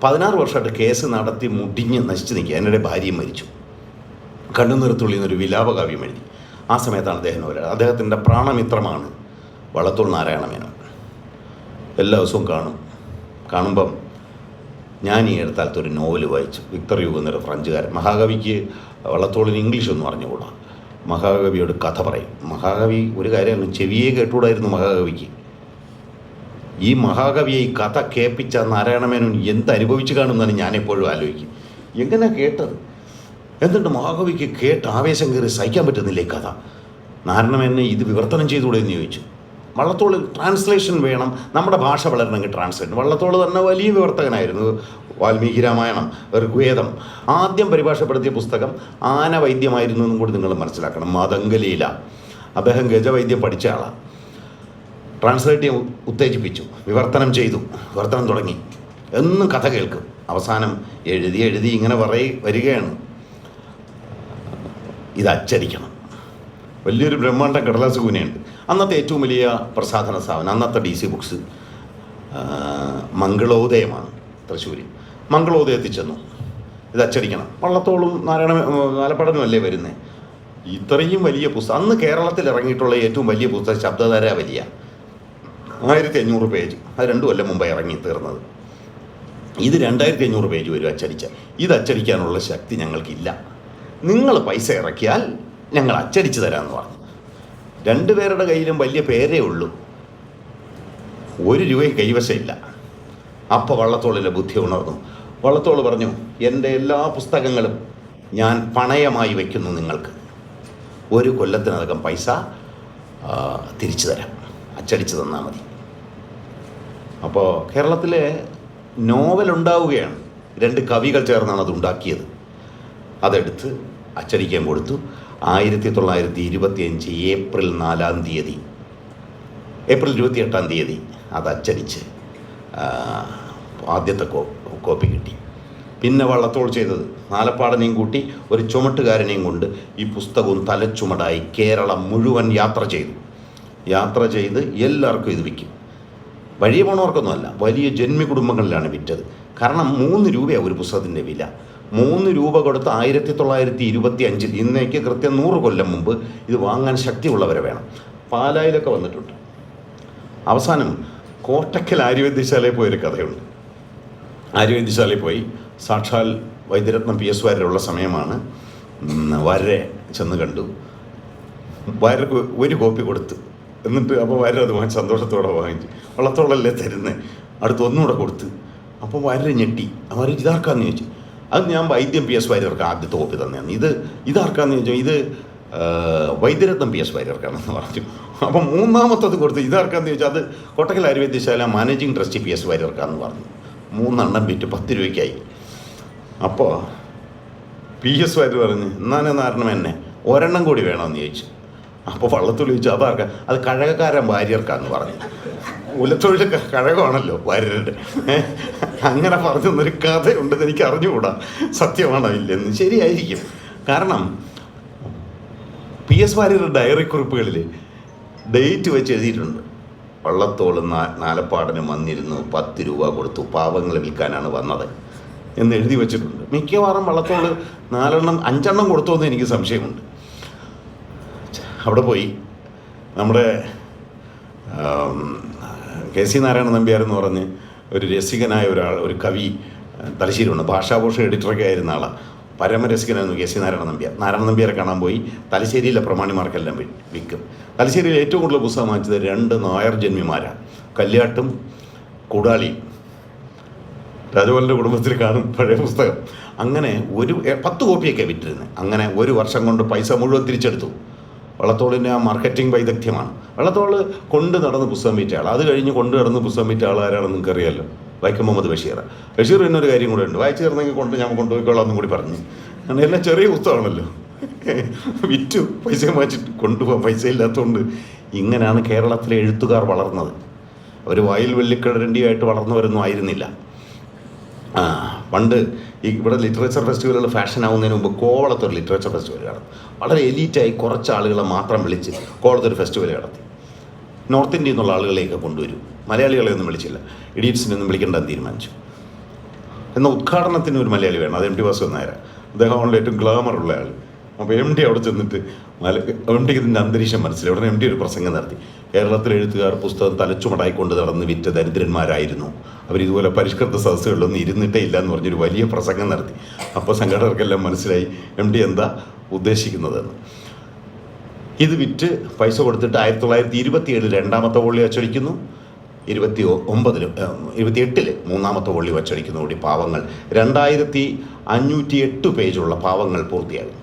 Speaker 3: 16 വർഷമായിട്ട് കേസ് നടത്തി മുടിഞ്ഞ് നശിച്ച് നിൽക്കുക. എൻ്റെ ഭാര്യയും മരിച്ചു. കണ്ണുനിറത്തുള്ളി എന്നൊരു വിലാപകാവ്യം എഴുതി. ആ സമയത്താണ് അദ്ദേഹത്തിൻ്റെ പ്രാണമിത്രമാണ് വള്ളത്തോൾ നാരായണ മേനോൻ. എല്ലാ ദിവസവും കാണുമ്പം ഞാൻ ഈ അടുത്താലത്ത് ഒരു നോവൽ വായിച്ചു, വിക്ടർ യൂഗോ എന്നൊരു ഫ്രഞ്ചുകാരൻ. മഹാകവിക്ക് വള്ളത്തോളിന് ഇംഗ്ലീഷൊന്നും അറിഞ്ഞുകൂടാ. മഹാകവിയോട് കഥ പറയും. മഹാകവി ഒരു കാര്യം ചെവിയെ കേട്ടുകൂടായിരുന്നു മഹാകവിക്ക്. ഈ മഹാകവിയെ ഈ കഥ കേൾപ്പിച്ച നാരായണമേനോൻ എന്തനുഭവിച്ച് കാണുമെന്നാണ് ഞാനെപ്പോഴും ആലോചിക്കും. എങ്ങനെ കേട്ടത്? എന്നിട്ട് മഹാകവിക്ക് കേട്ട് ആവേശം കയറി സഹിക്കാൻ പറ്റുന്നില്ലേ കഥ. നാരായണമേനോനെ ഇത് വിവർത്തനം ചെയ്തുകൂടെ എന്ന് ചോദിച്ചു. വള്ളത്തോൾ ട്രാൻസ്ലേഷൻ വേണം, നമ്മുടെ ഭാഷ വളരണമെങ്കിൽ ട്രാൻസ്ലേഷൻ. വള്ളത്തോൾ തന്നെ വലിയ വിവർത്തകനായിരുന്നു. വാൽമീകി രാമായണം, ഋഗ്വേദം ആദ്യം പരിഭാഷപ്പെടുത്തിയ പുസ്തകം ആനവൈദ്യമായിരുന്നു എന്നും കൂടി നിങ്ങൾ മനസ്സിലാക്കണം. മതംഗലീല. അദ്ദേഹം ഗജവൈദ്യം പഠിച്ച ആളാണ്. ട്രാൻസ്ലേറ്റ് ചെയ്യാൻ ഉത്തേജിപ്പിച്ചു, വിവർത്തനം ചെയ്തു, വിവർത്തനം തുടങ്ങി. എന്നും കഥ കേൾക്കും. അവസാനം എഴുതി ഇങ്ങനെ വരികയാണ്, ഇത് അച്ചടിക്കണം. വലിയൊരു ബ്രഹ്മാണ്ഡ കടലാസ് കൂനയുണ്ട്. അന്നത്തെ ഏറ്റവും വലിയ പ്രസാധന സ്ഥാപനം അന്നത്തെ DC ബുക്സ് മംഗളോദയമാണ് തൃശ്ശൂർ. മംഗളോദയത്തിൽ ചെന്നു, ഇത് അച്ചടിക്കണം. വള്ളത്തോളും നാലപ്പാടനും അല്ലേ വരുന്നത്. ഇത്രയും വലിയ പുസ്തകം അന്ന് കേരളത്തിൽ ഇറങ്ങിയിട്ടുള്ള ഏറ്റവും വലിയ പുസ്തകം ശബ്ദധാര വലിയ 1500 പേജ്. അത് 2 കൊല്ലം മുമ്പ് ഇറങ്ങി തീർന്നത്. ഇത് 2500 പേജ് വരും അച്ചടിച്ച. ഇത് അച്ചടിക്കാനുള്ള ശക്തി ഞങ്ങൾക്കില്ല, നിങ്ങൾ പൈസ ഇറക്കിയാൽ ഞങ്ങൾ അച്ചടിച്ച് തരാമെന്ന് പറഞ്ഞു. 2 പേരുടെ കയ്യിലും വലിയ പേരേ ഉള്ളൂ, 1 രൂപയും കൈവശമില്ല. അപ്പോൾ വള്ളത്തോളിൻ്റെ ബുദ്ധി ഉണർന്നു. വള്ളത്തോൾ പറഞ്ഞു, എൻ്റെ എല്ലാ പുസ്തകങ്ങളും ഞാൻ പണയമായി വയ്ക്കുന്നു, നിങ്ങൾക്ക് 1 കൊല്ലത്തിനകം പൈസ തിരിച്ചു തരാം, അച്ചടിച്ച് തന്നാൽ മതി. അപ്പോൾ കേരളത്തിലെ നോവൽ ഉണ്ടാവുകയാണ്. 2 കവികൾ ചേർന്നാണ് അത് ഉണ്ടാക്കിയത്. അതെടുത്ത് അച്ചടിക്കാൻ കൊടുത്തു. 1925 ഏപ്രിൽ 4-ാം തീയതി, ഏപ്രിൽ 28-ാം തീയതി അത് അച്ചടിച്ച് ആദ്യത്തെ കോപ്പി കിട്ടി. പിന്നെ വള്ളത്തോൾ ചെയ്തത് നാലപ്പാടനെയും കൂട്ടി ഒരു ചുമട്ടുകാരനെയും കൊണ്ട് ഈ പുസ്തകവും തലച്ചുമടായി കേരളം മുഴുവൻ യാത്ര ചെയ്ത് എല്ലാവർക്കും ഇത് വിൽക്കും. വഴിയെ പോണവർക്കൊന്നുമല്ല, വലിയ ജന്മി കുടുംബങ്ങളിലാണ് വിറ്റത്. കാരണം 3 രൂപയാണ് ഒരു പുസ്തകത്തിൻ്റെ വില. 3 രൂപ കൊടുത്ത് 1925, ഇന്നേക്ക് കൃത്യം 100 കൊല്ലം മുമ്പ് ഇത് വാങ്ങാൻ ശക്തിയുള്ളവരെ വേണം. പാലായിലൊക്കെ വന്നിട്ടുണ്ട്. അവസാനം കോട്ടക്കൽ ആര്യവൈദ്യശാലയിൽ പോയൊരു കഥയുണ്ട്. ആര്യവൈദ്യശാലയിൽ പോയി സാക്ഷാൽ വൈദ്യരത്നം PS വാര്യരുള്ള സമയമാണ്. വാര്യരെ ചെന്ന് കണ്ടു. വാര്യർക്ക് 1 കോപ്പി കൊടുത്തു. എന്നിട്ട് അപ്പോൾ വാര്യർ അത് വാങ്ങി സന്തോഷത്തോടെ വാങ്ങിച്ചു. വള്ളത്തോളല്ലേ തരുന്നത്, അടുത്ത് ഒന്നുകൂടെ കൊടുത്ത്. അപ്പോൾ വാര്യർ ഞെട്ടി. അവർ ഇതാർക്കാന്ന് ചോദിച്ചു. അത് ഞാൻ വൈദ്യം PS വാര്യർക്ക് ആദ്യത്തെ കോപ്പി തന്നെയാണ്. ഇതാർക്കാന്ന് ചോദിച്ചു. ഇത് വൈദ്യരത്നം PS വാര്യർക്കാണെന്ന് പറഞ്ഞു. അപ്പം 3ാമത്തത് കൊടുത്ത് ഇതാർക്കാന്ന് ചോദിച്ചാൽ അത് Kottakkal Arya Vaidya Sala managing trustee PS വാര്യർക്കാന്ന് പറഞ്ഞു. 3 എണ്ണം വിറ്റ് 10 രൂപയ്ക്കായി. അപ്പോൾ PS വാര്യർ പറഞ്ഞ്, എന്നാലും നാരണം എന്നെ 1 എണ്ണം കൂടി വേണമെന്ന് ചോദിച്ചു. അപ്പോൾ വള്ളത്തോൾ ചോദിച്ചു അതാർക്കാ? അത് കഴകക്കാരൻ വാര്യർക്കാന്ന് പറഞ്ഞു. കുലത്തൊഴിൽ കഴകമാണല്ലോ വാര്യരുടെ. അങ്ങനെ പറഞ്ഞൊരു കഥയുണ്ടെന്ന് എനിക്ക് അറിഞ്ഞുകൂടാ, സത്യമാണോ ഇല്ലെന്ന്. ശരിയായിരിക്കും. കാരണം PS വാര്യരുടെ ഡയറി കുറിപ്പുകളിൽ ഡേറ്റ് വെച്ച് എഴുതിയിട്ടുണ്ട്. വള്ളത്തോൾ നാലപ്പാടിന് വന്നിരുന്നു, 10 രൂപ കൊടുത്തു, പാവങ്ങളെ വിൽക്കാനാണ് വന്നത് എന്ന് എഴുതി വെച്ചിട്ടുണ്ട്. മിക്കവാറും വള്ളത്തോൾ 5 കൊടുത്തു എന്ന് എനിക്ക് സംശയമുണ്ട്. അവിടെ പോയി നമ്മുടെ KC നാരായണ നമ്പ്യാർ എന്ന് പറഞ്ഞ് ഒരു രസികനായ ഒരു കവി തലശ്ശേരിയുണ്ട്, ഭാഷാഭൂഷൺ എഡിറ്ററൊക്കെ ആയിരുന്ന ആളാണ്. പരമരസികനായിരുന്നു KC നാരായണ നമ്പ്യാരെ കാണാൻ പോയി. തലശ്ശേരിയിലെ പ്രമാണിമാർക്കെല്ലാം വിൽക്കും. തലശ്ശേരിയിൽ ഏറ്റവും കൂടുതൽ പുസ്തകം വാങ്ങിച്ചത് 2 നായർ ജന്മിമാരാണ്, കല്യാട്ടും കൂടാളിയും. രാജഗോപാലിൻ്റെ കുടുംബത്തിൽ കാണും പഴയ പുസ്തകം. അങ്ങനെ 10 കോപ്പിയൊക്കെ വിറ്റിരുന്നത്. അങ്ങനെ 1 വർഷം കൊണ്ട് പൈസ മുഴുവൻ തിരിച്ചെടുത്തു. വള്ളത്തോളിൻ്റെ ആ മാർക്കറ്റിംഗ് വൈദഗ്ധ്യമാണ്. വള്ളത്തോൾ കൊണ്ട് നടന്ന് പുസ്തകം വിറ്റ ആൾ. അത് കഴിഞ്ഞ് കൊണ്ട് നടന്ന് പുസ്തകം വിറ്റ ആൾ ആരാണെന്ന് നിങ്ങൾക്കറിയാമല്ലോ, വൈക്കം മുഹമ്മദ് ബഷീർ. ബഷീർ എന്നൊരു കാര്യം കൂടെ ഉണ്ട്, വായിച്ചു തീർന്നെങ്കിൽ ഞാൻ കൊണ്ടുപോയിക്കോളാം എന്നും കൂടി പറഞ്ഞു. അങ്ങനെ എല്ലാം ചെറിയ പുസ്തകമാണല്ലോ, വിറ്റു പൈസ വാങ്ങിച്ചിട്ട് കൊണ്ടുപോകാൻ പൈസ ഇല്ലാത്തതുകൊണ്ട്. ഇങ്ങനെയാണ് കേരളത്തിലെ എഴുത്തുകാർ വളർന്നത്. അവർ വായിൽ വെള്ളിക്കടരണ്ടിയായിട്ട് വളർന്നവരൊന്നും ആയിരുന്നില്ല. പണ്ട് ഇവിടെ ലിറ്ററേച്ചർ ഫെസ്റ്റിവലുകൾ ഫാഷൻ ആവുന്നതിന് മുമ്പ് കോവളത്തൊരു ലിറ്ററേച്ചർ ഫെസ്റ്റിവൽ നടത്തി. വളരെ എലീറ്റായി കുറച്ച് ആളുകളെ മാത്രം വിളിച്ച് കോവളത്തൊരു ഫെസ്റ്റിവൽ നടത്തി. നോർത്ത് ഇന്ത്യയിൽ നിന്നുള്ള ആളുകളെയൊക്കെ കൊണ്ടുവരും, മലയാളികളെ ഒന്നും വിളിച്ചില്ല. ഇഡിയറ്റ്സിനൊന്നും വിളിക്കേണ്ടെന്ന് തീരുമാനിച്ചു. എന്നാൽ ഉദ്ഘാടനത്തിന് ഒരു മലയാളി വേണം, അത് MT വാസുദേവൻ നായർ. അദ്ദേഹമാണല്ലോ ഏറ്റവും ഗ്ലാമറുള്ള ആൾ. അപ്പോൾ MT അവിടെ ചെന്നിട്ട് MT ഇതിൻ്റെ അന്തരീക്ഷം മനസ്സിലായി. ഉടനെ MT ഒരു പ്രസംഗം നടത്തി. കേരളത്തിലെ എഴുത്തുകാർ പുസ്തകം തലച്ചുമടായിക്കൊണ്ട് നടന്ന് വിറ്റ ദരിദ്രന്മാരായിരുന്നു, അവരിതുപോലെ പരിഷ്കൃത സദസ്സുകളിലൊന്നും ഇരുന്നിട്ടേ ഇല്ല എന്ന് പറഞ്ഞൊരു വലിയ പ്രസംഗം നടത്തി. അപ്പോൾ സംഘടകർക്കെല്ലാം മനസ്സിലായി MT എന്താ ഉദ്ദേശിക്കുന്നതെന്ന്. ഇത് വിറ്റ് പൈസ കൊടുത്തിട്ട് 1927 രണ്ടാമത്തെ വോള്ളി അച്ചടിക്കുന്നു. 28 മൂന്നാമത്തെ വോള്ളി അച്ചടിക്കുന്നതോടെ പാവങ്ങൾ 2508 പേജുള്ള പാവങ്ങൾ പൂർത്തിയാകും.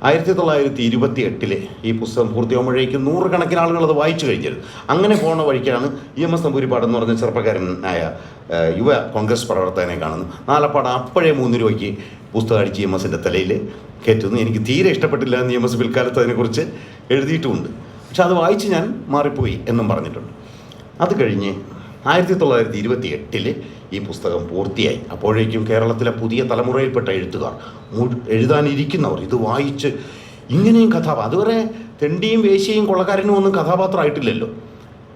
Speaker 3: 1928 ഈ പുസ്തകം പൂർത്തിയാകുമ്പോഴേക്കും 100 കണക്കിന് ആളുകൾ അത് വായിച്ചു കഴിഞ്ഞിരുന്നു. അങ്ങനെ പോകുന്ന വഴിക്കാണ് EMS നമ്പൂതിരിപ്പാട് എന്ന് പറഞ്ഞ ചെറുപ്പക്കാരനായ യുവ കോൺഗ്രസ് പ്രവർത്തകനെ കാണുന്നു. നാലപ്പാട് അപ്പോഴേ 3 രൂപയ്ക്ക് പുസ്തകം അടിച്ച് EMSൻ്റെ തലയിൽ കയറ്റുന്നു. എനിക്ക് തീരെ ഇഷ്ടപ്പെട്ടില്ല എന്ന് EMS പിൽക്കാലത്ത് അതിനെക്കുറിച്ച് എഴുതിയിട്ടുമുണ്ട്. പക്ഷെ അത് വായിച്ച് ഞാൻ മാറിപ്പോയി എന്നും പറഞ്ഞിട്ടുണ്ട്. അത് കഴിഞ്ഞ് 1928 ഈ പുസ്തകം പൂർത്തിയായി. അപ്പോഴേക്കും കേരളത്തിലെ പുതിയ തലമുറയിൽപ്പെട്ട എഴുത്തുകാർ, എഴുതാനിരിക്കുന്നവർ ഇത് വായിച്ച് ഇങ്ങനെയും അതുവരെ തെണ്ടിയും വേശ്യയും കൊള്ളക്കാരനും ഒന്നും കഥാപാത്രമായിട്ടില്ലല്ലോ.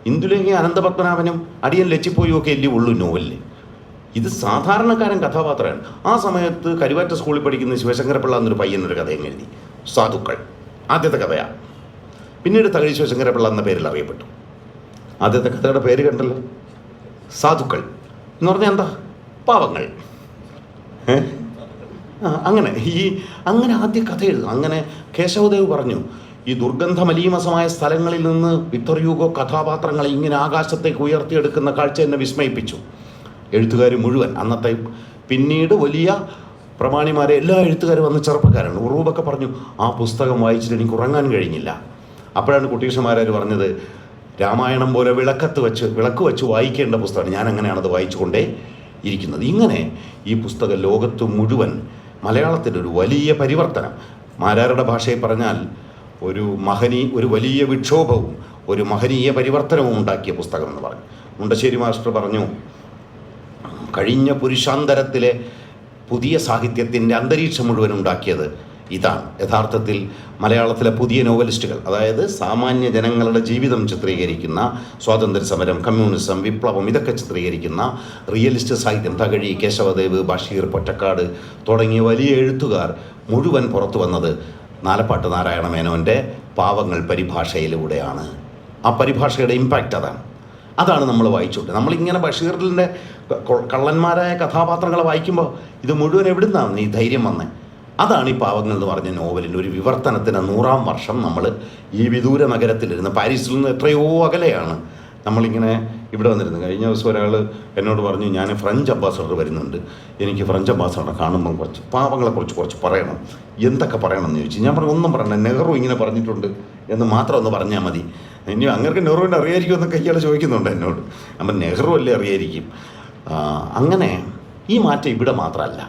Speaker 3: ഇന്ദുലേഖയും അനന്തപത്മനാഭനും അടിയൻ ലച്ചിപ്പോയും ഒക്കെ അല്ലേ ഉള്ളൂ നോവലിൽ. ഇത് സാധാരണക്കാരൻ കഥാപാത്രമാണ്. ആ സമയത്ത് കരുവാറ്റ സ്കൂളിൽ പഠിക്കുന്ന ശിവശങ്കരപിള്ള എന്നൊരു പയ്യനൊരു കഥയും എഴുതി, സാധുക്കൾ. ആദ്യത്തെ കഥയാണ്. പിന്നീട് തകഴി ശിവശങ്കരപിള്ള എന്ന പേരിൽ അറിയപ്പെട്ടു. ആദ്യത്തെ കഥയുടെ പേര് കണ്ടല്ലോ, സാധുക്കൾ എന്ന് പറഞ്ഞാൽ എന്താ? പാവങ്ങൾ. അങ്ങനെ ആദ്യ കഥ എഴുതും. അങ്ങനെ കേശവദേവ് പറഞ്ഞു, ഈ ദുർഗന്ധമലീമസമായ സ്ഥലങ്ങളിൽ നിന്ന് വിക്ടർ ഹ്യൂഗോ കഥാപാത്രങ്ങളെ ഇങ്ങനെ ആകാശത്തേക്ക് ഉയർത്തിയെടുക്കുന്ന കാഴ്ച എന്നെ വിസ്മയിപ്പിച്ചു. എഴുത്തുകാർ മുഴുവൻ അന്നത്തെ, പിന്നീട് വലിയ പ്രമാണിമാരെ എല്ലാ എഴുത്തുകാരും വന്ന് ചെറുപ്പക്കാരാണ്. ഉറൂബൊക്കെ പറഞ്ഞു, ആ പുസ്തകം വായിച്ചിട്ട് എനിക്ക് ഉറങ്ങാൻ കഴിഞ്ഞില്ല. അപ്പോഴാണ് കുട്ടീഷന്മാരാർ പറഞ്ഞത്, രാമായണം പോലെ വിളക്ക് വെച്ച് വായിക്കേണ്ട പുസ്തകമാണ്. ഞാൻ അങ്ങനെയാണത് വായിച്ചുകൊണ്ടേ ഇരിക്കുന്നത്. ഇങ്ങനെ ഈ പുസ്തകം ലോകത്ത് മുഴുവൻ മലയാളത്തിൻ്റെ ഒരു വലിയ പരിവർത്തനം, മാരാരുടെ ഭാഷയിൽ പറഞ്ഞാൽ ഒരു വലിയ വിക്ഷോഭവും ഒരു മഹനീയ പരിവർത്തനവും ഉണ്ടാക്കിയ പുസ്തകം എന്ന് പറഞ്ഞു. മുണ്ടശ്ശേരി മാസ്റ്റർ പറഞ്ഞു, കഴിഞ്ഞ പുരുഷാന്തരത്തിലെ പുതിയ സാഹിത്യത്തിൻ്റെ അന്തരീക്ഷം മുഴുവൻ ഉണ്ടാക്കിയത് ഇതാണ്. യഥാർത്ഥത്തിൽ മലയാളത്തിലെ പുതിയ നോവലിസ്റ്റുകൾ, അതായത് സാമാന്യ ജനങ്ങളുടെ ജീവിതം ചിത്രീകരിക്കുന്ന, സ്വാതന്ത്ര്യ സമരം, കമ്മ്യൂണിസം, വിപ്ലവം, ഇതൊക്കെ ചിത്രീകരിക്കുന്ന റിയലിസ്റ്റ് സാഹിത്യം, തകഴി, കേശവദേവ്, ബഷീർ, പൊറ്റക്കാട് തുടങ്ങിയ വലിയ എഴുത്തുകാർ മുഴുവൻ പുറത്തു വന്നത് നാലപ്പാട്ട് നാരായണ മേനോൻ്റെ പാവങ്ങൾ പരിഭാഷയിലൂടെയാണ്. ആ പരിഭാഷയുടെ ഇമ്പാക്റ്റ് അതാണ് നമ്മൾ വായിച്ചോട്ടെ. നമ്മളിങ്ങനെ ബഷീറിൻ്റെ കള്ളന്മാരായ കഥാപാത്രങ്ങളെ വായിക്കുമ്പോൾ ഇത് മുഴുവൻ എവിടുന്നാണ് ഈ ധൈര്യം വന്നത്? അതാണ് ഈ പാവങ്ങൾ എന്ന് പറഞ്ഞ നോവലിൻ്റെ ഒരു വിവർത്തനത്തിന് 100ാം വർഷം നമ്മൾ ഈ വിദൂര നഗരത്തിലിരുന്ന്, പാരീസിൽ നിന്ന് എത്രയോ അകലെയാണ് നമ്മളിങ്ങനെ ഇവിടെ വന്നിരുന്നത്. കഴിഞ്ഞ ദിവസം ഒരാൾ എന്നോട് പറഞ്ഞു, ഞാൻ ഫ്രഞ്ച് അംബാസഡർ വരുന്നുണ്ട്, എനിക്ക് ഫ്രഞ്ച് അംബാസഡറെ കാണുമ്പം പാവങ്ങളെക്കുറിച്ച് കുറച്ച് പറയണം. എന്തൊക്കെ പറയണമെന്ന് ചോദിച്ചു. ഞാൻ പറഞ്ഞു, ഒന്നും പറയണം, നെഹ്റു ഇങ്ങനെ പറഞ്ഞിട്ടുണ്ട് എന്ന് മാത്രം ഒന്ന് പറഞ്ഞാൽ മതി. ഇനി അങ്ങനെ നെഹ്റുവിനെ അറിയായിരിക്കും എന്നൊക്കെ ഇയാൾ ചോദിക്കുന്നുണ്ട് എന്നോട്. അപ്പം നെഹ്റു അല്ലേ അറിയായിരിക്കും. അങ്ങനെ ഈ മാറ്റം ഇവിടെ മാത്രമല്ല,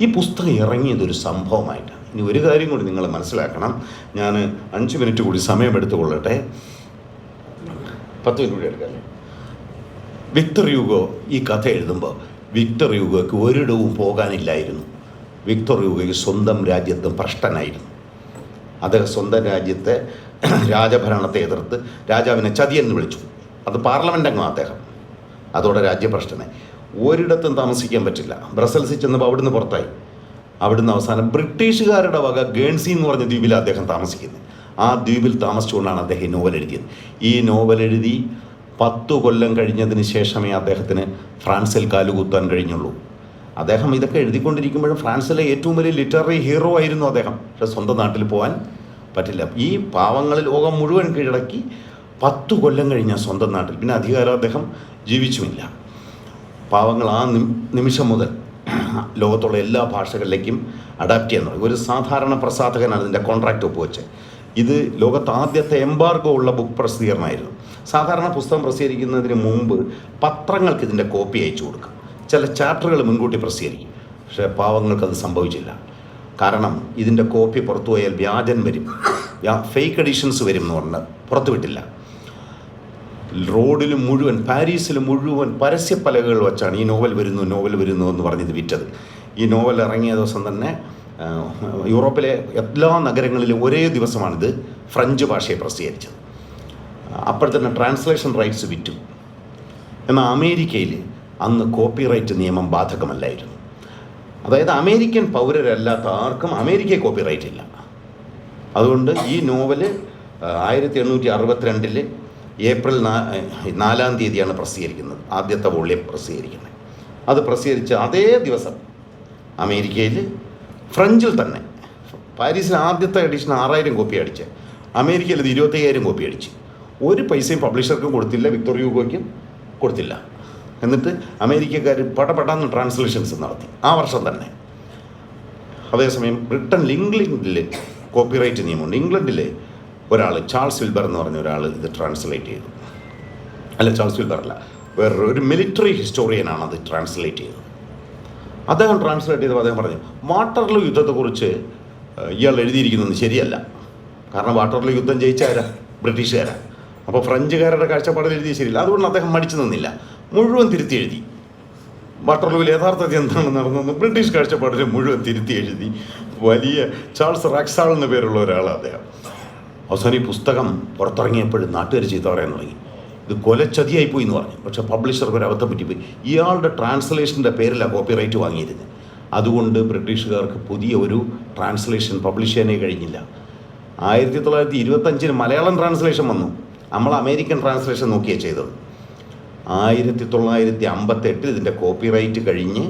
Speaker 3: ഈ പുസ്തകം ഇറങ്ങിയതൊരു സംഭവമായിട്ടാണ്. ഇനി ഒരു കാര്യം കൂടി നിങ്ങൾ മനസ്സിലാക്കണം. ഞാൻ 5 മിനിറ്റ് കൂടി സമയമെടുത്തുകൊള്ളട്ടെ. 10 മിനിറ്റ് കൂടി എടുക്കല്ലേ. വിക്ടർ യൂഗോ ഈ കഥ എഴുതുമ്പോൾ വിക്ടർ യൂഗോയ്ക്ക് ഒരിടവും പോകാനില്ലായിരുന്നു. വിക്ടർ യൂഗോയ്ക്ക് സ്വന്തം രാജ്യത്തും ഭ്രഷ്ടനായിരുന്നു. അദ്ദേഹം സ്വന്തം രാജ്യത്തെ രാജഭരണത്തെ എതിർത്ത് രാജാവിനെ ചതിയെന്ന് വിളിച്ചു. അത് പാർലമെൻ്റ് അംഗം അദ്ദേഹം. അതോടെ രാജ്യഭ്രഷ്ടനായി. ഒരിടത്തും താമസിക്കാൻ പറ്റില്ല. ബ്രസൽസിൽ ചെന്നപ്പോൾ അവിടുന്ന് പുറത്തായി. അവിടുന്ന് അവസാനം ബ്രിട്ടീഷുകാരുടെ വക ഗേൺസി എന്ന് പറഞ്ഞ ദ്വീപിലാണ് അദ്ദേഹം താമസിക്കുന്നത്. ആ ദ്വീപിൽ താമസിച്ചുകൊണ്ടാണ് അദ്ദേഹം ഈ നോവൽ എഴുതിയത്. ഈ നോവൽ എഴുതി 10 കൊല്ലം കഴിഞ്ഞതിന് ശേഷമേ അദ്ദേഹത്തിന് ഫ്രാൻസിൽ കാലുകുത്താൻ കഴിഞ്ഞുള്ളൂ. അദ്ദേഹം ഇതൊക്കെ എഴുതിക്കൊണ്ടിരിക്കുമ്പോഴും ഫ്രാൻസിലെ ഏറ്റവും വലിയ ലിറ്റററി ഹീറോ ആയിരുന്നു അദ്ദേഹം. പക്ഷേ സ്വന്തം നാട്ടിൽ പോകാൻ പറ്റില്ല. ഈ പാവങ്ങൾ ലോകം മുഴുവൻ കീഴടക്കി 10 കൊല്ലം കഴിഞ്ഞ സ്വന്തം നാട്ടിൽ. പിന്നെ അധികാരം അദ്ദേഹം ജീവിച്ചുമില്ല. പാവങ്ങൾ ആ നിമിഷം മുതൽ ലോകത്തുള്ള എല്ലാ ഭാഷകളിലേക്കും അഡാപ്റ്റ് ചെയ്യാൻ തുടങ്ങി. ഒരു സാധാരണ പ്രസാധകനാണ് ഇതിൻ്റെ കോൺട്രാക്റ്റ് ഒപ്പുവെച്ചത്. ഇത് ലോകത്ത് ആദ്യത്തെ എംബാർഗോ ഉള്ള ബുക്ക് പ്രസിദ്ധീകരണമായിരുന്നു. സാധാരണ പുസ്തകം പ്രസിദ്ധീകരിക്കുന്നതിന് മുമ്പ് പത്രങ്ങൾക്ക് ഇതിൻ്റെ കോപ്പി അയച്ചു കൊടുക്കും. ചില ചാപ്റ്ററുകൾ മുൻകൂട്ടി പ്രസിദ്ധീകരിക്കും. പക്ഷേ പാവങ്ങൾക്കത് സംഭവിച്ചില്ല. കാരണം ഇതിൻ്റെ കോപ്പി പുറത്തു പോയാൽ വ്യാജൻ വരും, ഫേക്ക് എഡിഷൻസ് വരും എന്ന് പറഞ്ഞ് പുറത്തു വിട്ടില്ല. റോഡിൽ മുഴുവൻ, പാരീസിൽ മുഴുവൻ പരസ്യപ്പലകകൾ വെച്ചാണ് ഈ നോവൽ വരുന്നു എന്ന് പറഞ്ഞത് വിറ്റത്. ഈ നോവൽ ഇറങ്ങിയ ദിവസം തന്നെ യൂറോപ്പിലെ എല്ലാ നഗരങ്ങളിലും ഒരേ ദിവസമാണിത് ഫ്രഞ്ച് ഭാഷയെ പ്രസിദ്ധീകരിച്ചത്. അപ്പോൾ തന്നെ ട്രാൻസ്ലേഷൻ റൈറ്റ്സ് വിറ്റു. എന്നാൽ അമേരിക്കയിൽ അന്ന് കോപ്പിറൈറ്റ് നിയമം ബാധകമല്ലായിരുന്നു. അതായത് അമേരിക്കൻ പൗരരല്ലാത്ത ആർക്കും അമേരിക്കയിൽ കോപ്പിറൈറ്റ് ഇല്ല. അതുകൊണ്ട് ഈ നോവല് 1862 ഏപ്രിൽ 4 പ്രസിദ്ധീകരിക്കുന്നത്. ആദ്യത്തെ വോള്യം പ്രസിദ്ധീകരിക്കുന്നത്. അത് പ്രസിദ്ധീകരിച്ച അതേ ദിവസം അമേരിക്കയിൽ ഫ്രഞ്ചിൽ തന്നെ പാരീസിൽ ആദ്യത്തെ എഡിഷൻ 6000 കോപ്പി അടിച്ച്, അമേരിക്കയിൽ ഇത് 25000 കോപ്പി അടിച്ച്. ഒരു പൈസയും പബ്ലിഷർക്കും കൊടുത്തില്ല, വിക്ടർ യൂഗോയ്ക്കും കൊടുത്തില്ല. എന്നിട്ട് അമേരിക്കക്കാർ പടപെടാന്ന് ട്രാൻസ്ലേഷൻസ് നടത്തി ആ വർഷം തന്നെ. അതേസമയം ബ്രിട്ടനിൽ, ഇംഗ്ലണ്ടിൽ കോപ്പിറൈറ്റ് നിയമമുണ്ട്. ഇംഗ്ലണ്ടിലെ ഒരാൾ, ചാൾസ് വിൽബർ എന്ന് പറഞ്ഞ ഒരാൾ ഇത് ട്രാൻസ്ലേറ്റ് ചെയ്തു. അല്ല, ചാൾസ് വിൽബർ അല്ല, വേറൊരു മിലിറ്ററി ഹിസ്റ്റോറിയനാണ് അത് ട്രാൻസ്ലേറ്റ് ചെയ്തത്. അദ്ദേഹം ട്രാൻസ്ലേറ്റ് ചെയ്തപ്പോൾ അദ്ദേഹം പറഞ്ഞു, വാട്ടർലൂ യുദ്ധത്തെക്കുറിച്ച് ഇയാൾ എഴുതിയിരിക്കുന്നത് ശരിയല്ല. കാരണം വാട്ടർലൂ യുദ്ധം ജയിച്ചാരാ? ബ്രിട്ടീഷുകാരാ. അപ്പോൾ ഫ്രഞ്ചുകാരുടെ കാഴ്ചപ്പാടിൽ എഴുതിയത് ശരിയില്ല. അതുകൊണ്ട് അദ്ദേഹം മടിച്ചു നിന്നില്ല, മുഴുവൻ തിരുത്തി എഴുതി. വാട്ടർലൂവിൽ യഥാർത്ഥത്തിൽ എന്താണ് നടന്നതെന്ന് ബ്രിട്ടീഷ് കാഴ്ചപ്പാടിൽ മുഴുവൻ തിരുത്തി എഴുതി. വലിയ ചാൾസ് റാക്സാൾ എന്ന പേരുള്ള ഒരാളാണ് അദ്ദേഹം. അവസാനം ഈ പുസ്തകം പുറത്തിറങ്ങിയപ്പോഴും നാട്ടുകാർ ചീത്ത പറയാൻ തുടങ്ങി, ഇത് കൊലച്ചതിയായിപ്പോയി എന്ന് പറഞ്ഞു. പക്ഷേ പബ്ലിഷർക്ക് ഒരു അബദ്ധം പറ്റിപ്പോയി. ഇയാളുടെ ട്രാൻസ്ലേഷൻ്റെ പേരിലാണ് കോപ്പിറൈറ്റ് വാങ്ങിയിരുന്നത്. അതുകൊണ്ട് ബ്രിട്ടീഷുകാർക്ക് പുതിയ ഒരു ട്രാൻസ്ലേഷൻ പബ്ലിഷ് ചെയ്യാനേ കഴിഞ്ഞില്ല. 1925 മലയാളം ട്രാൻസ്ലേഷൻ വന്നു. നമ്മൾ അമേരിക്കൻ ട്രാൻസ്ലേഷൻ നോക്കിയാണ് ചെയ്തത്. 1958 ഇതിൻ്റെ കോപ്പിറൈറ്റ് കഴിഞ്ഞ്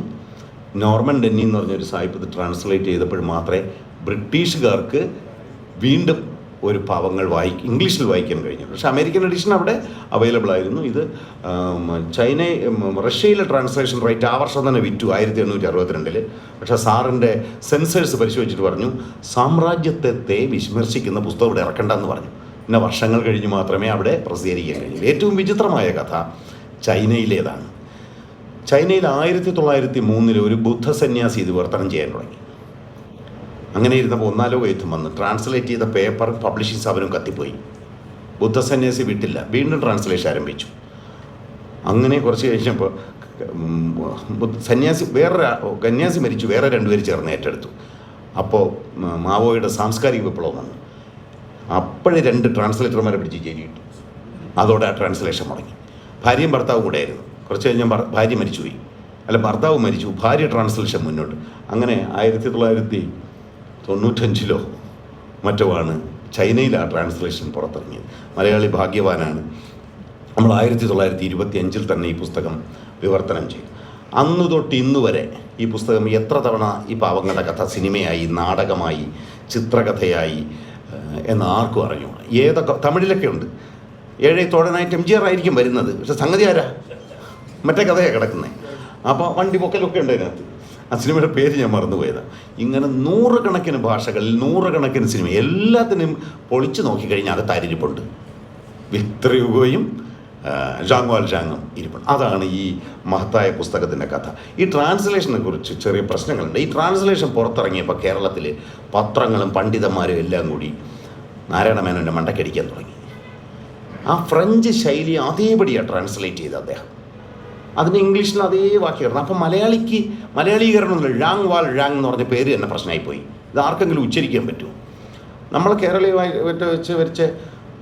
Speaker 3: നോർമൻ ഡെന്നി എന്ന് പറഞ്ഞൊരു സാഹിബ് ഇത് ട്രാൻസ്ലേറ്റ് ചെയ്തപ്പോൾ മാത്രമേ ബ്രിട്ടീഷുകാർക്ക് വീണ്ടും ഒരു പാവങ്ങൾ ഇംഗ്ലീഷിൽ വായിക്കാൻ കഴിഞ്ഞു. പക്ഷേ അമേരിക്കൻ എഡിഷൻ അവിടെ അവൈലബിൾ ആയിരുന്നു. ഇത് റഷ്യയിലെ ട്രാൻസ്ലേഷൻ റൈറ്റ് ആ വർഷം തന്നെ വിറ്റു 1862. പക്ഷേ സാറിൻ്റെ സെൻസേഴ്സ് പരിശോധിച്ചിട്ട് പറഞ്ഞു, സാമ്രാജ്യത്തെ വിമർശിക്കുന്ന പുസ്തകം ഇവിടെ ഇറക്കണ്ടെന്ന് പറഞ്ഞു. പിന്നെ വർഷങ്ങൾ കഴിഞ്ഞ് മാത്രമേ അവിടെ പ്രസിദ്ധീകരിക്കാൻ കഴിഞ്ഞു. ഏറ്റവും വിചിത്രമായ കഥ ചൈനയിലേതാണ്. ചൈനയിൽ 1903 ഒരു ബുദ്ധ സന്യാസി ഇത് വിവർത്തനം ചെയ്യാൻ തുടങ്ങി. അങ്ങനെ ഇരുന്നപ്പോൾ 1-ാം ലോക യുദ്ധം വന്ന് ട്രാൻസ്ലേറ്റ് ചെയ്ത പേപ്പർ പബ്ലിഷിംഗ് സ്ഥാപനം കത്തിപ്പോയി. ബുദ്ധ സന്യാസി വിട്ടില്ല, വീണ്ടും ട്രാൻസ്ലേഷൻ ആരംഭിച്ചു. അങ്ങനെ കുറച്ച് കഴിഞ്ഞപ്പോൾ കന്യാസി മരിച്ചു, വേറെ 2 പേര് ചേർന്ന് ഏറ്റെടുത്തു. അപ്പോൾ മാവോയുടെ സാംസ്കാരിക വിപ്ലവം വന്നു. അപ്പോഴേ 2 ട്രാൻസ്ലേറ്റർമാരെ പിടിച്ച് ജയിലിട്ടു. അതോടെ ആ ട്രാൻസ്ലേഷൻ മുടങ്ങി. ഭാര്യയും ഭർത്താവും കൂടെ ആയിരുന്നു. കുറച്ച് കഴിഞ്ഞാൽ ഭാര്യ മരിച്ചുപോയി, ഭർത്താവ് മരിച്ചു, ഭാര്യ ട്രാൻസ്ലേഷൻ മുന്നോട്ട്. അങ്ങനെ 1995 മറ്റോ ആണ് ചൈനയിൽ ആ ട്രാൻസ്ലേഷൻ പുറത്തിറങ്ങിയത്. മലയാളി ഭാഗ്യവാനാണ്. നമ്മൾ 1925 തന്നെ ഈ പുസ്തകം വിവർത്തനം ചെയ്തു. അന്ന് തൊട്ട് ഇന്ന് വരെ ഈ പുസ്തകം എത്ര തവണ ഈ പാവങ്ങളുടെ കഥ സിനിമയായി, നാടകമായി, ചിത്രകഥയായി എന്ന് ആർക്കും അറിഞ്ഞു. ഏതൊക്കെ തമിഴിലൊക്കെ ഉണ്ട്. 7 തോഴനായിട്ട് MGR ആയിരിക്കും വരുന്നത്, പക്ഷെ സംഗതി ആരാ? മറ്റേ കഥയാണ് കിടക്കുന്നത്. അപ്പോൾ വണ്ടി പൊക്കലൊക്കെ ഉണ്ട് അതിനകത്ത്. ആ സിനിമയുടെ പേര് ഞാൻ മറന്നുപോയതാണ്. ഇങ്ങനെ 100 കണക്കിന് ഭാഷകളിൽ 100 കണക്കിന് സിനിമ, എല്ലാത്തിനും പൊളിച്ചു നോക്കിക്കഴിഞ്ഞാൽ അത് താരിരിപ്പുണ്ട്. വിക്ടർ യൂഗോയും ജാങ് വാൽ ജാങ്ങും ഇരിപ്പുണ്ട്. അതാണ് ഈ മഹത്തായ പുസ്തകത്തിൻ്റെ കഥ. ഈ ട്രാൻസ്ലേഷനെ കുറിച്ച് ചെറിയ പ്രശ്നങ്ങളുണ്ട്. ഈ ട്രാൻസ്ലേഷൻ പുറത്തിറങ്ങിയപ്പോൾ കേരളത്തിൽ പത്രങ്ങളും പണ്ഡിതന്മാരും എല്ലാം കൂടി നാരായണ മേനോൻ്റെ മണ്ടക്കടിക്കാൻ തുടങ്ങി. ആ ഫ്രഞ്ച് ശൈലി അതേപടിയാണ് ട്രാൻസ്ലേറ്റ് ചെയ്തത് അദ്ദേഹം. അതിന് ഇംഗ്ലീഷിൽ അതേ വാക്യമായിരുന്നു. അപ്പം മലയാളീകരണമൊന്നുമില്ല. ജാങ് വാൽ ജാങ് എന്ന് പറഞ്ഞ പേര് തന്നെ പ്രശ്നമായിപ്പോയി. ഇത് ആർക്കെങ്കിലും ഉച്ചരിക്കാൻ പറ്റുമോ? നമ്മൾ കേരളീയമായി വെച്ച്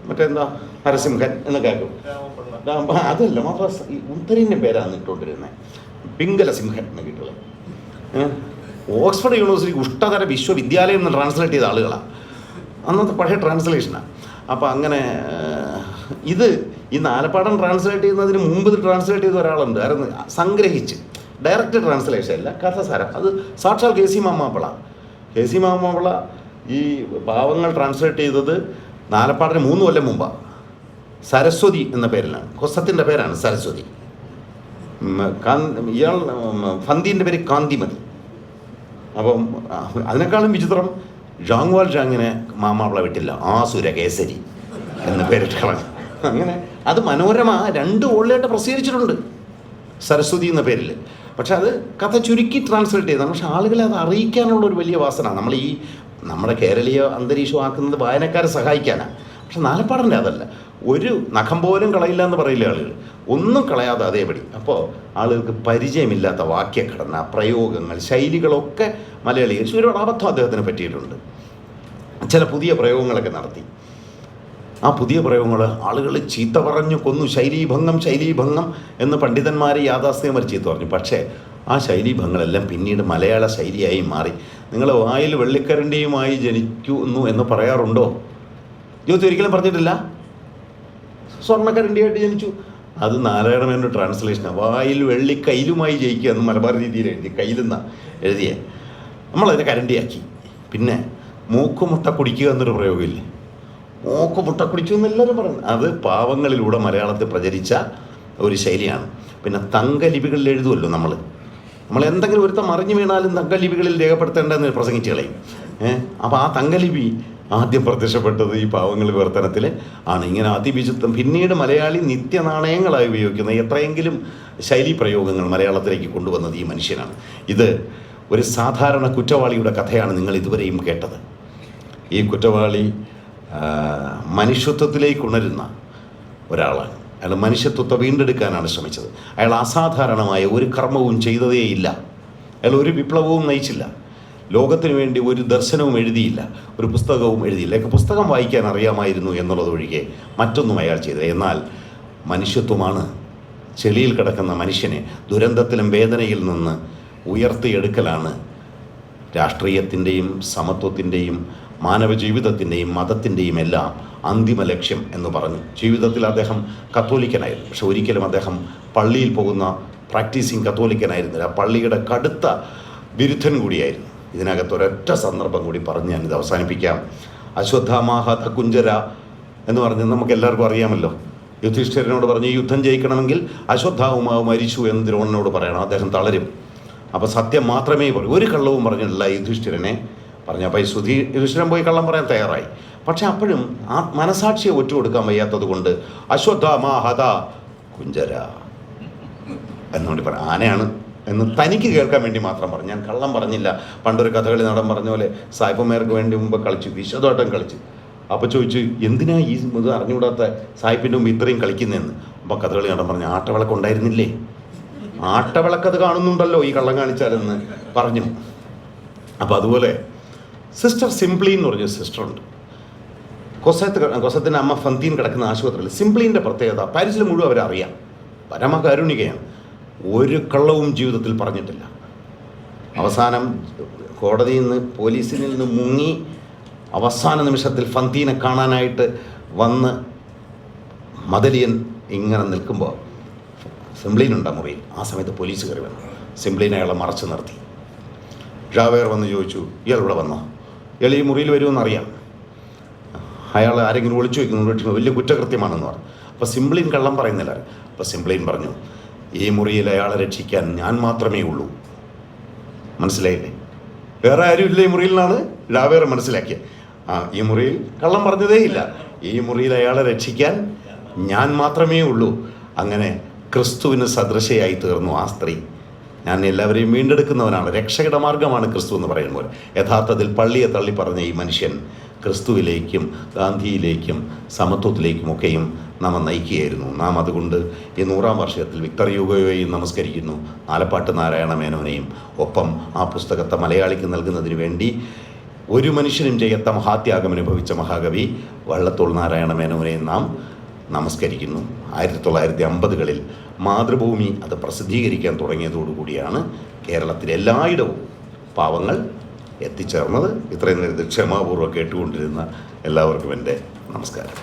Speaker 3: മറ്റെന്താ നരസിംഹൻ എന്ന് കേൾക്കും. അതല്ല, മാത്രം ഉത്തരേന്ത്യൻ പേരാണ് ഇട്ടുകൊണ്ടിരുന്നത്. പിംഗല സിംഹൻ എന്ന് കിട്ടുള്ളത്. ഓക്സ്ഫോർഡ് യൂണിവേഴ്സിറ്റി ഉഷ്ടതര വിശ്വവിദ്യാലയം എന്ന് ട്രാൻസ്ലേറ്റ് ചെയ്ത ആളുകളാണ്. അന്നത്തെ പഴയ ട്രാൻസ്ലേഷനാണ്. അപ്പോൾ അങ്ങനെ ഇത് ഈ നാലപ്പാടം ട്രാൻസ്ലേറ്റ് ചെയ്യുന്നതിന് മുമ്പ് ഇത് ട്രാൻസ്ലേറ്റ് ചെയ്ത ഒരാളുണ്ട്. ആയിരുന്നു സംഗ്രഹിച്ച്, ഡയറക്റ്റ് ട്രാൻസ്ലേഷൻ അല്ല, കഥസാരം. അത് സാക്ഷാൽ കെ സി മാമാപ്പിള ഈ പാവങ്ങൾ ട്രാൻസ്ലേറ്റ് ചെയ്തത് നാലപ്പാടിന് 3 കൊല്ലം മുമ്പാണ്. സരസ്വതി എന്ന പേരിലാണ്. കൊസത്തിൻ്റെ പേരാണ് സരസ്വതി. ഇയാൾ ഫന്തീൻ്റെ പേര് കാന്തിമതി. അപ്പം അതിനേക്കാളും വിചിത്രം ജാങ് വാൽ ജാങ്ങിനെ മാമാപ്പിള വിട്ടില്ല, ആസുര കേസരി എന്ന് പേരിട്ട് കളഞ്ഞു. അങ്ങനെ അത് മനോരമ 2 വോളിലായിട്ട് പ്രസിദ്ധീകരിച്ചിട്ടുണ്ട് സരസ്വതി എന്ന പേരിൽ. പക്ഷെ അത് കഥ ചുരുക്കി ട്രാൻസ്ലേറ്റ് ചെയ്തതാണ്. പക്ഷെ ആളുകളെ അത് അറിയിക്കാനുള്ള ഒരു വലിയ വാസന. നമ്മുടെ കേരളീയ അന്തരീക്ഷമാക്കുന്നത് വായനക്കാരെ സഹായിക്കാനാണ്. പക്ഷെ നാലപ്പാടൻ്റെ അതല്ല. ഒരു നഖം പോലും കളയില്ല എന്ന് പറയില്ല ആളുകൾ. ഒന്നും കളയാതെ അതേപടി. അപ്പോൾ ആളുകൾക്ക് പരിചയമില്ലാത്ത വാക്യഘടന, പ്രയോഗങ്ങൾ, ശൈലികളൊക്കെ മലയാളീകരിച്ച് ഒരുപാട് അബദ്ധം അദ്ദേഹത്തിന് പറ്റിയിട്ടുണ്ട്. ചില പുതിയ പ്രയോഗങ്ങളൊക്കെ നടത്തി. ആ പുതിയ പ്രയോഗങ്ങൾ ആളുകൾ ചീത്ത പറഞ്ഞു കൊന്നു. ശൈലീഭംഗം എന്ന് പണ്ഡിതന്മാരെ യാഥാസ്ഥ്യമാർ ചീത്ത പറഞ്ഞു. പക്ഷേ ആ ശൈലീഭംഗങ്ങളെല്ലാം പിന്നീട് മലയാള ശൈലിയായി മാറി. നിങ്ങൾ വായിൽ വെള്ളിക്കരണ്ടിയുമായി ജനിക്കുന്നു എന്ന് പറയാറുണ്ടോ? ജ്യോതി ഒരിക്കലും പറഞ്ഞിട്ടില്ല. സ്വർണ്ണക്കരണ്ടിയായിട്ട് ജനിച്ചു. അത് നാരായണ മേനോൻ്റെ ട്രാൻസ്ലേഷനാണ്. വായിൽ വെള്ളിക്കയിലുമായി ജയിക്കുക എന്ന് മലബാർ രീതിയിൽ എഴുതി, കയ്യിലെന്ന എഴുതിയ നമ്മളതിനെ കരണ്ടിയാക്കി. പിന്നെ മൂക്കുമുട്ട കുടിക്കുക എന്നൊരു പ്രയോഗമില്ലേ, മൂക്കുമുട്ട കുടിച്ചു എന്നെല്ലാവരും പറയുന്നത്. അത് പാവങ്ങളിലൂടെ മലയാളത്തിൽ പ്രചരിച്ച ഒരു ശൈലിയാണ്. പിന്നെ തങ്കലിപികളിൽ എഴുതുമല്ലോ നമ്മൾ എന്തെങ്കിലും ഒരുത്തം മറിഞ്ഞു വീണാലും തങ്കലിപികളിൽ രേഖപ്പെടുത്തേണ്ടതെന്ന് പ്രസംഗിച്ച് കളയും. അപ്പോൾ ആ തങ്കലിപി ആദ്യം പ്രത്യക്ഷപ്പെട്ടത് ഈ പാവങ്ങൾ വിവർത്തനത്തിൽ ആണ്. ഇങ്ങനെ അതിവിചിത്രം പിന്നീട് മലയാളി നിത്യനാണയങ്ങളായി ഉപയോഗിക്കുന്ന എത്രയെങ്കിലും ശൈലി പ്രയോഗങ്ങൾ മലയാളത്തിലേക്ക് കൊണ്ടുവന്നത് ഈ മനുഷ്യനാണ്. ഇത് ഒരു സാധാരണ കുറ്റവാളിയുടെ കഥയാണ് നിങ്ങൾ ഇതുവരെയും കേട്ടത്. ഈ കുറ്റവാളി മനുഷ്യത്വത്തിലേക്ക് ഉണരുന്ന ഒരാളാണ്. അയാൾ മനുഷ്യത്വത്തെ വീണ്ടെടുക്കാനാണ് ശ്രമിച്ചത്. അയാൾ അസാധാരണമായ ഒരു കർമ്മവും ചെയ്തതേയില്ല. അയാൾ ഒരു വിപ്ലവവും നയിച്ചില്ല. ലോകത്തിന് വേണ്ടി ഒരു ദർശനവും എഴുതിയില്ല, ഒരു പുസ്തകവും എഴുതിയില്ല. പുസ്തകം വായിക്കാൻ അറിയാമായിരുന്നു എന്നുള്ളതൊഴികെ മറ്റൊന്നും അയാൾ ചെയ്തില്ല. എന്നാൽ മനുഷ്യത്വമാണ് ചെളിയിൽ കിടക്കുന്ന മനുഷ്യനെ ദുരന്തത്തിലും വേദനയിൽ നിന്ന് ഉയർത്തിയെടുക്കലാണ് രാഷ്ട്രീയത്തിൻ്റെയും സമത്വത്തിൻ്റെയും മാനവ ജീവിതത്തിൻ്റെയും മതത്തിൻ്റെയും എല്ലാം അന്തിമ ലക്ഷ്യം എന്ന് പറഞ്ഞു. ജീവിതത്തിൽ അദ്ദേഹം കത്തോലിക്കനായിരുന്നു. പക്ഷെ ഒരിക്കലും അദ്ദേഹം പള്ളിയിൽ പോകുന്ന പ്രാക്ടീസിങ് കത്തോലിക്കനായിരുന്നില്ല. പള്ളിയുടെ കടുത്ത വിരുദ്ധൻ കൂടിയായിരുന്നു. ഇതിനകത്തൊരൊറ്റ സന്ദർഭം കൂടി പറഞ്ഞ് ഞാനിത് അവസാനിപ്പിക്കാം. അശ്വത്ഥാമാഹത കുഞ്ചര എന്ന് പറഞ്ഞ് നമുക്ക് എല്ലാവർക്കും അറിയാമല്ലോ. യുധിഷ്ഠിരനോട് പറഞ്ഞ് യുദ്ധം ജയിക്കണമെങ്കിൽ അശ്വത്ഥാമാവ് മരിച്ചു എന്ന് ദ്രോണനോട് പറയണം, അദ്ദേഹം തളരും. അപ്പോൾ സത്യം മാത്രമേ പറയൂ. ഒരു കള്ളവും പറഞ്ഞിട്ടില്ല യുധിഷ്ഠിരനെ പറഞ്ഞു. അപ്പോൾ യുധിഷ്ഠിരൻ പോയി കള്ളം പറയാൻ തയ്യാറായി. പക്ഷെ അപ്പോഴും ആ മനസാക്ഷിയെ ഒറ്റുകൊടുക്കാൻ വയ്യാത്തത് കൊണ്ട് അശ്വത്ഥാമാഹത കുഞ്ചര എന്നുകൂടി പറയാം. ആനയാണ് എന്ന് തനിക്ക് കേൾക്കാൻ വേണ്ടി മാത്രം പറഞ്ഞു. ഞാൻ കള്ളം പറഞ്ഞില്ല. പണ്ടൊരു കഥകളി നടൻ പറഞ്ഞ പോലെ സായിപ്പന്മാർക്ക് വേണ്ടി മുമ്പ് കളിച്ചു, വിശദമായിട്ടും കളിച്ചു. അപ്പോൾ ചോദിച്ചു, എന്തിനാ ഈ ഇത് അറിഞ്ഞുകൂടാത്ത സായിപ്പിൻ്റെ മുമ്പ് ഇത്രയും കളിക്കുന്നതെന്ന്. അപ്പോൾ കഥകളി നടൻ പറഞ്ഞു, ആട്ടവിളക്ക് ഉണ്ടായിരുന്നില്ലേ, ആട്ടവിളക്കത് കാണുന്നുണ്ടല്ലോ ഈ കള്ളം കാണിച്ചാലെന്ന് പറഞ്ഞു. അപ്പോൾ അതുപോലെ സിസ്റ്റർ സിംപ്ലി എന്ന് പറഞ്ഞ സിസ്റ്ററുണ്ട്. കൊസത്തിൻ്റെ അമ്മ ഫന്തീൻ കിടക്കുന്ന ആശുപത്രിയിൽ. സിംപ്ലീൻ്റെ പ്രത്യേകത പാരീസിൽ മുഴുവൻ അവരറിയാം. പരമകാരുണികയാണ്. ഒരു കള്ളവും ജീവിതത്തിൽ പറഞ്ഞിട്ടില്ല. അവസാനം കോടതിയിൽ നിന്ന് പോലീസിൽ നിന്ന് മുങ്ങി അവസാന നിമിഷത്തിൽ ഫന്തീനെ കാണാനായിട്ട് വന്ന് മദലിയൻ ഇങ്ങനെ നിൽക്കുമ്പോൾ സിംപ്ലീനുണ്ട് മുറിയിൽ. ആ സമയത്ത് പോലീസ് കയറി വന്നു. സിംപ്ലീനെ അയാളെ മറച്ചു നിർത്തി. ജാവേർ വന്ന് ചോദിച്ചു, ഇയാൾ ഇവിടെ വന്നോ? ഇയാൾ ഈ മുറിയിൽ വരുമെന്നറിയാം. അയാൾ ആരെങ്കിലും ഒളിച്ചു വയ്ക്കുന്നു, വലിയ കുറ്റകൃത്യമാണെന്ന് പറഞ്ഞു. അപ്പോൾ സിംപ്ലീൻ കള്ളം പറയുന്നില്ല. അപ്പോൾ സിംപ്ലീൻ പറഞ്ഞു, ഈ മുറിയിൽ അയാളെ രക്ഷിക്കാൻ ഞാൻ മാത്രമേ ഉള്ളൂ. മനസ്സിലായില്ലേ? വേറെ ആരും ഇല്ല ഈ മുറിയിൽ നിന്നാണ് ജാവേർ മനസ്സിലാക്കിയത്. ഈ മുറിയിൽ കള്ളം പറഞ്ഞതേ ഇല്ല. ഈ മുറിയിൽ അയാളെ രക്ഷിക്കാൻ ഞാൻ മാത്രമേ ഉള്ളൂ. അങ്ങനെ ക്രിസ്തുവിന് സദൃശയായി തീർന്നു ആ സ്ത്രീ. ഞാൻ എല്ലാവരെയും വീണ്ടെടുക്കുന്നവനാണ്, രക്ഷയുടെ മാർഗമാണ് ക്രിസ്തു എന്ന് പറയുമ്പോൾ യഥാർത്ഥത്തിൽ പള്ളിയെ തള്ളി പറഞ്ഞ ഈ മനുഷ്യൻ ക്രിസ്തുവിലേക്കും ഗാന്ധിയിലേക്കും സമത്വത്തിലേക്കുമൊക്കെയും നാം നയിക്കുകയായിരുന്നു. നാം അതുകൊണ്ട് ഈ 100-ാം വർഷത്തിൽ വിക്ടർ യൂഗോയെയും നമസ്കരിക്കുന്നു, ആലപ്പാട്ട് നാരായണ മേനോനെയും. ഒപ്പം ആ പുസ്തകത്തെ മലയാളിക്ക് നൽകുന്നതിന് വേണ്ടി ഒരു മനുഷ്യനും ചെയ്യാത്ത മഹാത്യാഗം അനുഭവിച്ച മഹാകവി വള്ളത്തോൾ നാരായണ മേനോനെയും നാം നമസ്കരിക്കുന്നു. 1950കളിൽ മാതൃഭൂമി അത് പ്രസിദ്ധീകരിക്കാൻ തുടങ്ങിയതോടുകൂടിയാണ് കേരളത്തിലെ എല്ലായിടവും പാവങ്ങൾ എത്തിച്ചേർന്നത്. ഇത്രയും നേരത്തെ ക്ഷമാപൂർവ്വം കേട്ടുകൊണ്ടിരുന്ന എല്ലാവർക്കും എൻ്റെ നമസ്കാരം.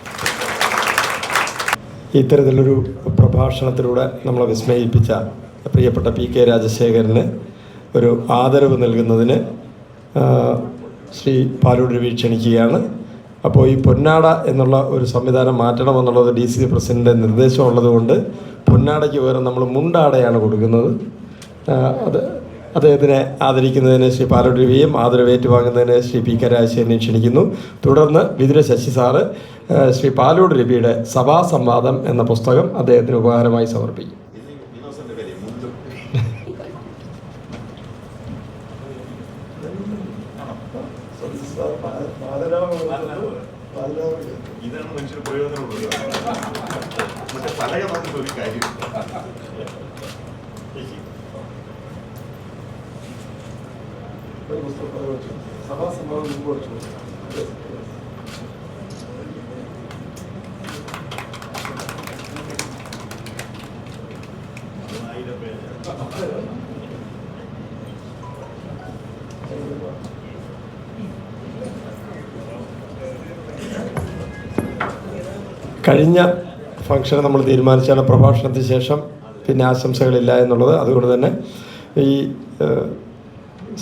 Speaker 1: ഇത്തരത്തിലൊരു പ്രഭാഷണത്തിലൂടെ നമ്മളെ വിസ്മയിപ്പിച്ച പ്രിയപ്പെട്ട PK രാജശേഖരന് ഒരു ആദരവ് നൽകുന്നതിന് ശ്രീ പാലോട് രവി ക്ഷണിക്കുകയാണ്. അപ്പോൾ ഈ പൊന്നാട എന്നുള്ള ഒരു സംവിധാനം മാറ്റണമെന്നുള്ളത് DCC പ്രസിഡൻ്റിൻ്റെ നിർദ്ദേശമുള്ളതുകൊണ്ട് പൊന്നാടയ്ക്ക് പകരം നമ്മൾ മുണ്ടാടയാണ് കൊടുക്കുന്നത്. അദ്ദേഹത്തിനെ ആദരിക്കുന്നതിന് ശ്രീ പാലോട് രവിയും ആദരവ് ഏറ്റുവാങ്ങുന്നതിന് ശ്രീ PK രാജശേഖരനെ ക്ഷണിക്കുന്നു. തുടർന്ന് വിതുര ശശി സാറ് ശ്രീ പാലോട് രവിയുടെ സഭാസംവാദം എന്ന പുസ്തകം അദ്ദേഹത്തിന് ഉപഹാരമായി സമർപ്പിക്കും.
Speaker 3: ഇതാണ് മനുഷ്യന് പ്രയോജനമുള്ളത്. മറ്റേ പലക മാത്രം ഒരു കാര്യം.
Speaker 1: കഴിഞ്ഞ ഫംഗ്ഷന് നമ്മൾ തീരുമാനിച്ചാണ് പ്രഭാഷണത്തിന് ശേഷം പിന്നെ ആശംസകളില്ല എന്നുള്ളത്. അതുകൊണ്ട് തന്നെ ഈ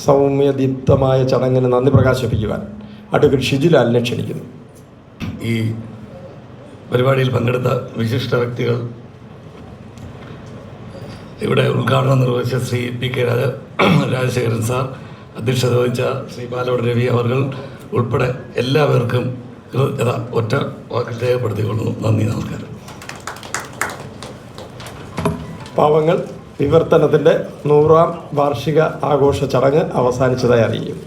Speaker 1: സൗമ്യദീപ്തമായ ചടങ്ങിന് നന്ദി പ്രകാശിപ്പിക്കുവാൻ അഡ്വക്കേറ്റ് ഷിജുലാലിനെ ക്ഷണിക്കുന്നു.
Speaker 4: ഈ പരിപാടിയിൽ പങ്കെടുത്ത വിശിഷ്ട വ്യക്തികൾ, ഇവിടെ ഉദ്ഘാടനം നിർവഹിച്ച ശ്രീ PK രാജശേഖരൻ സാർ, അധ്യക്ഷത വഹിച്ച ശ്രീ പാലോട് രവി അവർ ഉൾപ്പെടെ എല്ലാവർക്കും കൃതജ്ഞത ഒറ്റ വാക്കിൽ രേഖപ്പെടുത്തിക്കൊള്ളുന്നു. നന്ദി, നമസ്കാരം.
Speaker 1: പാവങ്ങൾ വിവർത്തനത്തിൻ്റെ 100-ാം വാർഷിക ആഘോഷ ചടങ്ങ് അവസാനിച്ചതായി അറിയിക്കും.